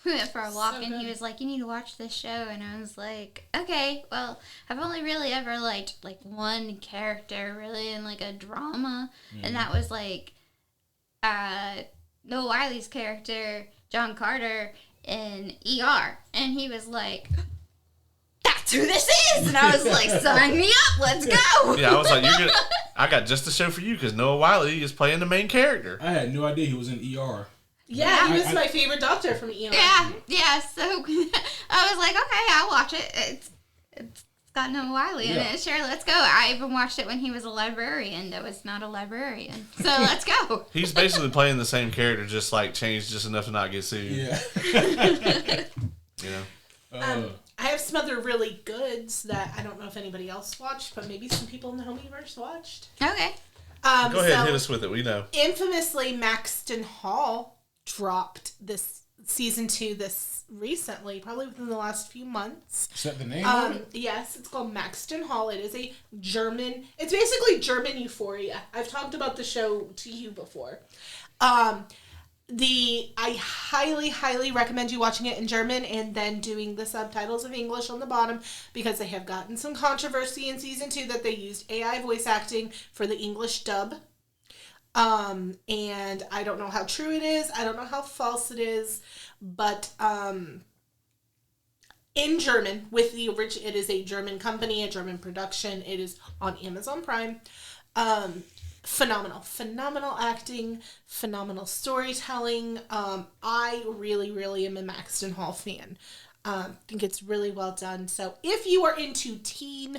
We went for a walk So and he good. was like, "You need to watch this show," and I was like, "Okay, well, I've only really ever liked like one character really in like a drama, and that was like Noah Wiley's character, John Carter, in ER," and he was like, "That's who this is," and I was like, "Sign me up, let's go." Yeah, I was like, "You're gonna." I got just a show for you because Noah Wiley is playing the main character. I had no idea he was in ER. Yeah, he was I- my favorite doctor from ER. Yeah. So I was like, "Okay, I'll watch it. It's got Noah Wiley in Yeah. it. Sure, let's go." I even watched it when he was a librarian that was not a librarian. So let's go. He's basically playing the same character, just like changed just enough to not get sued. Yeah. You know. I have some other really goods that I don't know if anybody else watched, but maybe some people in the Homieverse watched. Okay. Go ahead, hit us with it. We know. Infamously, Maxton Hall dropped this season 2 this recently, probably within the last few months. Is that the name of it? Yes, it's called Maxton Hall. It is a German. It's basically German Euphoria. I've talked about the show to you before. I highly recommend you watching it in German and then doing the subtitles of English on the bottom because they have gotten some controversy in season 2 that they used AI voice acting for the English dub. And I don't know how true it is. I don't know how false it is, but in German with the original, it is a German company, a German production. It is on Amazon Prime. Phenomenal acting, phenomenal storytelling. I really am a Maxton Hall fan. Think it's really well done. So if you are into teen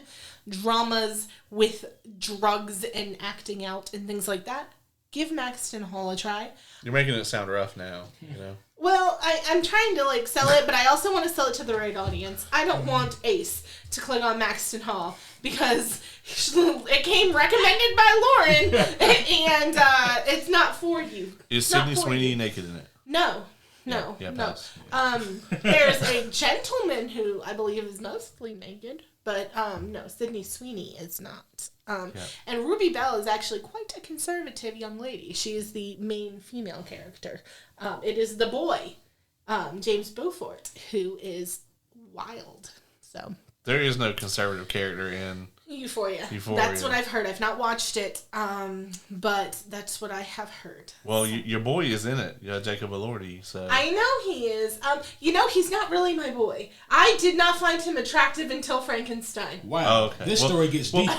dramas with drugs and acting out and things like that, give Maxton Hall a try. You're making it sound rough now. You know. Well, I'm trying to like sell it, but I also want to sell it to the right audience. I don't want Ace to click on Maxton Hall because it came recommended by Lauren, and it's not for you. Is It's not Sydney for Sweeney you. naked in it? No. Yeah, No. pass. There's a gentleman who I believe is mostly naked, but no, Sydney Sweeney is not. And Ruby Bell is actually quite a conservative young lady. She is the main female character. It is the boy, James Beaufort, who is wild. So There is no conservative character in. Euphoria. Euphoria. That's what I've heard. I've not watched it, but that's what I have heard. Well, your boy is in it. Yeah, Jacob Elordi. So I know he is. He's not really my boy. I did not find him attractive until Frankenstein. Wow. Oh, okay. This Well- story gets Well, deeper.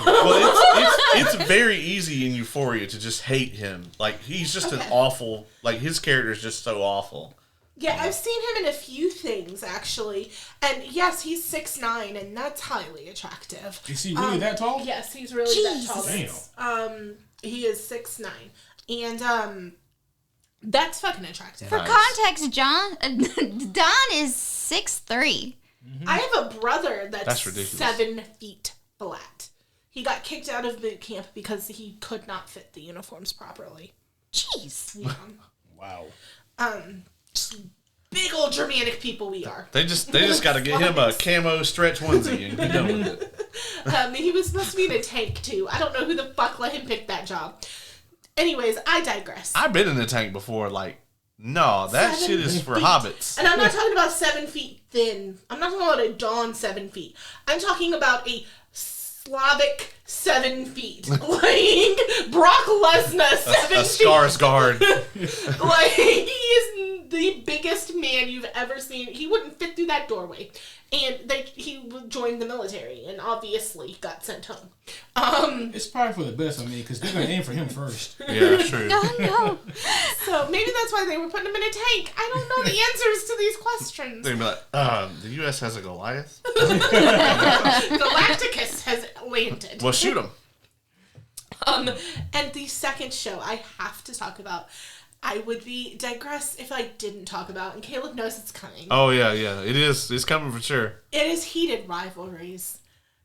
it's very easy in Euphoria to just hate him. Like he's just an awful. Like his character is just so awful. Yeah, I've seen him in a few things actually, and yes, he's 6'9", and that's highly attractive. Is he really that tall? Yes, he's really that tall. Damn. He is 6'9", and that's fucking attractive. For Nice. context, Don is 6'3". I have a brother that's ridiculous. 7 feet flat. He got kicked out of boot camp because he could not fit the uniforms properly. Jeez. Yeah. Wow. Big old Germanic people we are. They just got to get him a camo stretch onesie and be done with it. He was supposed to be in a tank, too. I don't know who the fuck let him pick that job. Anyways, I digress. I've been in a tank before. Like, no, that 7 shit is for feet. hobbits. And I'm not talking about 7 feet thin. I'm not talking about a Dawn 7 feet. I'm talking about a Slavic 7 feet. Like, Brock Lesnar 7 A feet. Skarsgård. Like, he is the biggest man you've ever seen. He wouldn't fit through that doorway. And he joined the military and obviously got sent home. It's probably for the best, I mean, because they're going to aim for him first. Yeah, true. No. So maybe that's why they were putting him in a tank. I don't know the answers to these questions. They'd be like, the U.S. has a Goliath. Galacticus has landed. Well, shoot him. And the second show I have to talk about, I would be digress if I didn't talk about, and Caleb knows it's coming. Oh, yeah. It is. It's coming for sure. It is Heated Rivalries.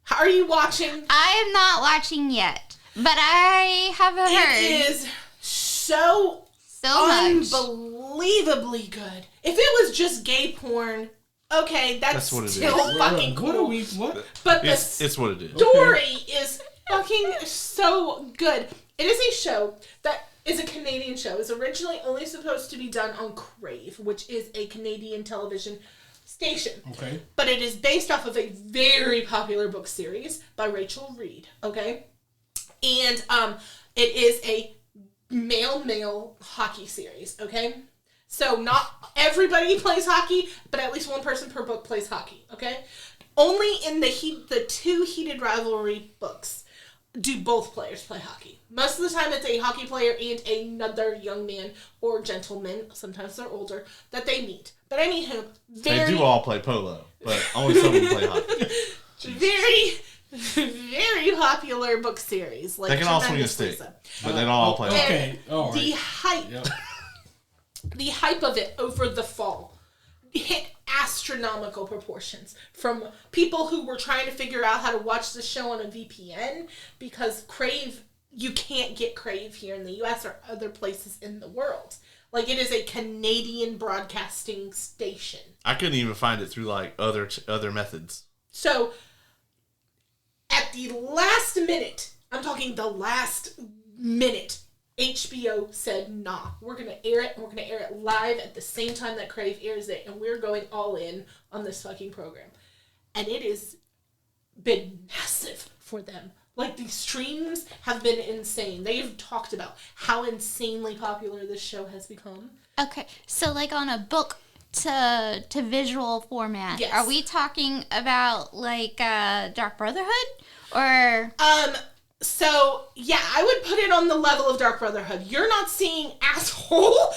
How are you watching? I am not watching yet, but I have heard It is so much. unbelievably good. If it was just gay porn, okay, that's what it is. still fucking cool. What are we, what? But It's what it is. story is fucking so good. It is a show that is a Canadian show. It's originally only supposed to be done on Crave, which is a Canadian television station. Okay. But it is based off of a very popular book series by Rachel Reed, okay? And it is a male hockey series, okay? So not everybody plays hockey, but at least one person per book plays hockey, okay? Only in the two Heated Rivalry books do both players play hockey. Most of the time it's a hockey player and another young man or gentleman, sometimes they're older, that they meet. But anywho, They do all play polo, but only some of them play hockey. very, very popular book series. Like They can all swing a tremendously stick, so. but they don't all play hockey. Okay, all right. The hype, Yep. the hype of it over the fall hit astronomical proportions from people who were trying to figure out how to watch the show on a VPN because Crave, you can't get Crave here in the US or other places in the world. Like, it is a Canadian broadcasting station. I couldn't even find it through like other methods. So, at the last minute, I'm talking the last minute, HBO said, nah, we're going to air it, and we're going to air it live at the same time that Crave airs it, and we're going all in on this fucking program. And it has been massive for them. Like, the streams have been insane. They've talked about how insanely popular this show has become. Okay, so like on a book to visual format, Yes. are we talking about like Dark Brotherhood or? So, yeah, I would put it on the level of Dark Brotherhood. You're not seeing asshole,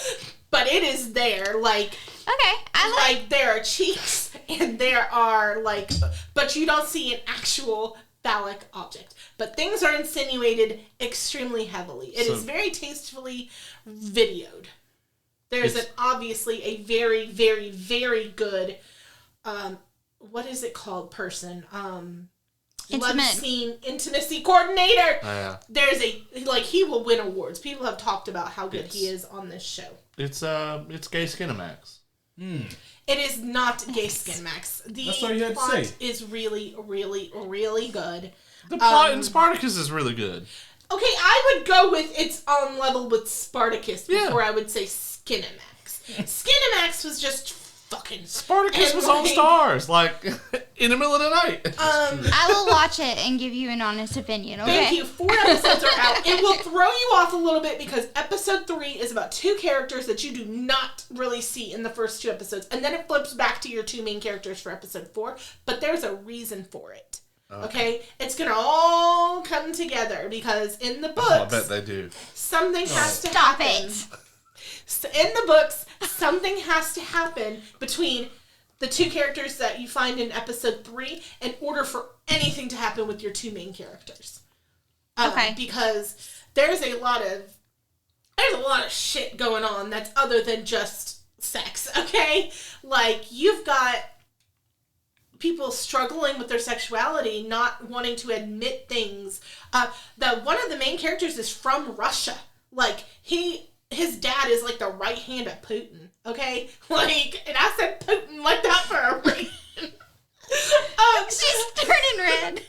but it is there. Like, Okay, I like. there are cheeks and there are, like, but you don't see an actual phallic object. But things are insinuated extremely heavily. It is So- very tastefully videoed. There's obviously a very, very, very good, what is it called, person? Love Intimate. scene intimacy coordinator. Yeah. There's he will win awards. People have talked about how good he is on this show. It's gay Skinamax. It is not gay skin max. The That's all you had to plot say. is really, really, really good. The plot in Spartacus is really good. Okay, I would go with it's on level with Spartacus Yeah. before I would say Skinamax. Skinamax was just fucking Spartacus and, was on like, Stars, like in the middle of the night. I will watch it and give you an honest opinion. Okay. Thank you. 4 episodes are out. It will throw you off a little bit because episode 3 is about 2 characters that you do not really see in the first 2 episodes. And then it flips back to your 2 main characters for episode 4. But there's a reason for it. Okay? It's going to all come together because in the books, I bet they do. something has to Stop happen. it. So in the books, something has to happen between the 2 characters that you find in episode 3 in order for anything to happen with your 2 main characters. Okay. Because there's a lot of shit going on that's other than just sex, okay? Like, you've got people struggling with their sexuality, not wanting to admit things. One of the main characters is from Russia. Like, his dad is like the right hand of Putin, okay? Like, and I said Putin like that for a reason. She's turning red.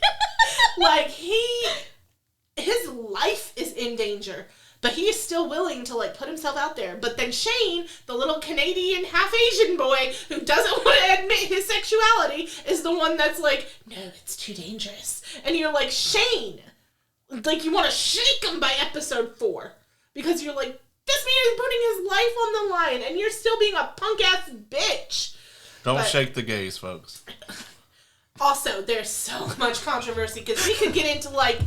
Like, his life is in danger, but he is still willing to, like, put himself out there. But then Shane, the little Canadian half-Asian boy who doesn't want to admit his sexuality, is the one that's like, no, it's too dangerous. And you're like, Shane! Like, you want to shake him by episode 4. Because you're like, this man is putting his life on the line, and you're still being a punk-ass bitch. Don't shake the gays, folks. Also, there's so much controversy, because we could get into, like,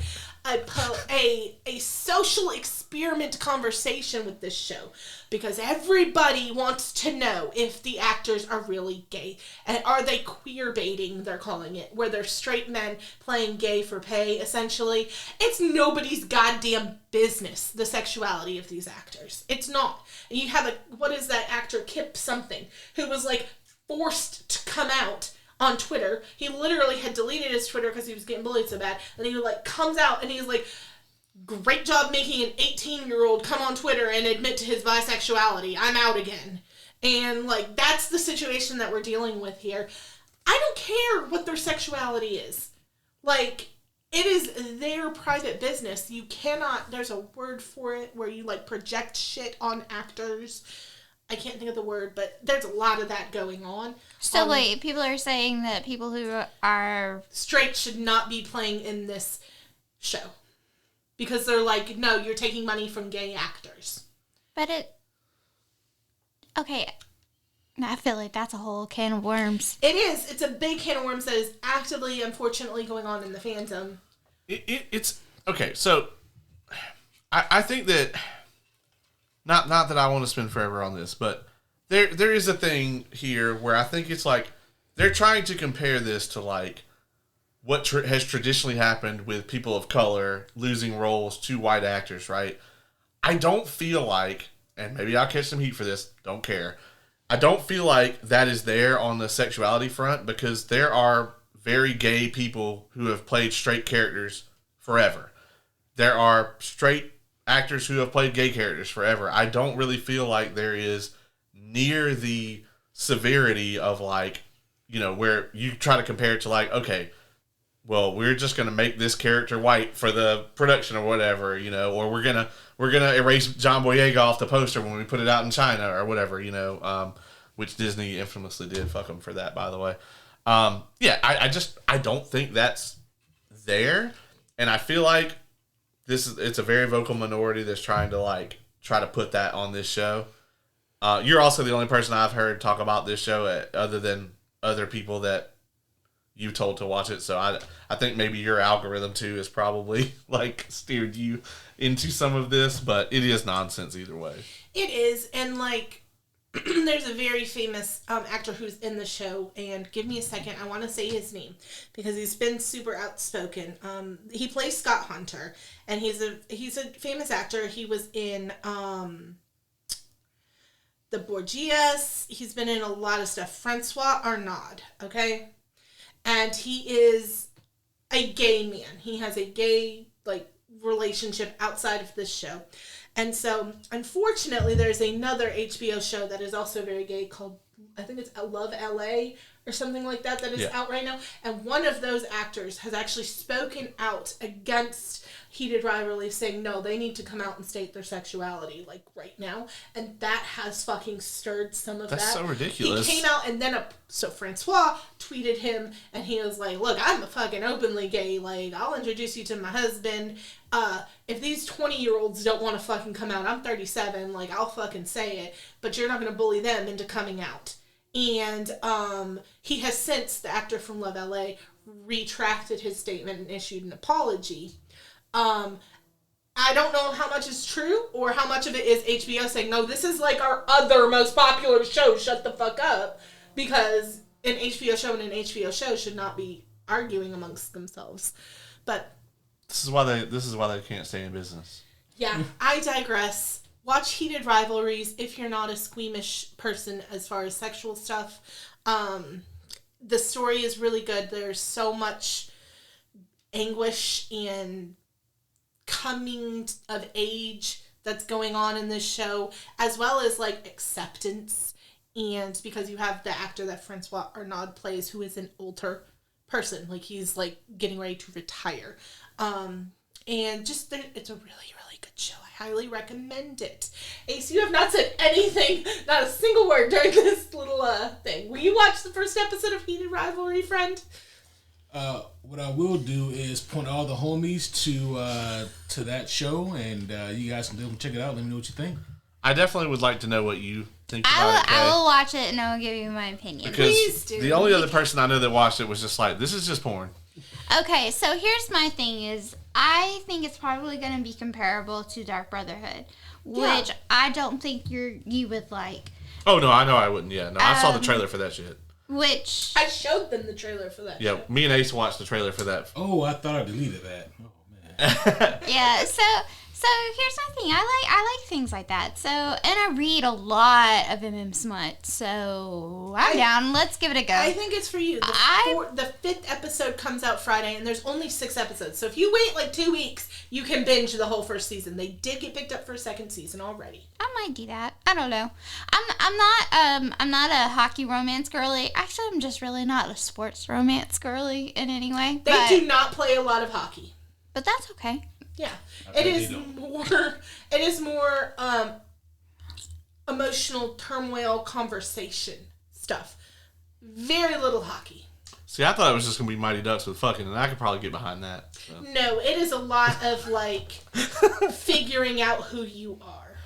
a social experiment conversation with this show, because everybody wants to know if the actors are really gay, and are they queer baiting, they're calling it, where they're straight men playing gay for pay, essentially. It's nobody's goddamn business, the sexuality of these actors. It's not. And you have what is that actor, Kip something, who was, like, forced to come out on Twitter. He literally had deleted his Twitter because he was getting bullied so bad. And he, like, comes out and he's like, great job making an 18-year-old come on Twitter and admit to his bisexuality. I'm out again. And, like, that's the situation that we're dealing with here. I don't care what their sexuality is. Like, it is their private business. You cannot, there's a word for it where you, like, project shit on actors. I can't think of the word, but there's a lot of that going on. So wait, people are saying that people who are straight should not be playing in this show. Because they're like, no, you're taking money from gay actors. But okay, I feel like that's a whole can of worms. It is. It's a big can of worms that is actively, unfortunately, going on in the fandom. It's okay. So I think that not that I want to spend forever on this, but there is a thing here where I think it's like they're trying to compare this to like what has traditionally happened with people of color losing roles to white actors, right? I don't feel like, and maybe I'll catch some heat for this, don't care. I don't feel like that is there on the sexuality front, because there are very gay people who have played straight characters forever. There are straight actors who have played gay characters forever. I don't really feel like there is near the severity of, like, you know, where you try to compare it to, like, okay, well, we're just going to make this character white for the production or whatever, you know, or we're going to erase John Boyega off the poster when we put it out in China or whatever, you know, which Disney infamously did. Fuck them for that, by the way. Yeah, I don't think that's there. And I feel like it's a very vocal minority that's trying to try to put that on this show. You're also the only person I've heard talk about this show other than other people that you told to watch it. So I think maybe your algorithm too is probably like steered you into some of this, but it is nonsense either way. It is. And like, there's a very famous actor who's in the show, and give me a second, I want to say his name because he's been super outspoken. He plays Scott Hunter, and he's a famous actor. He was in The Borgias. He's been in a lot of stuff. Francois Arnaud, okay? And he is a gay man. He has a gay, like, relationship outside of this show. And so, unfortunately, there's another HBO show that is also very gay called, I think it's Love LA or something like that is out right now. And one of those actors has actually spoken out against heated rivalry, saying, no, they need to come out and state their sexuality, like, right now. And that has fucking stirred some of that. That's so ridiculous. He came out, and then so Francois tweeted him, and he was like, look, I'm a fucking openly gay, like, I'll introduce you to my husband. If these 20-year-olds don't want to fucking come out, I'm 37, like, I'll fucking say it, but you're not going to bully them into coming out. And he has since, the actor from Love LA, retracted his statement and issued an apology. I don't know how much is true or how much of it is HBO saying, no, this is like our other most popular show, shut the fuck up. Because an HBO show and an HBO show should not be arguing amongst themselves. But this is why they can't stay in business. Yeah, I digress. Watch Heated Rivalries if you're not a squeamish person as far as sexual stuff. The story is really good. There's so much anguish and coming of age that's going on in this show, as well as like acceptance and because you have the actor that Francois Arnaud plays, who is an older person, like he's like getting ready to retire, and just it's a really good show. I highly recommend it. Ace, you have not said anything, not a single word during this little thing. Will you watch the first episode of Heated Rivalry, friend? What I will do is point all the homies to that show, and you guys can go check it out. Let me know what you think. I definitely would like to know what you think about it, Kay. I will watch it and I will give you my opinion. Because Please do. the only other person I know that watched it was just like, this is just porn. Okay, so here's my thing is I think it's probably going to be comparable to Dark Brotherhood, which I don't think you would like. Oh, no, I know I wouldn't. Yeah, no, I saw the trailer for that shit. Which I showed them the trailer for that. Yeah, show. me and Ace watched the trailer for that. Oh, I thought I deleted that. Oh man. yeah, so here's my thing. I like things like that. So and I read a lot of smut. So I'm down. Let's give it a go. I think it's for you. The 5th episode comes out Friday, and there's only 6 episodes. So if you wait like 2 weeks, you can binge the whole first season. They did get picked up for a second season already. I might do that. I don't know. I'm not a hockey romance girly. Actually, I'm just really not a sports romance girly in any way. They do not play a lot of hockey. But that's okay. Yeah, it is more emotional turmoil conversation stuff. Very little hockey. See, I thought it was just going to be Mighty Ducks with fucking, and I could probably get behind that. So. No, it is a lot of like figuring out who you are.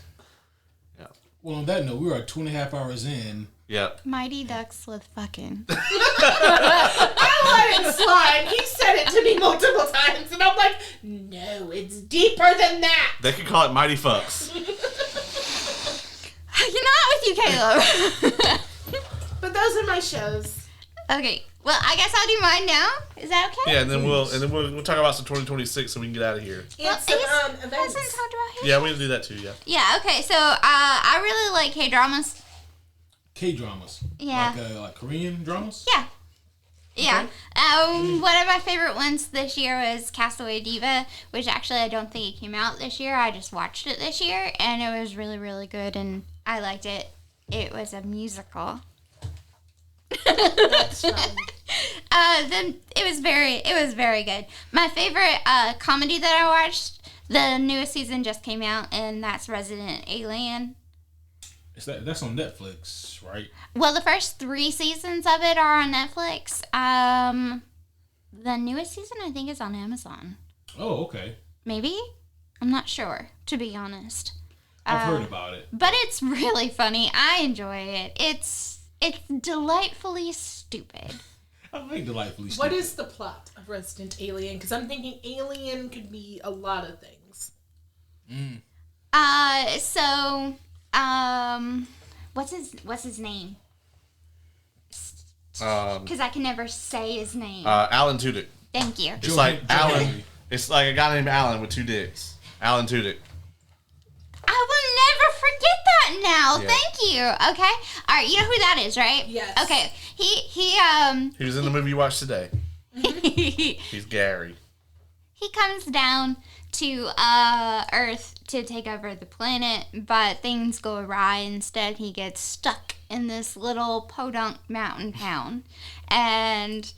Yeah. Well, on that note, we are 2.5 hours in. Yep. Mighty Ducks with fucking. I let it slide. He said it to me multiple times, and I'm like, no, it's deeper than that. They could call it Mighty Fucks. Not with you, Caleb. But those are my shows. Okay. Well, I guess I'll do mine now. Is that okay? Yeah, and then we'll talk about some 2026 so we can get out of here. And some events. Hasn't talked about his. Yeah, we can do that too. Yeah. Yeah. Okay. So I really like K-dramas. K-dramas. Yeah. Like Korean dramas? Yeah. Yeah. One of my favorite ones this year was Castaway Diva, which actually I don't think it came out this year. I just watched it this year, and it was really, really good, and I liked it. It was a musical. That's fun. Then it was very good. My favorite comedy that I watched, the newest season just came out, and that's Resident Alien. That's on Netflix, right? Well, the first 3 seasons of it are on Netflix. The newest season, I think, is on Amazon. Oh, okay. Maybe? I'm not sure, to be honest. I've heard about it. But it's really funny. I enjoy it. It's delightfully stupid. I like Delightfully What Stupid. is the plot of Resident Alien? Because I'm thinking Alien could be a lot of things. What's his name? Um, Because I can never say his name. Alan Tudyk. Thank you. It's like Joe Alan. Henry. It's like a guy named Alan with 2 dicks. Alan Tudyk. I will never forget that now. Yeah. Thank you. Okay. All right. You know who that is, right? Yes. Okay. He He was in the movie you watched today. he He's Gary. comes down to Earth to take over the planet, but things go awry. Instead, he gets stuck in this little podunk mountain town, and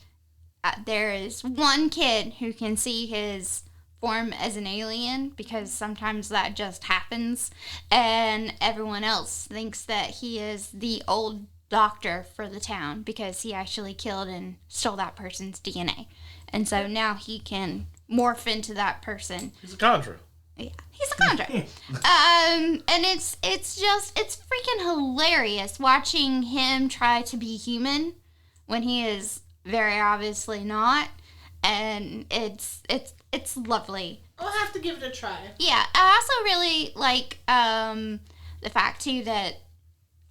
there is one kid who can see his form as an alien because sometimes that just happens, and everyone else thinks that he is the old doctor for the town because he actually killed and stole that person's DNA, and so now he can morph into that person. He's a Contra. Yeah, he's a Contra. And it's freaking hilarious watching him try to be human when he is very obviously not, and it's lovely. I'll have to give it a try. Yeah, I also really like the fact too that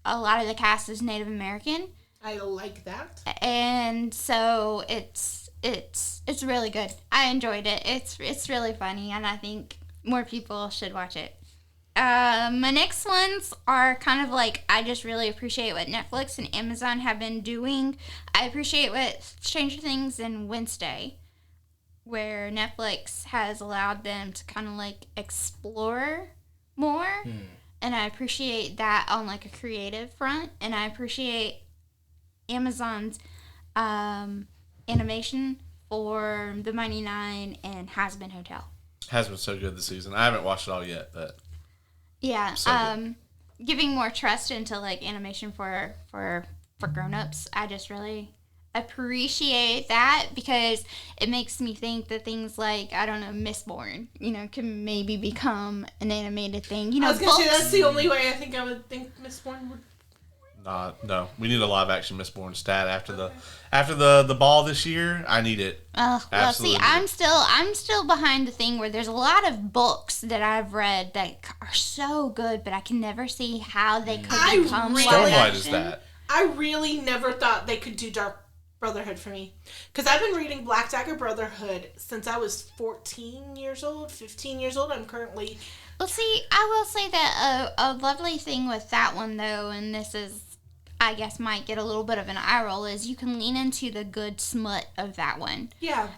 a lot of the cast is Native American, I like that. and so it's really good. I enjoyed it. It's really funny, and I think more people should watch it. My next ones are kind of like, I just really appreciate what Netflix and Amazon have been doing. I appreciate what Stranger Things and Wednesday, where Netflix has allowed them to kind of like explore more and I appreciate that on like a creative front, and I appreciate Amazon's animation for The Mighty Nine and Hazbin Hotel. Has been so good this season. I haven't watched it all yet, but Yeah, So good. giving more trust into like animation for grown-ups. I just really appreciate that because it makes me think that things like, I don't know, Mistborn, can maybe become an animated thing. I was gonna say books. that's the only way I think I would think Mistborn would. no. We need a live action Mistborn stat after the ball this year. I need it. Well, see, Absolutely. I'm still behind the thing where there's a lot of books that I've read that are so good, but I can never see how they could I become really- live Stormlight is action. that. I really never thought they could do Dark Brotherhood for me. Because I've been reading Black Dagger Brotherhood since I was 15 years old. I'm currently... Well, see, I will say that a lovely thing with that one, though, and this is, I guess, might get a little bit of an eye roll, is you can lean into the good smut of that one. Yeah.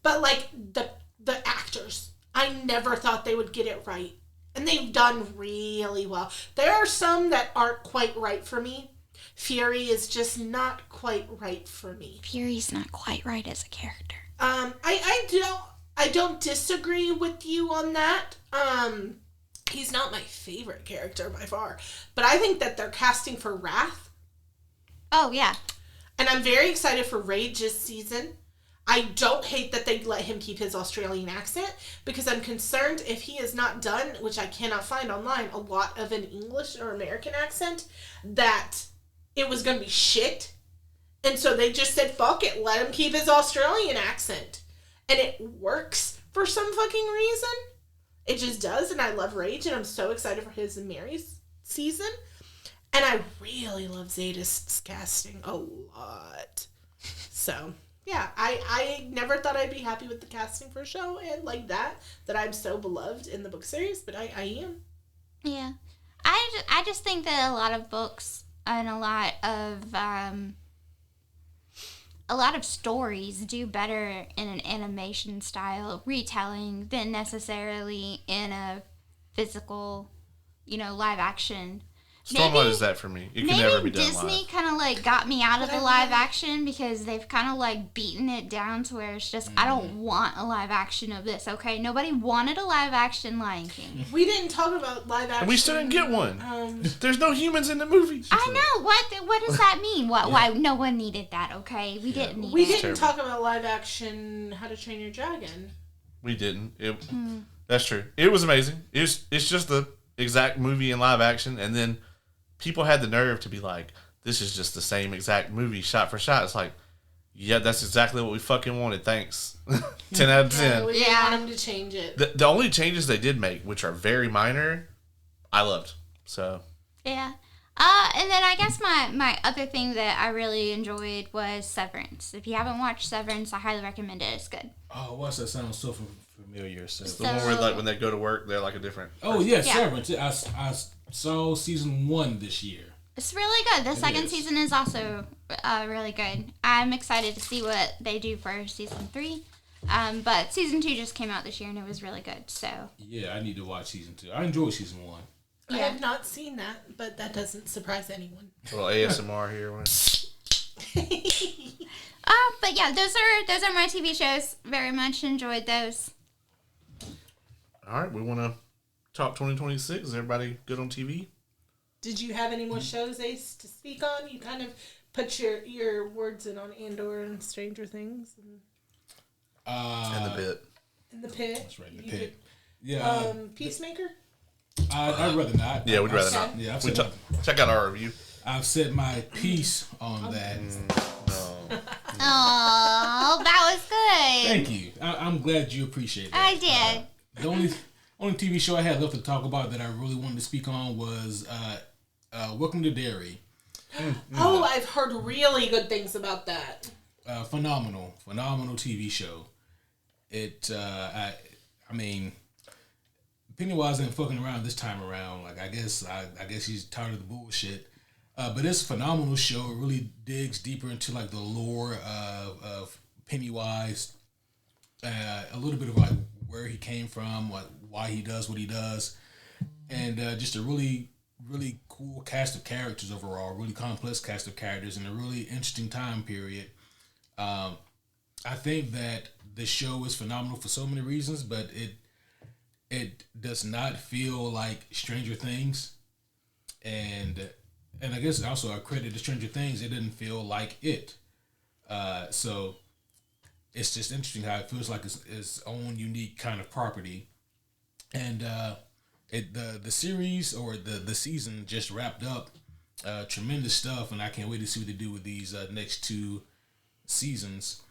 But, like, the actors, I never thought they would get it right. And they've done really well. There are some that aren't quite right for me. Fury is just not quite right for me. Fury's not quite right as a character. I don't disagree with you on that. He's not my favorite character by far. But I think that they're casting for Wrath. Oh, yeah. And I'm very excited for Rage this season. I don't hate that they let him keep his Australian accent because I'm concerned if he is not done, which I cannot find online, a lot of an English or American accent, that it was going to be shit. And so they just said, fuck it, let him keep his Australian accent. And it works for some fucking reason. It just does, and I love Rage, and I'm so excited for his and Mary's season. And I really love Zeta's casting a lot. So... yeah, I never thought I'd be happy with the casting for a show and like that I'm so beloved in the book series, but I am. Yeah. I just think that a lot of books and a lot of stories do better in an animation style retelling than necessarily in a physical, live action. Stormlight is that for me. It can never be done Disney live. kind of like got me out of the live action because they've kind of like beaten it down to where it's just I don't want a live action of this. Okay, nobody wanted a live action Lion King. We didn't talk about live action. And we still didn't get one. There's no humans in the movies. I know what does that mean? Why no one needed that? Okay, we didn't need We it. didn't terrible. talk about live action How to Train Your Dragon. We didn't. That's true. It was amazing. It's just the exact movie in live action, and then people had the nerve to be like, this is just the same exact movie shot for shot. It's like, yeah, that's exactly what we fucking wanted. Thanks. 10 out of 10. We didn't Yeah. want him to change it. The only changes they did make, which are very minor, I loved. So, Yeah. And then I guess my other thing that I really enjoyed was Severance. If you haven't watched Severance, I highly recommend it. It's good. Oh, what's that sound so familiar? So. the one where like when they go to work, they're like a different. Oh yeah, Yeah. Severance. I saw season 1 this year. It's really good. The second is. season is also really good. I'm excited to see what they do for season 3. But season 2 just came out this year and it was really good. So Yeah, I need to watch season 2. I enjoyed season 1. I Yeah. have not seen that, but that doesn't surprise anyone. A little ASMR here. but yeah, those are my TV shows. Very much enjoyed those. All right, we want to talk 2026. Is everybody good on TV? Did you have any more shows, Ace, to speak on? You kind of put your words in on Andor and Stranger Things And the bit. and the Pit. That's right, in the You pit. Yeah, did- Peacemaker? I'd rather not. Yeah, we'd rather Okay. not. Yeah, I've We said, check out our review. I've said my piece on that. No. Oh, that was good. Thank you. I'm glad you appreciate that. I did. The only TV show I had left to talk about that I really wanted to speak on was Welcome to Derry. Oh, I've heard really good things about that. Phenomenal TV show. I mean, Pennywise ain't fucking around this time around. Like I guess he's tired of the bullshit. But it's a phenomenal show. It really digs deeper into like the lore of Pennywise, a little bit of like where he came from, why he does what he does. and just a really, really cool cast of characters overall. Really complex cast of characters in a really interesting time period. I think that the show is phenomenal for so many reasons, but it does not feel like Stranger Things, and I guess also I credit to Stranger Things. It didn't feel like it, so it's just interesting how it feels like its own unique kind of property, and the series or the season just wrapped up. Tremendous stuff, and I can't wait to see what they do with these next 2 seasons.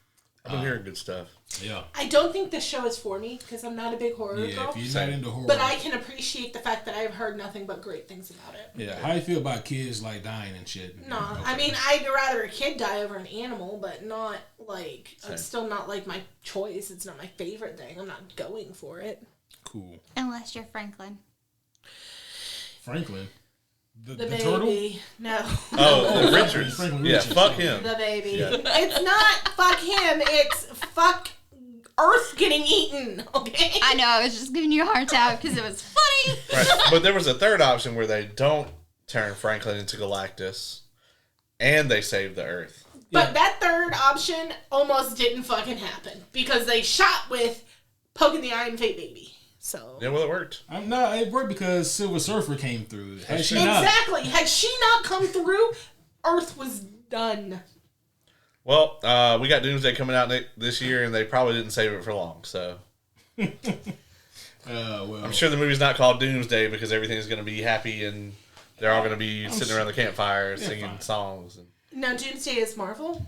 I've been hearing good stuff. Yeah. I don't think this show is for me because I'm not a big horror Yeah, girl. if you're not into horror. But I can appreciate the fact that I've heard nothing but great things about it. Yeah, how you feel about kids like dying and shit? No, Okay. I mean, I'd rather a kid die over an animal, but not like, Same. it's still not like my choice. It's not my favorite thing. I'm not going for it. Cool. Unless you're Franklin. Franklin, The the baby. turtle. No. Oh, Richards. Franklin Yeah, Richards. fuck him. The baby. Yeah. It's not fuck him. It's fuck Earth getting eaten. Okay. I know, I was just giving you a hard time because it was funny. Right. But there was a third option where they don't turn Franklin into Galactus, and they save the Earth. But that third option almost didn't fucking happen because they shot with poking the eye and fake baby. So Yeah, well, it worked. I'm not. It worked because Silver Surfer came through. Had she not, exactly, had she not come through, Earth was done. Well, we got Doomsday coming out this year, and they probably didn't save it for long. So well, I'm sure the movie's not called Doomsday because everything's going to be happy and they're all going to be sitting around the campfire singing fine. songs. And Now Doomsday is Marvel.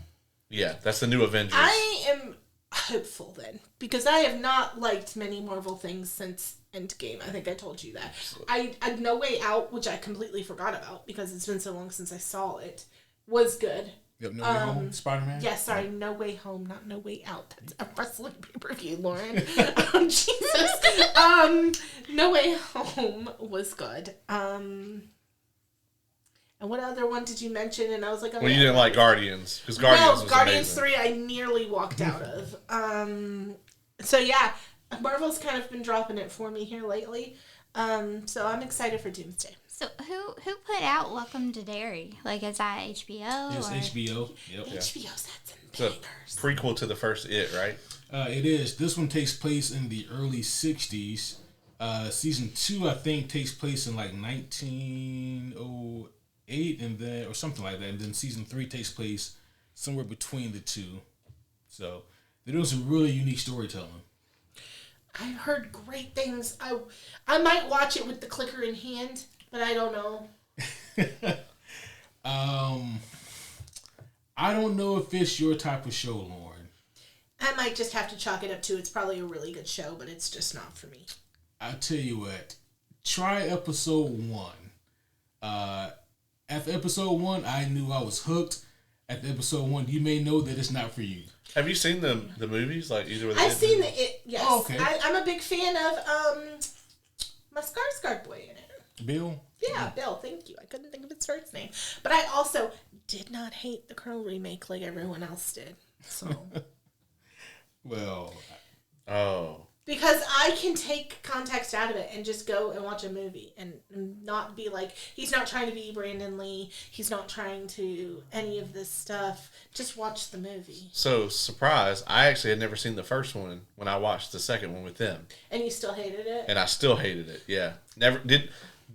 yeah, that's the new Avengers. I am hopeful then because I have not liked many Marvel things since Endgame. I think I told you that. I No Way Out, which I completely forgot about because it's been so long since I saw it, was good. Yep, No Way Home, Spider-Man. Yeah, sorry, No Way Home, not No Way Out. That's a wrestling pay-per-view, Lauren. Jesus. No Way Home was good. And what other one did you mention? And I was like, oh, Well, you yeah. didn't like Guardians because Guardians was Guardians amazing. 3 I nearly walked out of. So yeah, Marvel's kind of been dropping it for me here lately. So I'm excited for Doomsday. So who put out Welcome to Derry? Like, is that HBO? It's or? HBO. Yep. HBO's had some It's a bangers. prequel to the first It, right? It is. This one takes place in the early 60s. Season 2, I think, takes place in like 1908 and then, or something like that. And then season 3 takes place somewhere between the two. So they're doing some really unique storytelling. I've heard great things. I might watch it with the clicker in hand, but I don't know. I don't know if it's your type of show, Lauren. I might just have to chalk it up to it's probably a really good show, but it's just not for me. I'll tell you what. Try episode 1. After episode 1, I knew I was hooked. After episode 1, you may know that it's not for you. Have you seen the movies? Like either with I've It? seen it. Yes, Oh, okay. I'm a big fan of my Skarsgård boy in it. Bill? Yeah, Bill. Thank you. I couldn't think of his first name, but I also did not hate the Crow remake like everyone else did. So Well, Oh, because I can take context out of it and just go and watch a movie and not be like, he's not trying to be Brandon Lee. He's not trying to any of this stuff. Just watch the movie. so surprise! I actually had never seen the first one when I watched the second one with them, And you still hated it? and I still hated it. Yeah,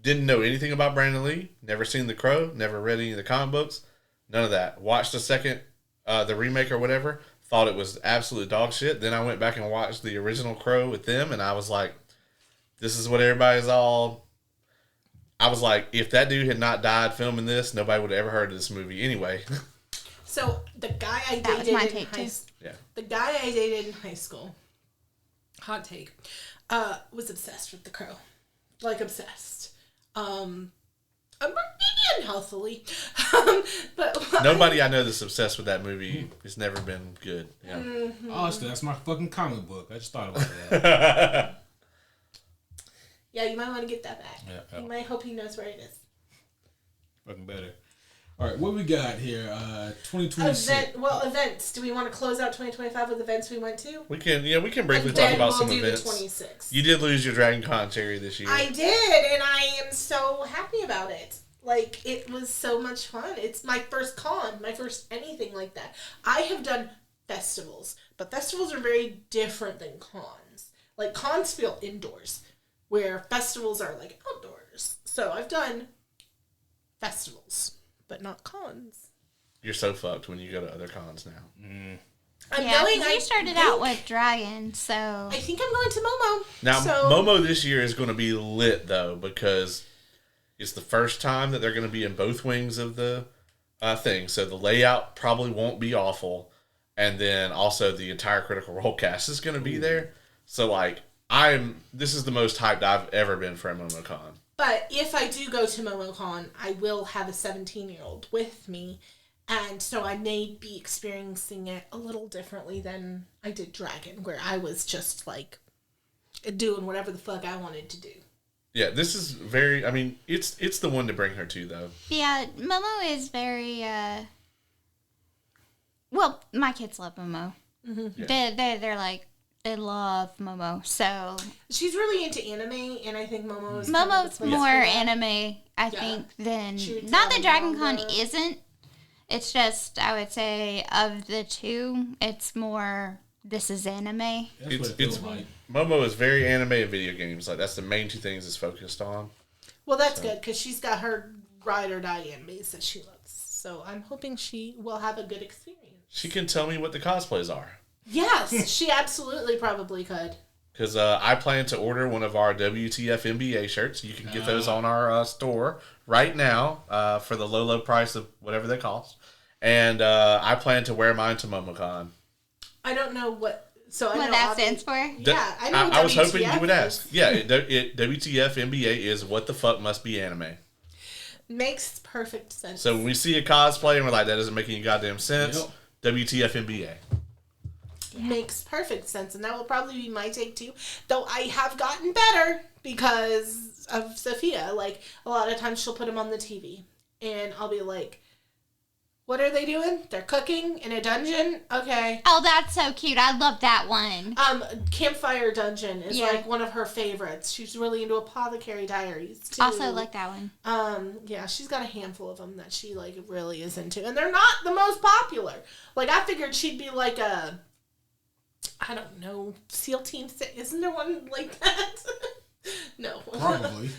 didn't know anything about Brandon Lee. Never seen The Crow. Never read any of the comic books. None of that. Watched the second, the remake or whatever. Thought it was absolute dog shit. Then I went back and watched the original Crow with them, and I was like, "This is what everybody's all." I was like, if that dude had not died filming this, nobody would have ever heard of this movie anyway. So the guy I That was dated my in take, high too. Yeah. the guy I dated in high school, hot take, was obsessed with The Crow, like obsessed. Maybe unhealthily, but Nobody I know that's obsessed with that movie has never been good. Yeah. Honestly, that's my fucking comic book. I just thought about that. Yeah, you might want to get that back. Yeah. You might hope he knows where it is. Fucking better. All right, what we got here? 2026. Events. Do we want to close out 2025 with events we went to? We can briefly And talk then about we'll some do events. The 26th. You did lose your Dragon Con cherry this year. I did, and I am so happy about it. Like, it was so much fun. It's my first con, my first anything like that. I have done festivals, but festivals are very different than cons. Like, cons feel indoors, where festivals are like outdoors. So I've done festivals, but not cons. You're so fucked when you go to other cons now. You started out with Dragon, so I think I'm going to Momo. Now, so, Momo this year is going to be lit, though, because it's the first time that they're going to be in both wings of the thing. So the layout probably won't be awful. And then also the entire Critical Role cast is going to be there. So, like, this is the most hyped I've ever been for a MomoCon. But if I do go to MomoCon, I will have a 17-year-old with me. And so I may be experiencing it a little differently than I did Dragon, where I was just, like, doing whatever the fuck I wanted to do. Yeah, this is very, I mean, it's the one to bring her to, though. yeah, Momo is very. Well, my kids love Momo. Mm-hmm. Yeah. They're like they love Momo. So She's really into anime, and I think Momo's Momo's kind of the place more for that. anime, I think, than She would not that tell Dragon Manga. Con isn't. It's just I would say of the two, it's more this is anime. That's what it feels It's like. Momo is very anime and video games. Like, that's the main two things it's focused on. Well, that's good, because she's got her ride or die animes that she loves. So I'm hoping she will have a good experience. She can tell me what the cosplays are. Yes, she absolutely probably could. Because I plan to order one of our WTF NBA shirts. You can get those on our store right now for the low price of whatever they cost. And I plan to wear mine to MomoCon. I don't know what. So I What know that Avi- stands for? Yeah, I know. What I was hoping you would WTF ask. is. Yeah, WTF NBA is what the fuck must be anime. Makes perfect sense. So when we see a cosplay and we're like, that doesn't make any goddamn sense, Yep. WTF NBA. Makes perfect sense, and that will probably be my take too. Though I have gotten better because of Sophia. Like, a lot of times she'll put them on the TV, and I'll be like, "What are they doing? They're cooking in a dungeon? Okay." Oh, that's so cute. I love that one. Campfire Dungeon is Yeah. like one of her favorites. She's really into Apothecary Diaries too. Also like that one. Yeah, she's got a handful of them that she like really is into, and they're not the most popular. Like, I figured she'd be like a, I don't know, SEAL Team 6. Isn't there one like that? No. Probably.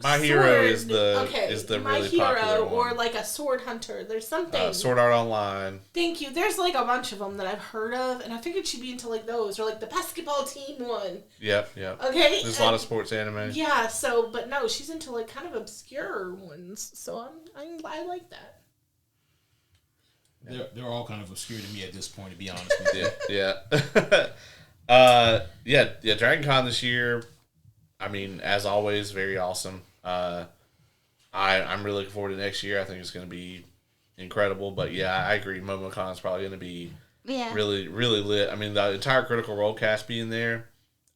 My Hero is Sword. the Okay, is the My really Hero, popular one. or like a Sword Hunter. There's something. Sword Art Online. Thank you. There's like a bunch of them that I've heard of, and I figured she'd be into like those, or like the basketball team one. Yep. Okay. There's a lot of sports anime. Yeah. So, but no, she's into like kind of obscure ones. So I like that. They're all kind of obscure to me at this point, to be honest with you. Yeah. Dragon Con this year, I mean, as always, very awesome. I'm really looking forward to next year. I think it's going to be incredible. But yeah, I agree. MomoCon is probably going to be Yeah. really, really lit. I mean, the entire Critical Role cast being there,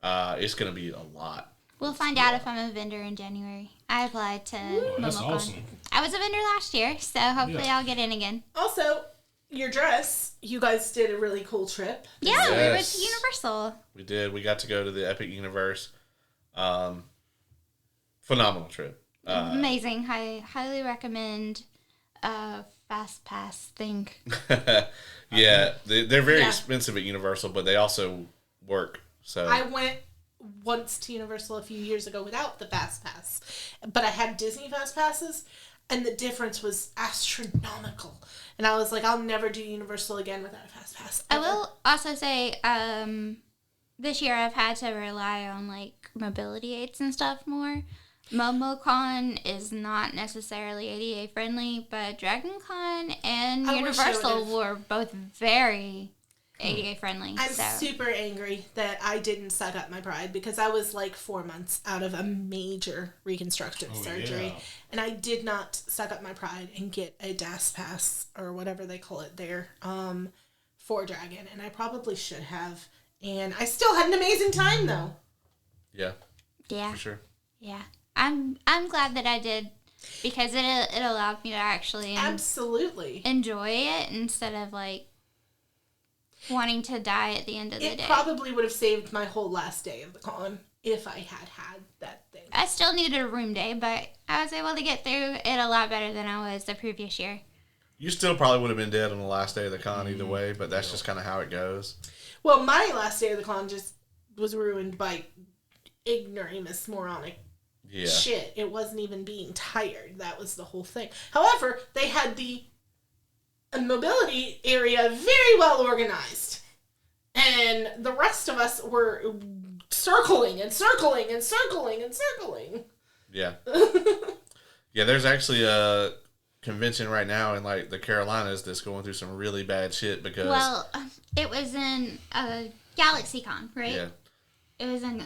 it's going to be a lot. We'll find out if I'm a vendor in January. I applied to That's MomoCon. awesome. I was a vendor last year, so hopefully Yeah. I'll get in again. Also, your dress. You guys did a really cool trip. Yeah, we went Yes. to Universal. We did. We got to go to the Epic Universe. Phenomenal trip. Amazing. Highly recommend Fast Pass thing. Yeah, they're very Yeah. expensive at Universal, but they also work. So I went once to Universal a few years ago without the Fast Pass, but I had Disney Fast Passes, and the difference was astronomical. And I was like, I'll never do Universal again without a Fast Pass. I ever. will also say, this year I've had to rely on like mobility aids and stuff more. MomoCon is not necessarily ADA friendly, but DragonCon and I wish I Universal would've. were both very ADA friendly. I'm so super angry that I didn't suck up my pride, because I was like 4 months out of a major reconstructive surgery, yeah. and I did not suck up my pride and get a DAS pass or whatever they call it there for Dragon, and I probably should have. And I still had an amazing time though. yeah, yeah, for sure. yeah. I'm glad that I did. because it allowed me to actually Absolutely. enjoy it instead of like wanting to die at the end of the It day. probably would have saved my whole last day of the con if I had that thing. I still needed a room day, but I was able to get through it a lot better than I was the previous year. You still probably would have been dead on the last day of the con either way, but that's just kind of how it goes. Well, my last day of the con just was ruined by ignoramus moronic Yeah. shit. It wasn't even being tired. That was the whole thing. However, they had the mobility area very well organized. And the rest of us were circling and circling and circling and circling. Yeah. Yeah, there's actually a convention right now in like the Carolinas that's going through some really bad shit because Well, it was in GalaxyCon, right? yeah. It was in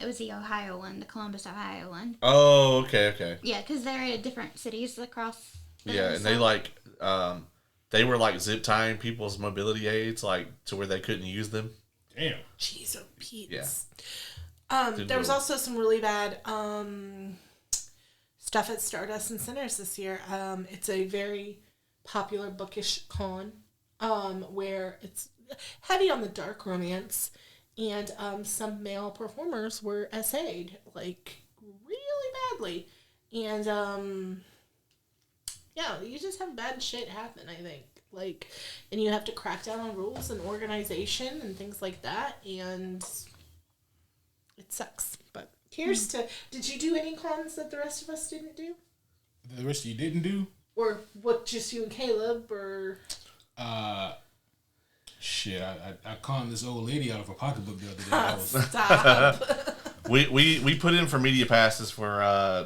it was the Ohio one, the Columbus, Ohio one. Oh, okay. Yeah, because they're in different cities across. Yeah, and they like they were like zip tying people's mobility aids like to where they couldn't use them. Damn. Jeez, oh Pete. Yeah. There was also some really bad stuff at Stardust and Sinners this year. It's a very popular bookish con where it's heavy on the dark romance, and some male performers were essayed like really badly, and yeah, you just have bad shit happen. I think like, and you have to crack down on rules and organization and things like that, and it sucks. But here's to, did you do any cons that the rest of us didn't do? The rest of you didn't do? Or what, just you and Caleb, or? Shit, I conned this old lady out of her pocketbook the other day. That was, Stop. We put in for media passes for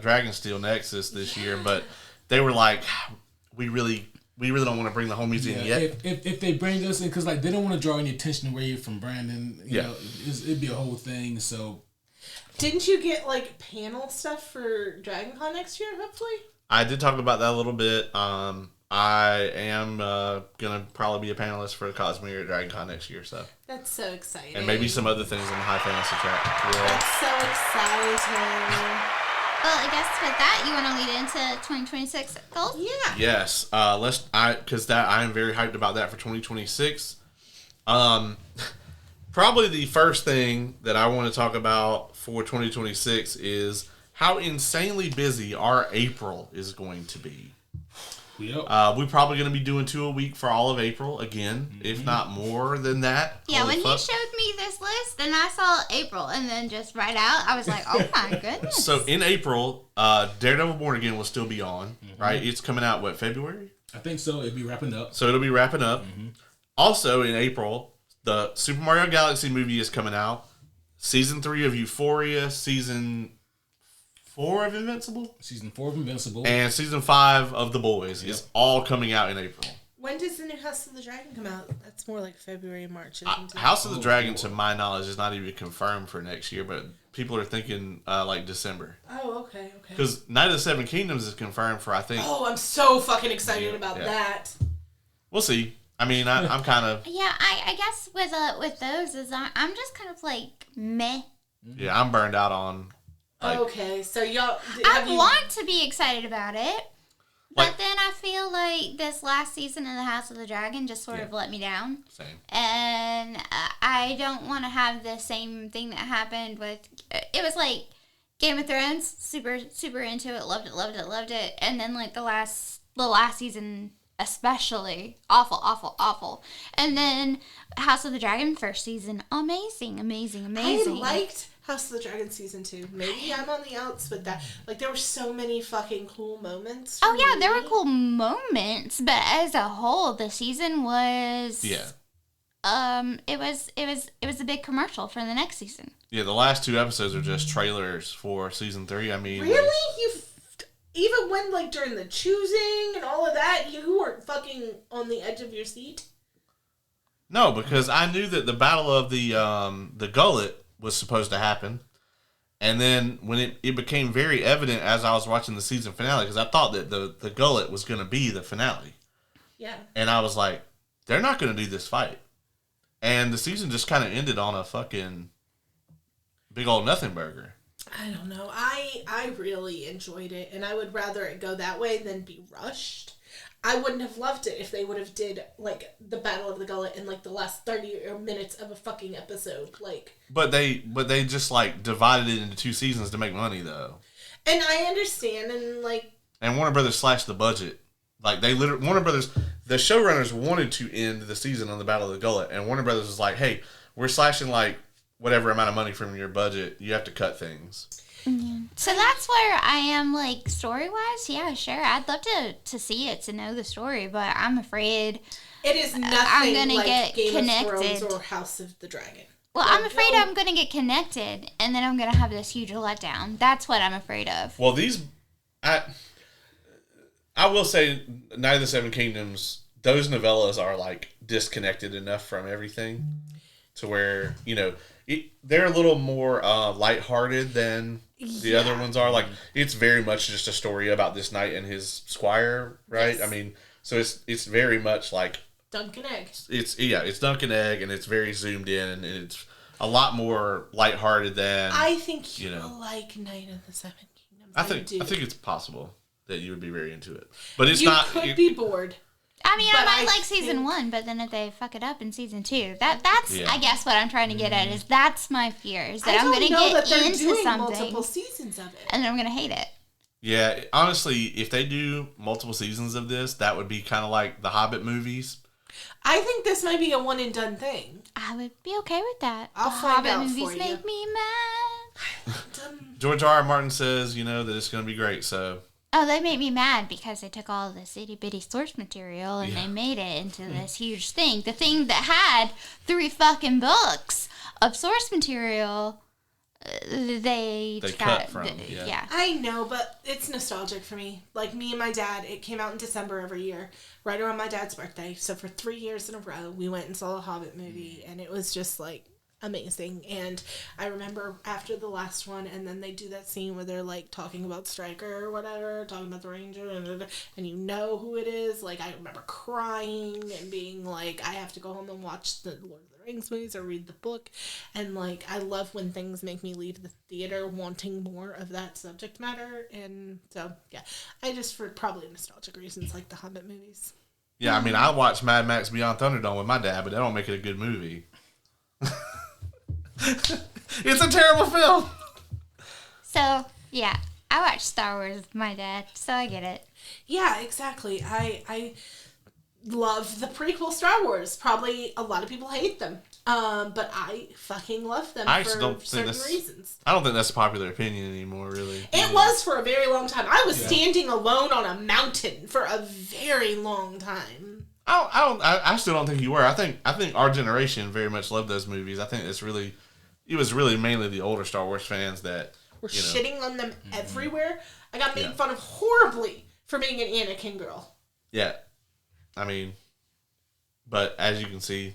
Dragonsteel Nexus this year, but they were like, we really don't want to bring the homies in yet. if they bring us in, because like they don't want to draw any attention away from Brandon. You know, it'd be a whole thing. So Didn't you get like panel stuff for Dragon Con next year, hopefully? I did talk about that a little bit. I am gonna probably be a panelist for Cosmere at Dragon Con next year, so That's so exciting. and maybe some other things on the high fantasy track. Yeah. That's so exciting. Well, I guess with that, you want to lead into 2026 goals? Yeah. Yes, because I am very hyped about that for 2026. Probably the first thing that I want to talk about for 2026 is how insanely busy our April is going to be. yep. We're probably going to be doing 2 a week for all of April again, if not more than that. Yeah, Holy when fuck. you showed me this list and I saw April and then just right out, I was like, oh my goodness. So in April, Daredevil Born Again will still be on, right? It's coming out, February? I think so. It'd be wrapping up. So it'll be wrapping up. Also in April, the Super Mario Galaxy movie is coming out. Season 3 of Euphoria, Season 4 of Invincible, Season 4 of Invincible. and Season 5 of The Boys is all coming out in April. When does the new House of the Dragon come out? That's more like February, March, isn't it? House of the Dragon, to my knowledge, is not even confirmed for next year, but people are thinking like December. Oh, okay. Because Night of the Seven Kingdoms is confirmed for, I think, Oh, I'm so fucking excited about Yeah. that. we'll see. I mean, I'm kind of, Yeah, I guess with those is I'm just kind of like meh. yeah, I'm burned out on, like, Okay, so y'all... I want to be excited about it, but Like- then I feel like this last season of the House of the Dragon just sort of let me down. same. And I don't want to have the same thing that happened with. It was like Game of Thrones, super into it, loved it, and then like the last season especially awful, and then House of the Dragon first season amazing. I liked House of the Dragon season 2. Maybe I'm on the outs with that. Like, there were so many fucking cool moments. Oh for yeah, there me. were cool moments, but as a whole, the season was Yeah. It was a big commercial for the next season. Yeah, the last 2 episodes are just trailers for Season 3. I mean... Really? Even when, like, during the choosing and all of that, you weren't fucking on the edge of your seat? No, because I knew that the Battle of the Gullet was supposed to happen. And then when it became very evident as I was watching the season finale, because I thought that the Gullet was going to be the finale. Yeah. And I was like, they're not going to do this fight. And the season just kind of ended on a fucking big old nothing burger. I don't know. I really enjoyed it, and I would rather it go that way than be rushed. I wouldn't have loved it if they would have did like the Battle of the Gullet in like the last 30 minutes of a fucking episode. Like, but they just like divided it into 2 seasons to make money though. And I understand, and like, and Warner Brothers slashed the budget. Like they literally, Warner Brothers, the showrunners wanted to end the season on the Battle of the Gullet, and Warner Brothers was like, "Hey, we're slashing like whatever amount of money from your budget. You have to cut things." So that's where I am, like, story-wise. Yeah, sure. I'd love to see it, to know the story, but I'm afraid. it is nothing I'm gonna like get Game connected. of Thrones or House of the Dragon. Well, Like, I'm afraid I'm going to get connected, and then I'm going to have this huge letdown. That's what I'm afraid of. Well, I will say, Night of the Seven Kingdoms, those novellas are like disconnected enough from everything to where they're a little more lighthearted than the other ones are. Like it's very much just a story about this knight and his squire, right? Yes. I mean, so it's very much like Dunkin' Egg. it's Dunkin' Egg, and it's very zoomed in, and it's a lot more lighthearted than I think you know. like Night of the Seven Kingdoms. I think it's possible that you would be very into it, but it's not. Could be bored. I mean, But I might I like season think- 1, but then if they fuck it up in season 2, that's Yeah. I guess what I'm trying to get at is that's my fear, is that I I'm don't going to know get that they're into doing something multiple seasons of it. and then I'm going to hate it. Yeah, honestly, if they do multiple seasons of this, that would be kind of like the Hobbit movies. I think this might be a one and done thing. I would be okay with that. I'll The find Hobbit out movies for you. make me mad. George R. R. Martin says, that it's going to be great. So Oh, they make me mad because they took all this itty bitty source material and Yeah. they made it into this huge thing. The thing that had 3 fucking books of source material, they cut from, yeah. yeah. I know, but it's nostalgic for me. Like me and my dad, it came out in December every year, right around my dad's birthday. So for 3 years in a row, we went and saw a Hobbit movie, and it was just like amazing. And I remember after the last one, and then they do that scene where they're like talking about Stryker or whatever, talking about the Ranger, and you know who it is. Like I remember crying and being like, I have to go home and watch the Lord of the Rings movies or read the book. And like I love when things make me leave the theater wanting more of that subject matter. And so yeah, I just, for probably nostalgic reasons, like the Hobbit movies. Yeah, I mean, I watched Mad Max Beyond Thunderdome with my dad, but that don't make it a good movie. It's a terrible film. So, yeah, I watched Star Wars with my dad, so I get it. Yeah, exactly. I love the prequel Star Wars. Probably a lot of people hate them. But I fucking love them I just for don't think certain that's- reasons. I don't think that's a popular opinion anymore, really. It was for a very long time. I was standing alone on a mountain for a very long time. I still don't think you were. I think our generation very much loved those movies. I think it was really mainly the older Star Wars fans that We're you know. shitting on them everywhere. I got made Yeah. fun of horribly for being an Anakin girl. Yeah, I mean, but as you can see,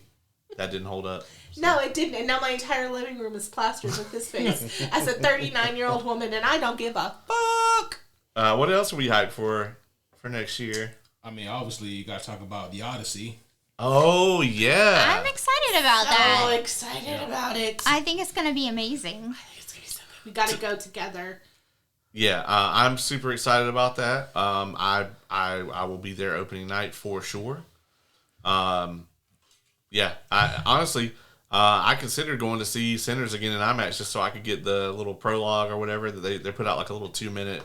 that didn't hold up. No, it didn't. And now my entire living room is plastered with his face as a 39-year-old woman, and I don't give a fuck. What else are we hyped for next year? I mean, obviously, you got to talk about the Odyssey. Oh yeah, I'm excited about So that. excited about it. I think it's going to be amazing. We got to go together. yeah. I'm super excited about that. I will be there opening night for sure. Yeah. I honestly, I considered going to see Sinners again in IMAX just so I could get the little prologue or whatever that they put out, like a little 2-minute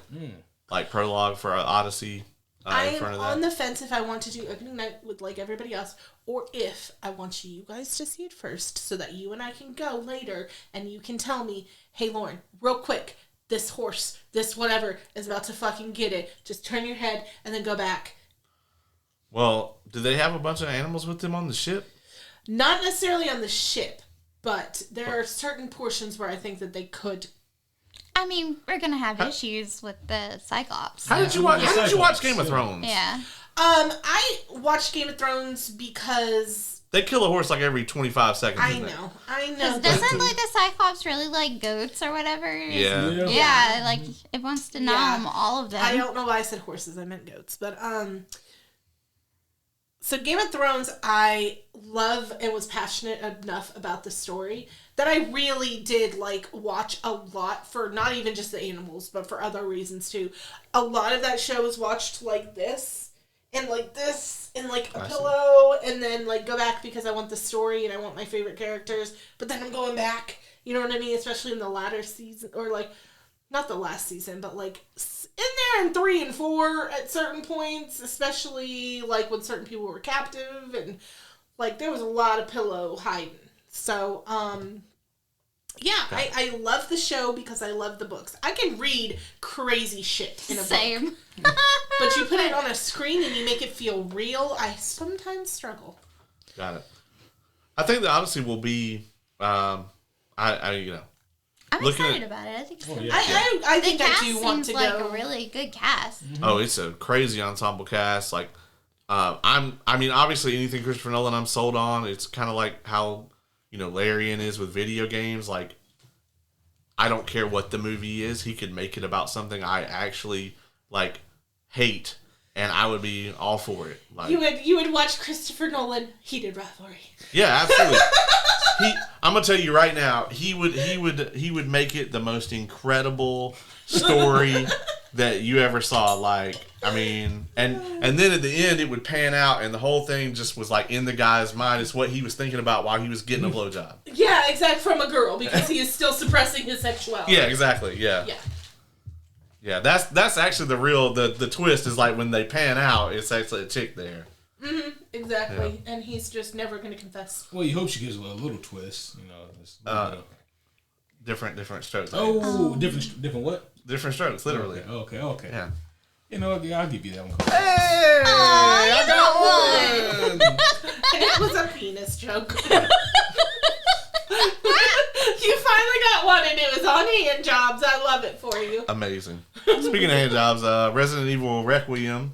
like prologue for Odyssey. I In am front of on that. the fence if I want to do opening night with like everybody else, or if I want you guys to see it first so that you and I can go later and you can tell me, hey Lauren, real quick, this horse, this whatever is about to fucking get it. Just turn your head and then go back. Well, do they have a bunch of animals with them on the ship? Not necessarily on the ship, but there are certain portions where I think that they could. I mean, we're going to have issues with the Cyclops. How did you watch Game of Thrones? Yeah. I watched Game of Thrones because They kill a horse like every 25 seconds. I isn't it? know. Doesn't like the Cyclops really like goats or whatever? Yeah. Yeah, like it wants to nom all of them. I don't know why I said horses. I meant goats. But So Game of Thrones, I love and was passionate enough about the story that I really did like watch a lot for not even just the animals, but for other reasons too. A lot of that show was watched like this and like a pillow, and then like go back because I want the story and I want my favorite characters, but then I'm going back, you know what I mean? Especially in the latter season, or like not the last season, but like in there in 3 and 4 at certain points, especially like when certain people were captive, and like there was a lot of pillow hiding. So, yeah, I love the show because I love the books. I can read crazy shit in a book. Same. But you put it on a screen and you make it feel real, I sometimes struggle. Got it. I think the Odyssey will be, I'm looking excited at- about it. I think it's Oh, gonna yeah. I the think I cast do want seems to like go. a really good cast. Oh, it's a crazy ensemble cast. Like, obviously anything Christopher Nolan I'm sold on. It's kind of like how, Larian is with video games. Like, I don't care what the movie is. He could make it about something I actually, hate, and I would be all for it. Like, You would watch Christopher Nolan Heated Rivalry. yeah, absolutely. I'm gonna tell you right now, he would make it the most incredible story that you ever saw. Like, I mean, and then at the end it would pan out, and the whole thing just was like in the guy's mind. It's what he was thinking about while he was getting a blowjob. Yeah, exactly, from a girl, because he is still suppressing his sexuality. Yeah, exactly. Yeah. Yeah, that's actually the real the twist is like when they pan out, it's actually a chick there. Exactly, and he's just never going to confess. Well, you hope she gives a little twist. Different strokes. Oh, different what? Different strokes, literally. Okay. Yeah. You know what? Yeah, I'll give you that one. Hey, I got one. And it was a penis joke. You finally got one, and it was on hand jobs. I love it for you. Amazing. Speaking of hand jobs, Resident Evil Requiem.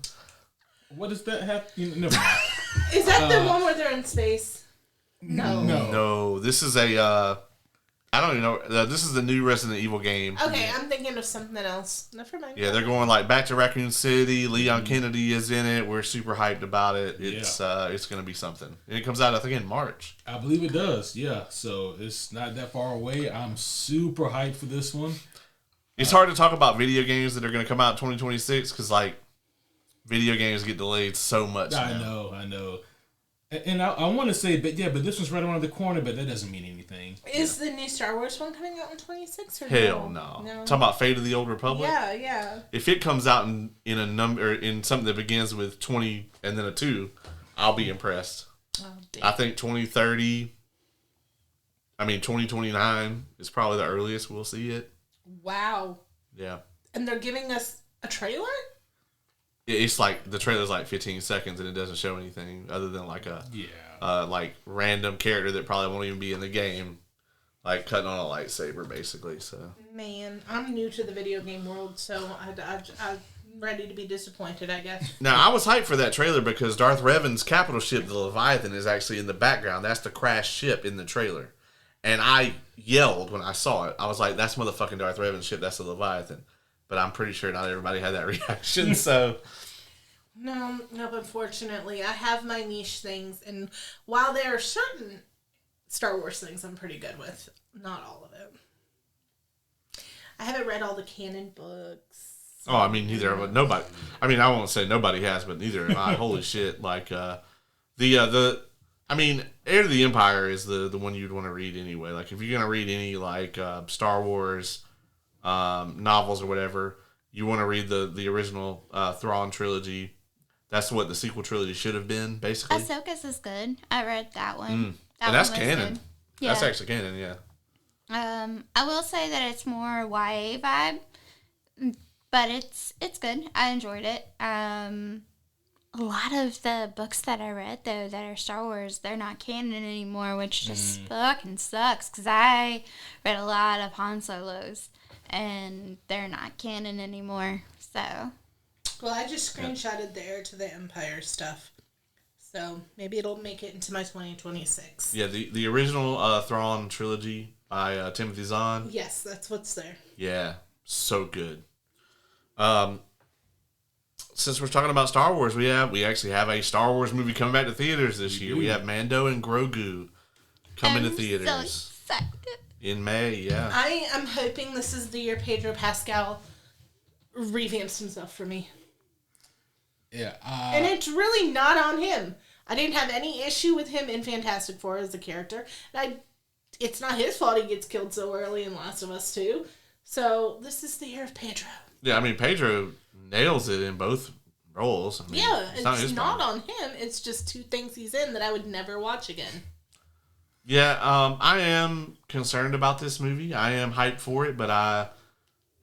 What does that have? Never mind. Is that the one where they're in space? No. No, this is a. I don't even know. This is the new Resident Evil game. Okay, I'm thinking of something else. Never mind. Yeah, they're going back to Raccoon City. Leon Kennedy is in it. We're super hyped about it. It's going to be something. And it comes out, I think, in March. I believe it does. Yeah, so it's not that far away. I'm super hyped for this one. It's hard to talk about video games that are going to come out in 2026 because, video games get delayed so much. I know. And I want to say, but this one's right around the corner, but that doesn't mean anything. Is the new Star Wars one coming out in 26 or Hell no. Talking about Fate of the Old Republic? Yeah. If it comes out in a number, in something that begins with 20 and then a 2, I'll be impressed. Oh, damn. I think 2029 is probably the earliest we'll see it. Wow. Yeah. And they're giving us a trailer? It's like the trailer's 15 seconds and it doesn't show anything other than random character that probably won't even be in the game, cutting on a lightsaber basically. So Man, I'm new to the video game world, so I'm ready to be disappointed, I guess. now I was hyped for that trailer because Darth Revan's capital ship, the Leviathan, is actually in the background. That's the crashed ship in the trailer, and I yelled when I saw it. I was like, "That's motherfucking Darth Revan's ship. That's the Leviathan." But I'm pretty sure not everybody had that reaction. So No, unfortunately. I have my niche things, and while there are certain Star Wars things I'm pretty good with, not all of it. I haven't read all the canon books. oh, I mean, neither of nobody. I mean, I won't say nobody has, but neither am I. Holy shit! Heir to the Empire is the one you'd want to read anyway. Like if you're gonna read any Star Wars novels or whatever, you want to read the original Thrawn trilogy. That's what the sequel trilogy should have been, basically. Ahsoka's is good. I read that one. And that's one was canon. good. Yeah. That's actually canon, yeah. I will say that it's more YA vibe, but it's good. I enjoyed it. A lot of the books that I read though that are Star Wars, they're not canon anymore, which just fucking sucks. Cause I read a lot of Han Solos, and they're not canon anymore. So. Well, I just screenshotted the Heir to the Empire stuff. So maybe it'll make it into my 2026. Yeah, the original Thrawn trilogy by Timothy Zahn. Yes, that's what's there. Yeah, so good. since we're talking about Star Wars, we actually have a Star Wars movie coming back to theaters this year. We have Mando and Grogu coming to theaters so excited. in May. Yeah. I am hoping this is the year Pedro Pascal revamps himself for me. Yeah. And it's really not on him. I didn't have any issue with him in Fantastic Four as a character. It's not his fault he gets killed so early in Last of Us 2. So this is the year of Pedro. Yeah, I mean, Pedro nails it in both roles. I mean, Yeah, it's his not problem. on him. It's just two things he's in that I would never watch again. Yeah, I am concerned about this movie. I am hyped for it, but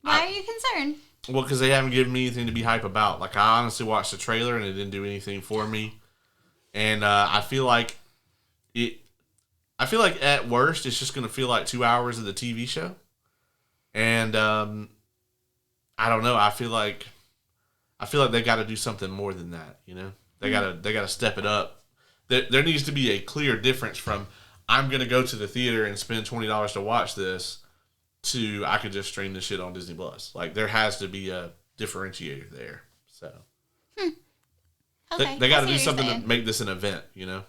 Why are you concerned? well, because they haven't given me anything to be hype about. Like, I honestly watched the trailer and it didn't do anything for me. And I feel like at worst it's just going to feel like 2 hours of the TV show. And I don't know. I feel like they got to do something more than that. You know, they got to step it up. There needs to be a clear difference from I'm going to go to the theater and spend $20 to watch this to I could just stream this shit on Disney Plus. Like, there has to be a differentiator there. So Okay, they got to I see do what something you're to saying. make this an event. You know.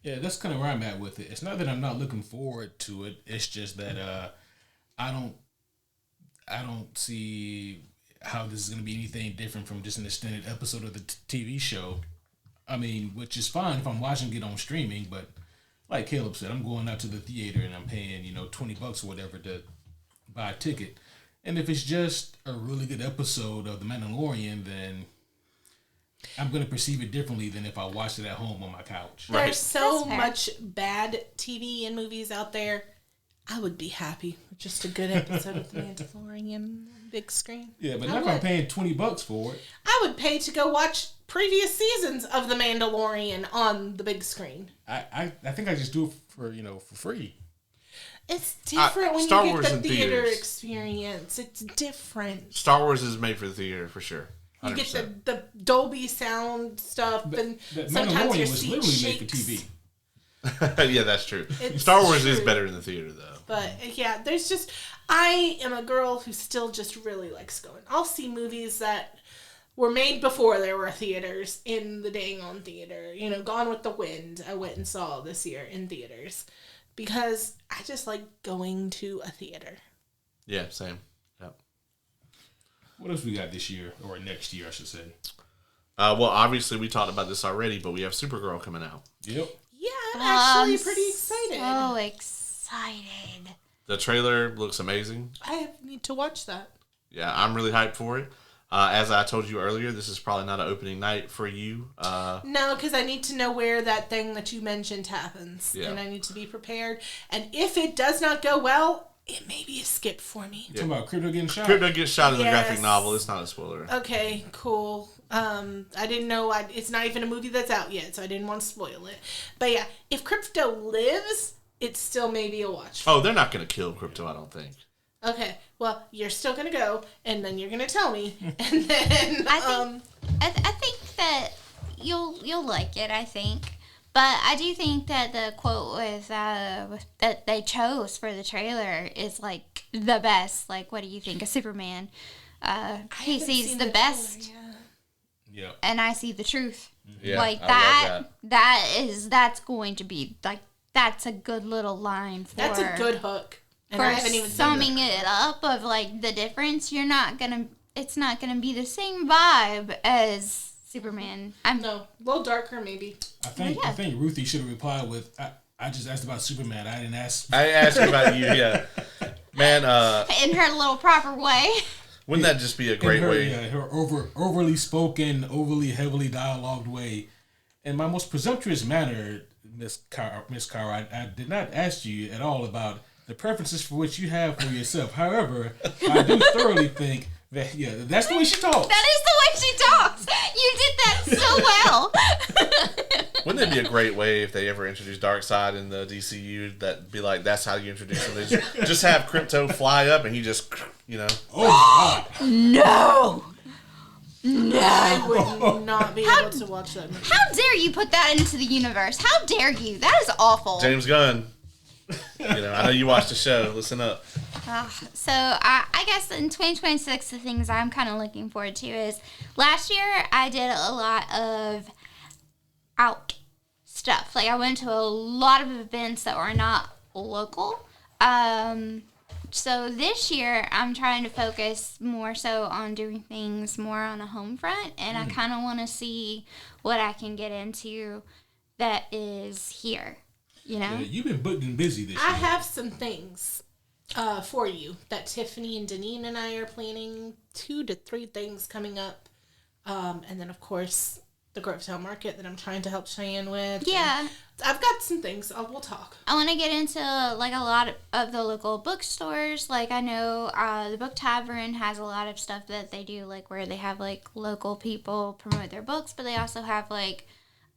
Yeah, that's kind of where I'm at with it. It's not that I'm not looking forward to it. It's just that I don't see how this is going to be anything different from just an extended episode of the TV show. I mean, which is fine if I'm watching it on streaming, but like Caleb said, I'm going out to the theater and I'm paying, $20 or whatever to buy a ticket. And if it's just a really good episode of The Mandalorian, then I'm going to perceive it differently than if I watched it at home on my couch. Right. There's so That's fair. much bad TV and movies out there. I would be happy with just a good episode of The Mandalorian big screen. Yeah, but I not if I'm would. paying $20 for it. I would pay to go watch previous seasons of The Mandalorian on the big screen. I think I just do it for for free. It's different when Star you Wars get in the theater theaters. experience. It's different. Star Wars is made for the theater for sure. You 100%. get the Dolby sound stuff, and The sometimes your Mandalorian was seat literally shakes. made for TV. Yeah, that's true. It's Star Wars is true. better in the theater though. But yeah, there's just I am a girl who still just really likes going. I'll see movies that were made before there were theaters in the dang on theater. Gone with the Wind I went and saw this year in theaters because I just like going to a theater. Yeah, same. Yep. What else we got this year or next year, I should say? Well, obviously we talked about this already, but we have Supergirl coming out. Yep. Yeah, I'm actually I'm pretty excited. So excited. The trailer looks amazing. I need to watch that. Yeah, I'm really hyped for it. As I told you earlier, this is probably not an opening night for you. No, because I need to know where that thing that you mentioned happens. Yeah. And I need to be prepared. And if it does not go well, it may be a skip for me. Talking about Crypto getting shot. Crypto gets shot in the graphic Yes. novel. It's not a spoiler. Okay, cool. I didn't know. It's not even a movie that's out yet, so I didn't want to spoil it. But yeah, if Crypto lives, it still may be a watch. Oh, they're not going to kill Crypto, I don't think. Okay, well, you're still going to go, and then you're going to tell me. And then, I think that you'll like it. I think, but I do think that the quote with that they chose for the trailer is like the best. Like, what do you think of Superman? He haven't sees seen the the best, trailer yet. Yep. and I see the truth. Yeah, Like I love that's going to be like that's a good little line for That's a good hook. And for I haven't even seen summing it up of like the difference. It's not gonna be the same vibe as Superman. No, a little darker maybe. I think Yeah. I think Ruthie should have replied with, I just asked about Superman. I didn't ask. I asked you about you, yeah. Man, in her little proper way. wouldn't that just be a great her, way? Yeah, her overly spoken, overly heavily dialogued way. In my most presumptuous manner, Miss Carr, I did not ask you at all about the preferences for which you have for yourself. However, I do thoroughly think that, that's the way she talks. That is the way she talks. You did that so well. Wouldn't it be a great way if they ever introduce Darkseid in the DCU? That'd be like, that's how you introduce him. They just have Crypto fly up and he just, Oh my God. No. I would not be able to watch that movie. How dare you put that into the universe? How dare you? That is awful. James Gunn. I know you watched the show. Listen up. So I guess in 2026, the things I'm kind of looking forward to is last year I did a lot of out stuff. Like I went to a lot of events that were not local. So this year I'm trying to focus more so on doing things more on a home front, and I kind of want to see what I can get into that is here. You know, Yeah, you've been booked and busy this year. I have some things for you that Tiffany and Deneen and I are planning 2 to 3 things coming up. And then, of course, the Grovetown Market that I'm trying to help Cheyenne with. Yeah. And I've got some things. We'll talk. I want to get into like a lot of the local bookstores. Like I know the Book Tavern has a lot of stuff that they do, like where they have like local people promote their books, but they also have like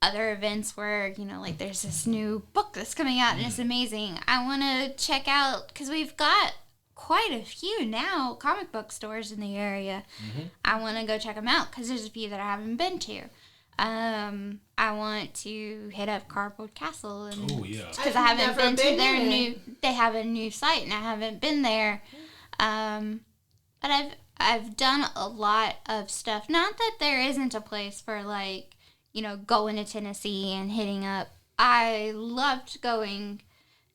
other events where, you know, like there's this new book that's coming out and it's amazing. I want to check out, because we've got quite a few now comic book stores in the area. I want to go check them out because there's a few that I haven't been to. I want to hit up Cardboard Castle, and Oh, yeah. because I haven't been to their new. They have a new site, and I haven't been there. But I've done a lot of stuff. Not that there isn't a place for like, you know, going to Tennessee and hitting up. I loved going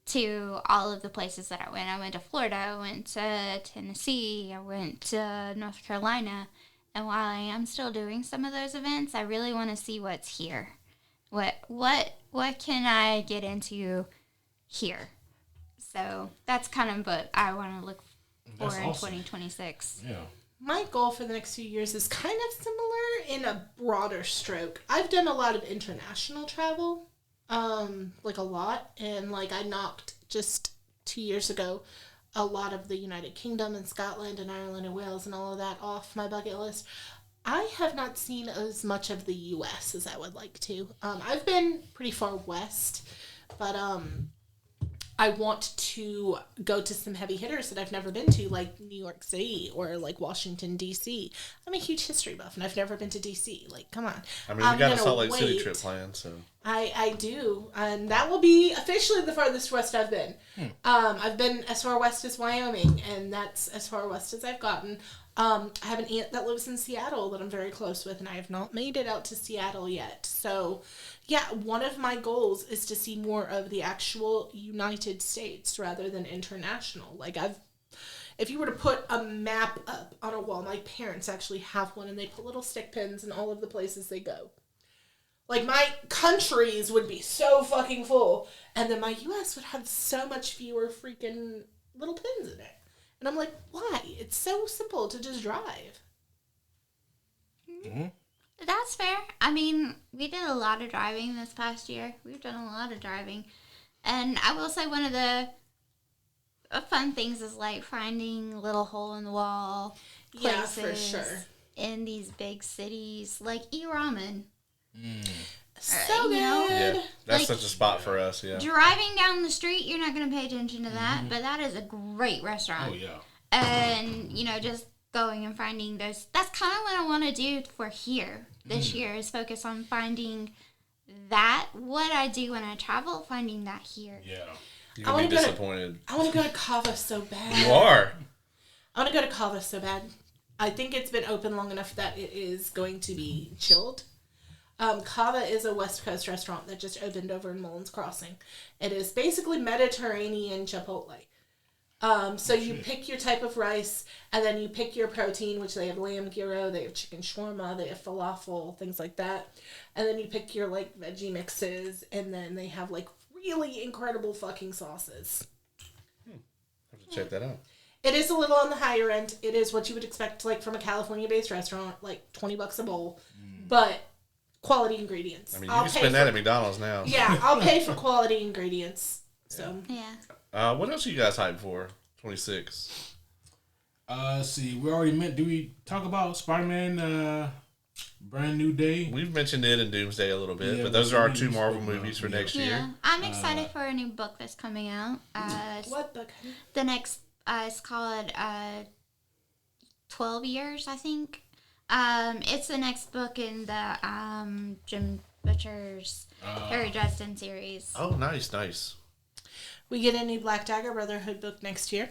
to all of the places that I went. I went to Florida. I went to Tennessee. I went to North Carolina. And while I am still doing some of those events, I really want to see what's here. What can I get into here? So that's kind of what I want to look for That's in awesome. 2026. Yeah. My goal for the next few years is kind of similar in a broader stroke. I've done a lot of international travel, like a lot, and like I knocked just 2 years ago a lot of the United Kingdom and Scotland and Ireland and Wales and all of that off my bucket list. I have not seen as much of the U.S. as I would like to. I've been pretty far west, but I want to go to some heavy hitters that I've never been to, like New York City or like Washington, D.C. I'm a huge history buff, and I've never been to D.C. Like, come on. I mean, we got a gonna Salt Lake City wait. trip planned, so. I do, and that will be officially the farthest west I've been. I've been as far west as Wyoming, and that's as far west as I've gotten. I have an aunt that lives in Seattle that I'm very close with, and I have not made it out to Seattle yet. So, yeah, one of my goals is to see more of the actual United States rather than international. Like, if you were to put a map up on a wall, my parents actually have one, and they put little stick pins in all of the places they go. Like, my countries would be so fucking full, and then my U.S. would have so much fewer freaking little pins in it. And I'm like, why? It's so simple to just drive. That's fair. I mean, we did a lot of driving this past year. We've done a lot of driving. And I will say one of the fun things is like finding little hole in the wall Yeah, places for sure. in these big cities like E-Ramen. So good. you know? Yeah, that's Like- such a spot for us, yeah. Driving down the street, you're not going to pay attention to that, but that is a great restaurant. Oh, yeah. And, you know, just going and finding those. That's kind of what I want to do for here this year is focus on finding that. What I do when I travel, finding that here. Yeah. You're I going to wanna be go to- disappointed. I want to go to Cava so bad. You are. I want to go to Cava so bad. I think it's been open long enough that it is going to be chilled. Cava is a West Coast restaurant that just opened over in Mullins Crossing. It is basically Mediterranean Chipotle. So you pick your type of rice, and then you pick your protein, which they have lamb gyro, they have chicken shawarma, they have falafel, things like that. And then you pick your, like, veggie mixes, and then they have, like, really incredible fucking sauces. Have to check that out. It is a little on the higher end. It is what you would expect, like, from a California-based restaurant, like $20 a bowl. But quality ingredients. I mean, you I'll can pay spend for, that at McDonald's now. Yeah, I'll pay for quality ingredients. So Yeah. What else are you guys hyped for? 26. See, we already met. Do we talk about Spider-Man, Brand New Day? We've mentioned it in Doomsday a little bit, Yeah, but those are our two we Marvel spoke about movies it, for yeah. next Yeah. year. I'm excited for a new book that's coming out. what book? The next, it's called 12 Years, I think. It's the next book in the Jim Butcher's Harry Dresden series. Oh, nice, nice. We get a new Black Dagger Brotherhood book next year.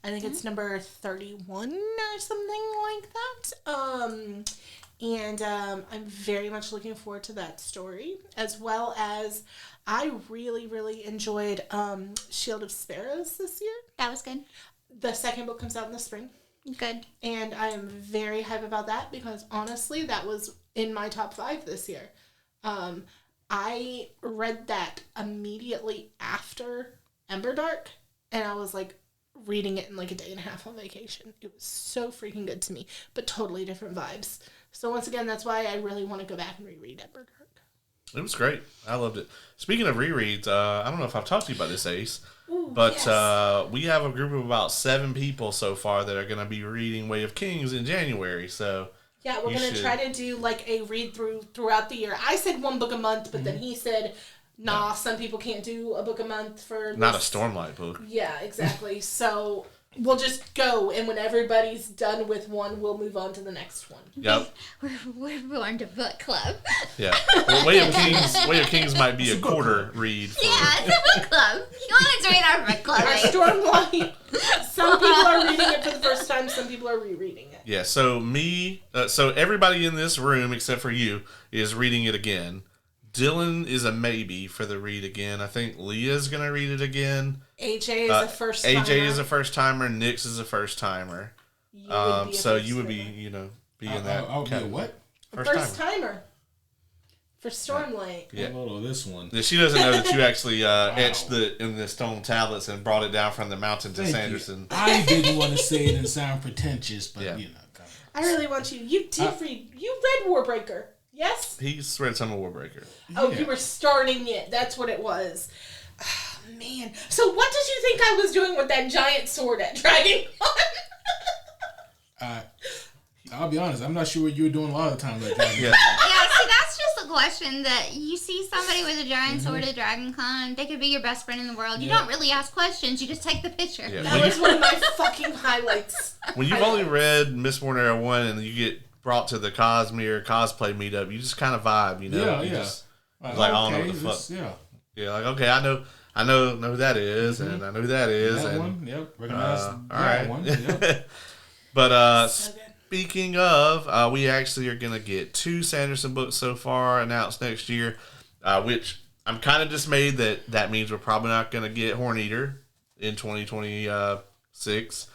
I think it's number 31 or something like that. I'm very much looking forward to that story, as well as I really, really enjoyed Shield of Sparrows this year. That was good. The second book comes out in the spring. Good. And I am very hype about that because honestly, that was in my top 5 this year. I read that immediately after Emberdark, and I was like reading it in like a day and a half on vacation. It was so freaking good to me, but totally different vibes. So once again, that's why I really want to go back and reread Emberdark. It was great. I loved it. Speaking of rereads, I don't know if I've talked to you about this, Ace, Ooh, but yes. we have a group of about 7 people so far that are going to be reading Way of Kings in January. So Yeah, we're going to try to do like a read through throughout the year. I said 1 book a month, but then he said, nah, some people can't do a book a month for not a this. Stormlight book. Yeah, exactly. So we'll just go, and when everybody's done with one, we'll move on to the next one. Yep. We're born to book club. Yeah. Well, Way of Kings might be a quarter read. For, Yeah, it's a book club. You want to join our book club? Our Stormlight. Some people are reading it for the first time. Some people are rereading it. Yeah. So everybody in this room except for you is reading it again. Dylan is a maybe for the read again. I think Leah's gonna read it again. AJ is a first timer. AJ is a first timer. Nix is a first timer. You would be a So first you would be, timer. be in that. I'll be a what? First timer. For Stormlight. Yeah. Oh, this one. Yeah, she doesn't know that you actually etched in the stone tablets and brought it down from the mountain to Thank Sanderson. you. I didn't want to say it and sound pretentious, but Yeah. you know. I really want you. You did read. You read Warbreaker. Yes? He's read some of Warbreaker. Oh, Yeah. you were starting it. That's what it was. Oh, man. So what did you think I was doing with that giant sword at Dragon I'll be honest. I'm not sure what you were doing a lot of the time. Like that. Yeah. Yeah, see, that's just a question that you see somebody with a giant sword at Dragon Con. They could be your best friend in the world. You Yeah. don't really ask questions. You just take the picture. Yeah. That was one of my fucking highlights. When you've only read Mistborn Era 1 and you get brought to the Cosmere cosplay meetup, you just kind of vibe, you know? Yeah, You yeah. just- like, I don't know what the this- fuck. Yeah. Yeah, like, okay, I know who that is, and I know who that is. That and, one. Yep. Recognize all that right. one. Yep. But So good. speaking of, we actually are going to get 2 Sanderson books so far announced next year, which I'm kind of dismayed that means we're probably not going to get Horn Eater in 2026,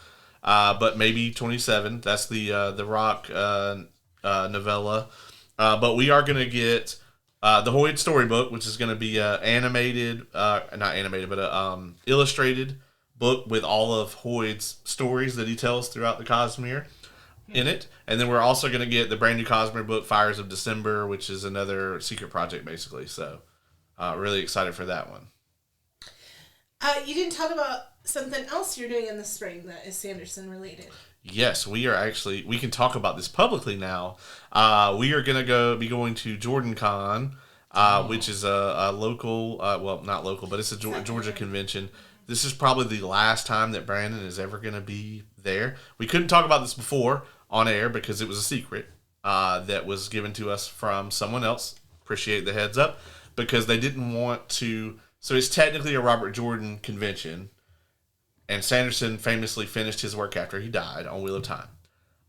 but maybe 27. That's the Rock novella. But we are going to get the Hoyd storybook, which is going to be animated, not animated, but a illustrated book with all of Hoyd's stories that he tells throughout the Cosmere in it. And then we're also going to get the brand new Cosmere book, Fires of December, which is another secret project, basically. So really excited for that one. You didn't talk about something else you're doing in the spring that is Sanderson related. Yes, we can talk about this publicly now. We are going to be going to Jordan Con, which is a local, well, not local, but it's a Georgia convention. This is probably the last time that Brandon is ever going to be there. We couldn't talk about this before on air because it was a secret that was given to us from someone else. Appreciate the heads up, because they didn't want to. So it's technically a Robert Jordan convention, and Sanderson famously finished his work after he died on Wheel of Time.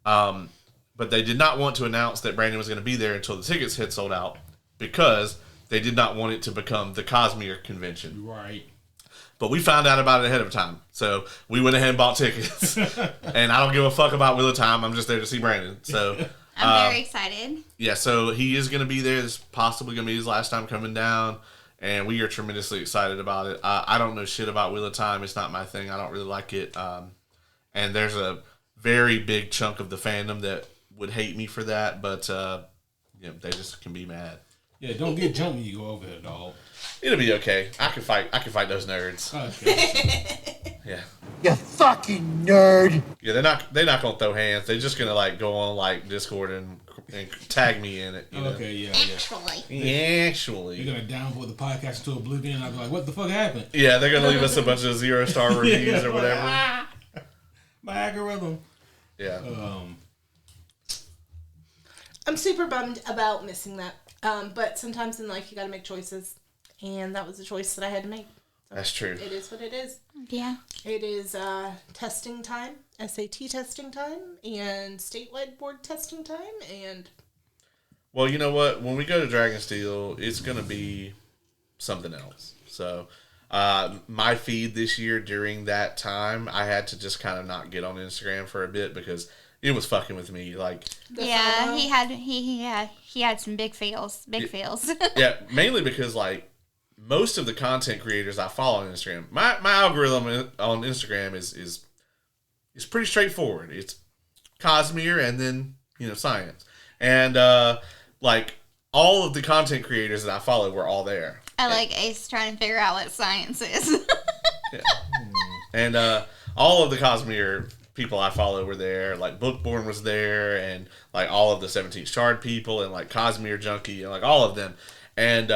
But they did not want to announce that Brandon was going to be there until the tickets had sold out, because they did not want it to become the Cosmere convention. Right. But we found out about it ahead of time. So we went ahead and bought tickets. And I don't give a fuck about Wheel of Time. I'm just there to see Brandon. So I'm very excited. yeah, so he is going to be there. This is possibly going to be his last time coming down. And we are tremendously excited about it. I don't know shit about Wheel of Time. It's not my thing. I don't really like it. And there's a very big chunk of the fandom that would hate me for that. But they just can be mad. Yeah, don't get jumped when you go over here, dog. It'll be okay. I can fight those nerds. Okay. Yeah. You fucking nerd. Yeah, they're not gonna throw hands. They're just gonna like go on like Discord and tag me in it. You know? Okay, yeah. Actually. You're gonna downvote the podcast into oblivion, and I'll be like, "What the fuck happened?" Yeah, they're gonna leave us a bunch of 0-star reviews or whatever. My algorithm. Yeah. I'm super bummed about missing that. But sometimes in life you gotta make choices. And that was a choice that I had to make. That's true. It is what it is. Yeah. It is testing time, SAT testing time, and statewide board testing time, and Well, you know what? When we go to Dragonsteel, it's going to be something else. So, my feed this year during that time, I had to just kind of not get on Instagram for a bit because it was fucking with me. Like, Yeah, he had some big fails. yeah, mainly because like most of the content creators I follow on Instagram, my algorithm on Instagram is pretty straightforward. It's Cosmere and then science, and like all of the content creators that I follow were all there. I like Ace trying to figure out what science is. Yeah. And all of the Cosmere people I follow were there. Like Bookborn was there, and like all of the 17th Shard people, and like Cosmere Junkie, and like all of them. And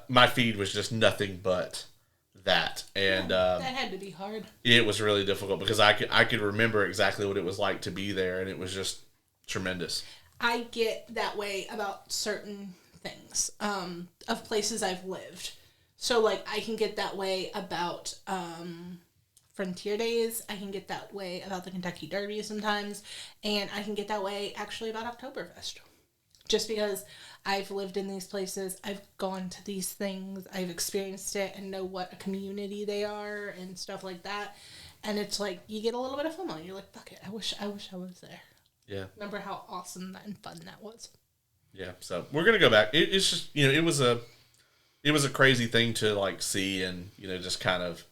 my feed was just nothing but that. And that had to be hard. it was really difficult because I could remember exactly what it was like to be there, and it was just tremendous. I get that way about certain things of places I've lived. So, like, I can get that way about Frontier Days. I can get that way about the Kentucky Derby sometimes. And I can get that way, actually, about Oktoberfest. Just because I've lived in these places, I've gone to these things, I've experienced it and know what a community they are and stuff like that. And it's like, you get a little bit of FOMO. You're like, fuck it, I wish I was there. Yeah. Remember how awesome and fun that was. Yeah, so we're gonna go back. It's just it was a crazy thing to like see, and just kind of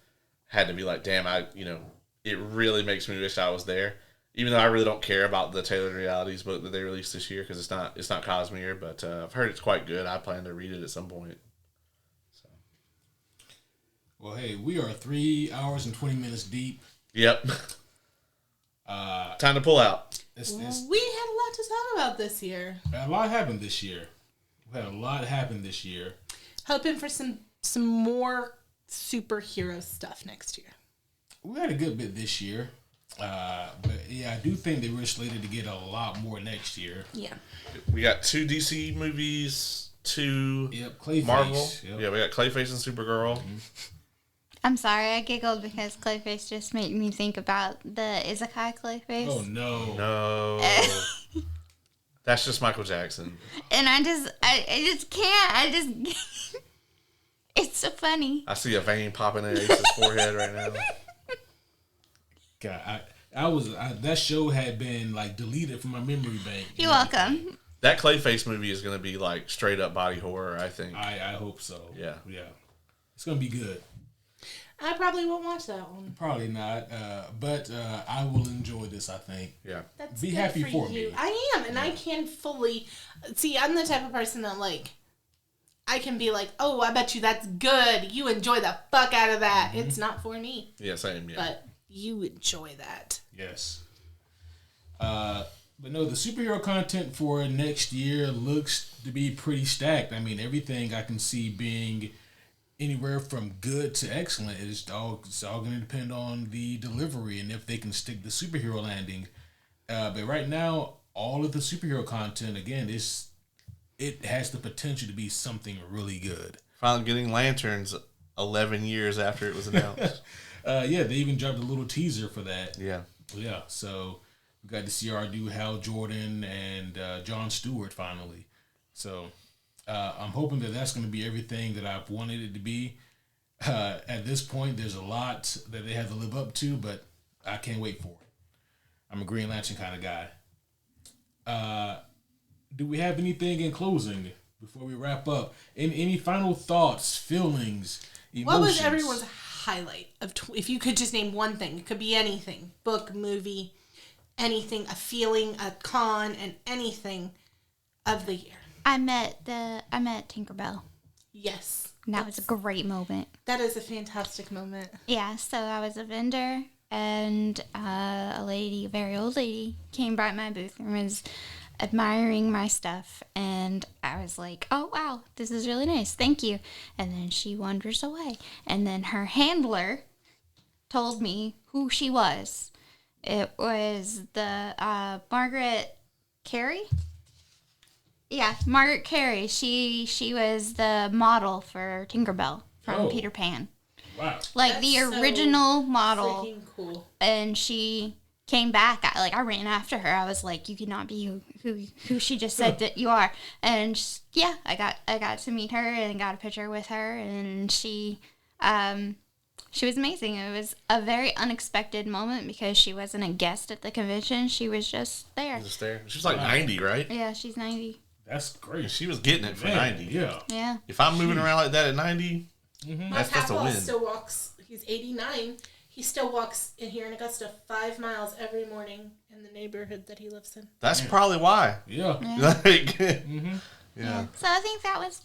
had to be like, damn, it really makes me wish I was there. Even though I really don't care about the Tailored Realities book that they released this year because it's not Cosmere, but I've heard it's quite good. I plan to read it at some point. So. Well, hey, we are 3 hours and 20 minutes deep. Yep. Time to pull out. It's, We had a lot to talk about this year. a lot happened this year. We had a lot happen this year. Hoping for some more superhero stuff next year. We had a good bit this year. But yeah, I do think they were slated to get a lot more next year. Yeah. We got 2 DC movies, 2 Clayface. Marvel. Yep. Yeah, we got Clayface and Supergirl. Mm-hmm. I'm sorry, I giggled because Clayface just made me think about the Izakai Clayface. Oh no. No. That's just Michael Jackson. And I just can't. It's so funny. I see a vein popping in Ace's forehead right now. God, that show had been like deleted from my memory bank. You're welcome. That Clayface movie is going to be like straight up body horror, I think. I hope so. Yeah. It's gonna be good. I probably won't watch that one. Probably not, but I will enjoy this. I think. Yeah. That's Be good happy for you. me. I am, and I can fully see. I'm the type of person that like I can be like, oh, I bet you that's good. You enjoy the fuck out of that. Mm-hmm. It's not for me, Yeah, same. Yeah. but you enjoy that. Yes. But no, the superhero content for next year looks to be pretty stacked. I mean, everything I can see being anywhere from good to excellent. It's all going to depend on the delivery and if they can stick the superhero landing. But right now, all of the superhero content, again, it has the potential to be something really good. Finally getting Lanterns 11 years after it was announced. Yeah, they even dropped a little teaser for that. Yeah. Yeah, so we got to see our dude Hal Jordan and Jon Stewart finally. So I'm hoping that that's going to be everything that I've wanted it to be. At this point, there's a lot that they have to live up to, but I can't wait for it. I'm a Green Lantern kind of guy. Do we have anything in closing before we wrap up? Any final thoughts, feelings, emotions? What was everyone's highlight of? If you could just name one thing, it could be anything: book, movie, anything, a feeling, a con, and anything of the year. I met Tinkerbell. Yes, And that was a great moment. that is a fantastic moment. Yeah, so I was a vendor, and a very old lady, came by my booth and was admiring my stuff. And I was like, oh, wow, this is really nice. Thank you. And then she wanders away. And then her handler told me who she was. It was the Margaret Carey? Yeah, Margaret Carey. She was the model for Tinkerbell from Peter Pan. Wow. Like That's the so original model, Freaking cool. and she came back. I ran after her. I was like, "You cannot be who she just said that you are." And yeah, I got to meet her and got a picture with her, and she was amazing. It was a very unexpected moment because she wasn't a guest at the convention. She was just there. Just there. She was like 90, right? Yeah, she's 90. That's great. She was getting it for Man, 90. Yeah. Yeah. If I'm moving around like that at 90, My that's a papa win. still walks. He's 89. He still walks in here in Augusta 5 miles every morning in the neighborhood that he lives in. That's probably why. Yeah. Like, Yeah. So I think that was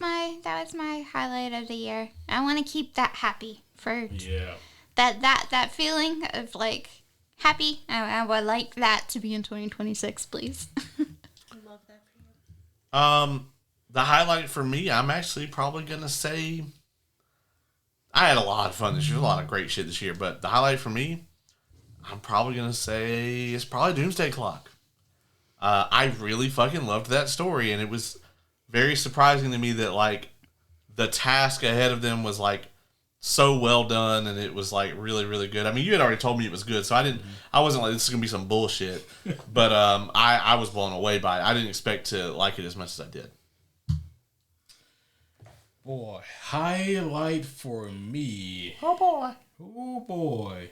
my highlight of the year. I want to keep that happy for Yeah. that feeling of like happy. I would like that to be in 2026, please. I love that for you. The highlight for me, I'm actually probably gonna say I had a lot of fun this year. A lot of great shit this year, but the highlight for me, I'm probably gonna say it's probably Doomsday Clock. I really fucking loved that story, and it was very surprising to me that like the task ahead of them was like so well done, and it was like really, really good. I mean, you had already told me it was good, so I wasn't like, this is gonna be some bullshit. But I was blown away by it. I didn't expect to like it as much as I did. Boy, highlight for me. Oh boy. Oh boy,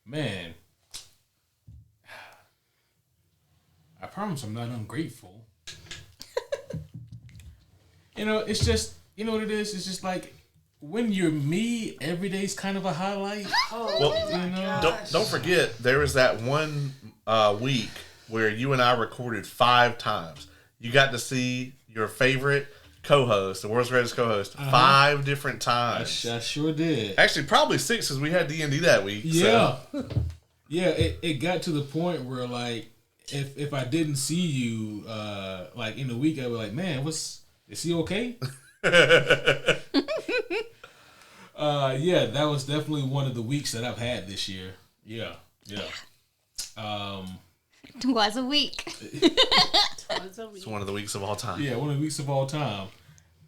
man. I promise I'm not ungrateful. It's just, you know what it is? It's just like when you're me, every day's kind of a highlight. Well, You know? don't forget there was that one week where you and I recorded 5 times. You got to see your favorite co-host, the world's greatest co-host, 5 different times. I sure did. Actually, probably 6 because we had D&D that week. Yeah. So. Yeah, it got to the point where like if I didn't see you like in the week, I was like, man, is he okay? Yeah, that was definitely one of the weeks that I've had this year. Yeah. It was a week. It's one of the weeks of all time. Yeah, one of the weeks of all time.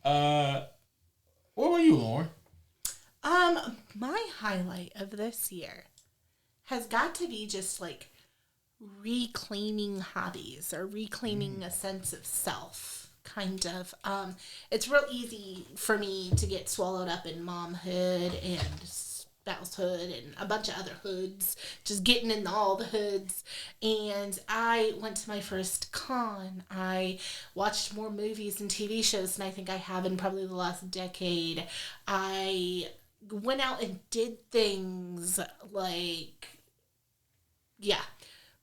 What about you, Lauren? My highlight of this year has got to be just like reclaiming hobbies or reclaiming a sense of self, kind of. It's real easy for me to get swallowed up in momhood and spousehood and a bunch of other hoods, just getting in all the hoods. And I went to my first con. I watched more movies and TV shows than I think I have in probably the last decade. I went out and did things like,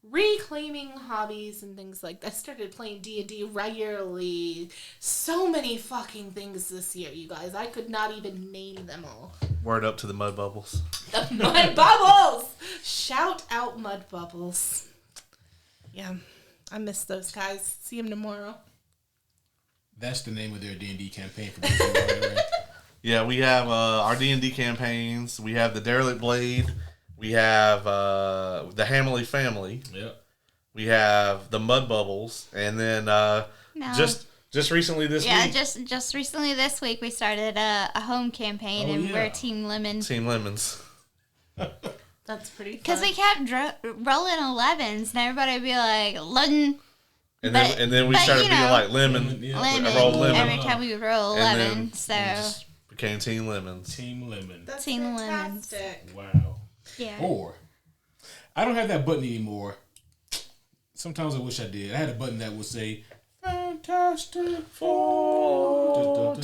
reclaiming hobbies and things like that. I started playing D&D regularly. So many fucking things this year, you guys. I could not even name them all. Word up to the Mud Bubbles. The Mud Bubbles! Shout out Mud Bubbles. Yeah, I miss those guys. See them tomorrow. That's the name of their D&D campaign for those who are wondering. Yeah, we have our D&D campaigns. We have the Derelict Blade. We have the Hamley Family. Yep. We have the Mud Bubbles. And then just recently this week. just recently this week we started a home campaign and we're Team Lemon. Team Lemons. That's pretty fun. Because we kept rolling 11s and everybody would be like, London. And But- then we but, started you being know, like lemon. Yeah. Lemon. I rolled lemon. Every time we would roll And 11. then So, we just became Team Lemons. Team Lemon. That's Team Lemons. fantastic. Wow. yeah. Or I don't have that button anymore. Sometimes I wish I did. I had a button that would say Fantastic Four.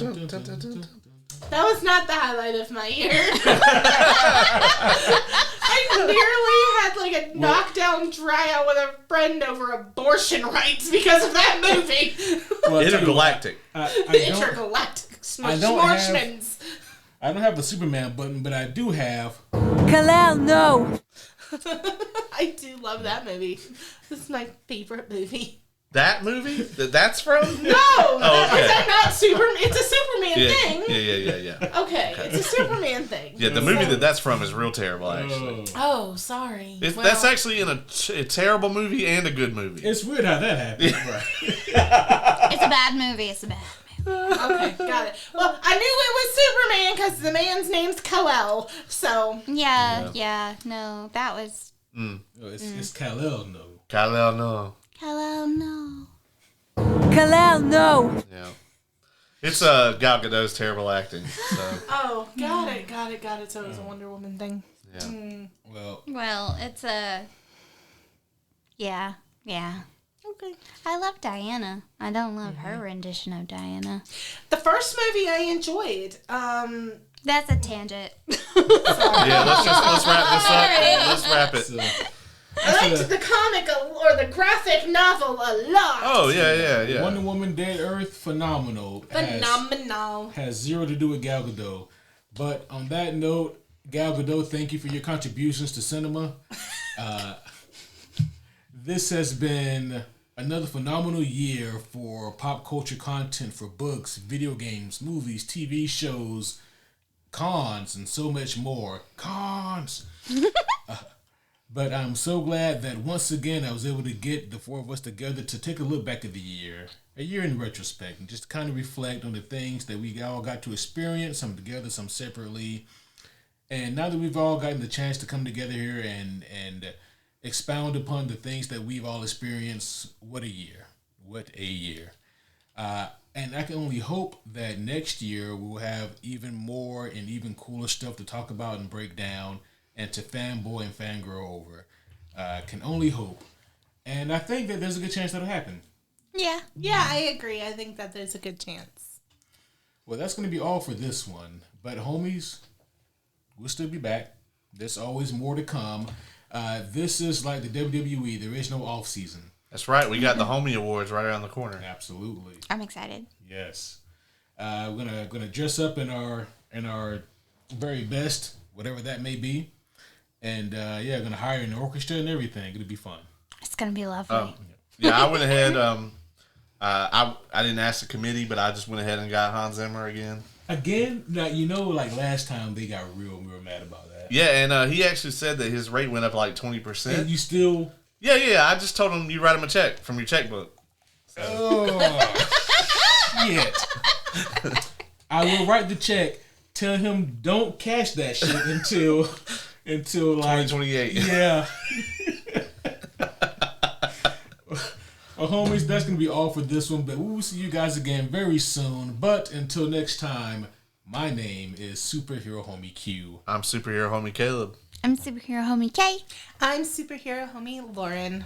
That was not the highlight of my year. I nearly had like a knockdown tryout with a friend over abortion rights because of that movie. Well, I tell you what, Intergalactic. Intergalactic I don't have- Smorshmans. I don't have the Superman button, but I do have. Kalel, no. I do love that movie. This is my favorite movie. That movie? That's from? No! Oh, okay. Is that not Superman? It's a Superman thing. Yeah. Okay, it's a Superman thing. Yeah, the movie that's from is real terrible, actually. Oh, sorry. That's actually in a terrible movie and a good movie. It's weird how that happened. Right. It's a bad movie. It's a bad movie. Okay, got it. Well, I knew it was Superman because the man's name's Kal-El. So Yeah. No, that was. It's Kal-El, no. Kal-El, no. Hello, no. Kal-El, no. Yeah. It's Gal Gadot's terrible acting. So oh, got it. So it was a Wonder Woman thing. yeah. Well, it's a. Yeah. Okay. I love Diana. I don't love her rendition of Diana. The first movie I enjoyed. That's a tangent. Yeah, let's wrap this up. Let's wrap it. I liked the comic or the graphic novel a lot. Oh yeah. Wonder Woman Dead Earth, phenomenal. Phenomenal. Has zero to do with Gal Gadot. But on that note, Gal Gadot, thank you for your contributions to cinema. This has been another phenomenal year for pop culture content, for books, video games, movies, TV shows, cons, and so much more. Cons! But I'm so glad that once again I was able to get the four of us together to take a look back at the year, a year in retrospect, and just kind of reflect on the things that we all got to experience, some together, some separately. And now that we've all gotten the chance to come together here and expound upon the things that we've all experienced, what a year. What a year. And I can only hope that next year we'll have even more and even cooler stuff to talk about and break down and to fanboy and fangirl over. Can only hope. And I think that there's a good chance that'll happen. Yeah. Yeah, I agree. I think that there's a good chance. Well, that's going to be all for this one. But homies, we'll still be back. There's always more to come. This is like the WWE. There is no off season. That's right. We got the Homie Awards right around the corner. Absolutely. I'm excited. Yes. We're gonna dress up in our very best, whatever that may be. And gonna hire an orchestra and everything. It'll be fun. It's going to be lovely. Yeah, I went ahead. I didn't ask the committee, but I just went ahead and got Hans Zimmer again. Again, now like last time they got real mad about that. Yeah, and he actually said that his rate went up like 20%. And you still Yeah. I just told him you write him a check from your checkbook. shit. I will write the check. Tell him don't cash that shit until like 2028. Yeah. Well, homies, that's going to be all for this one, but we will see you guys again very soon. But until next time, my name is Superhero Homie Q. I'm Superhero Homie Caleb. I'm superhero homie Kay. I'm superhero homie Lauren.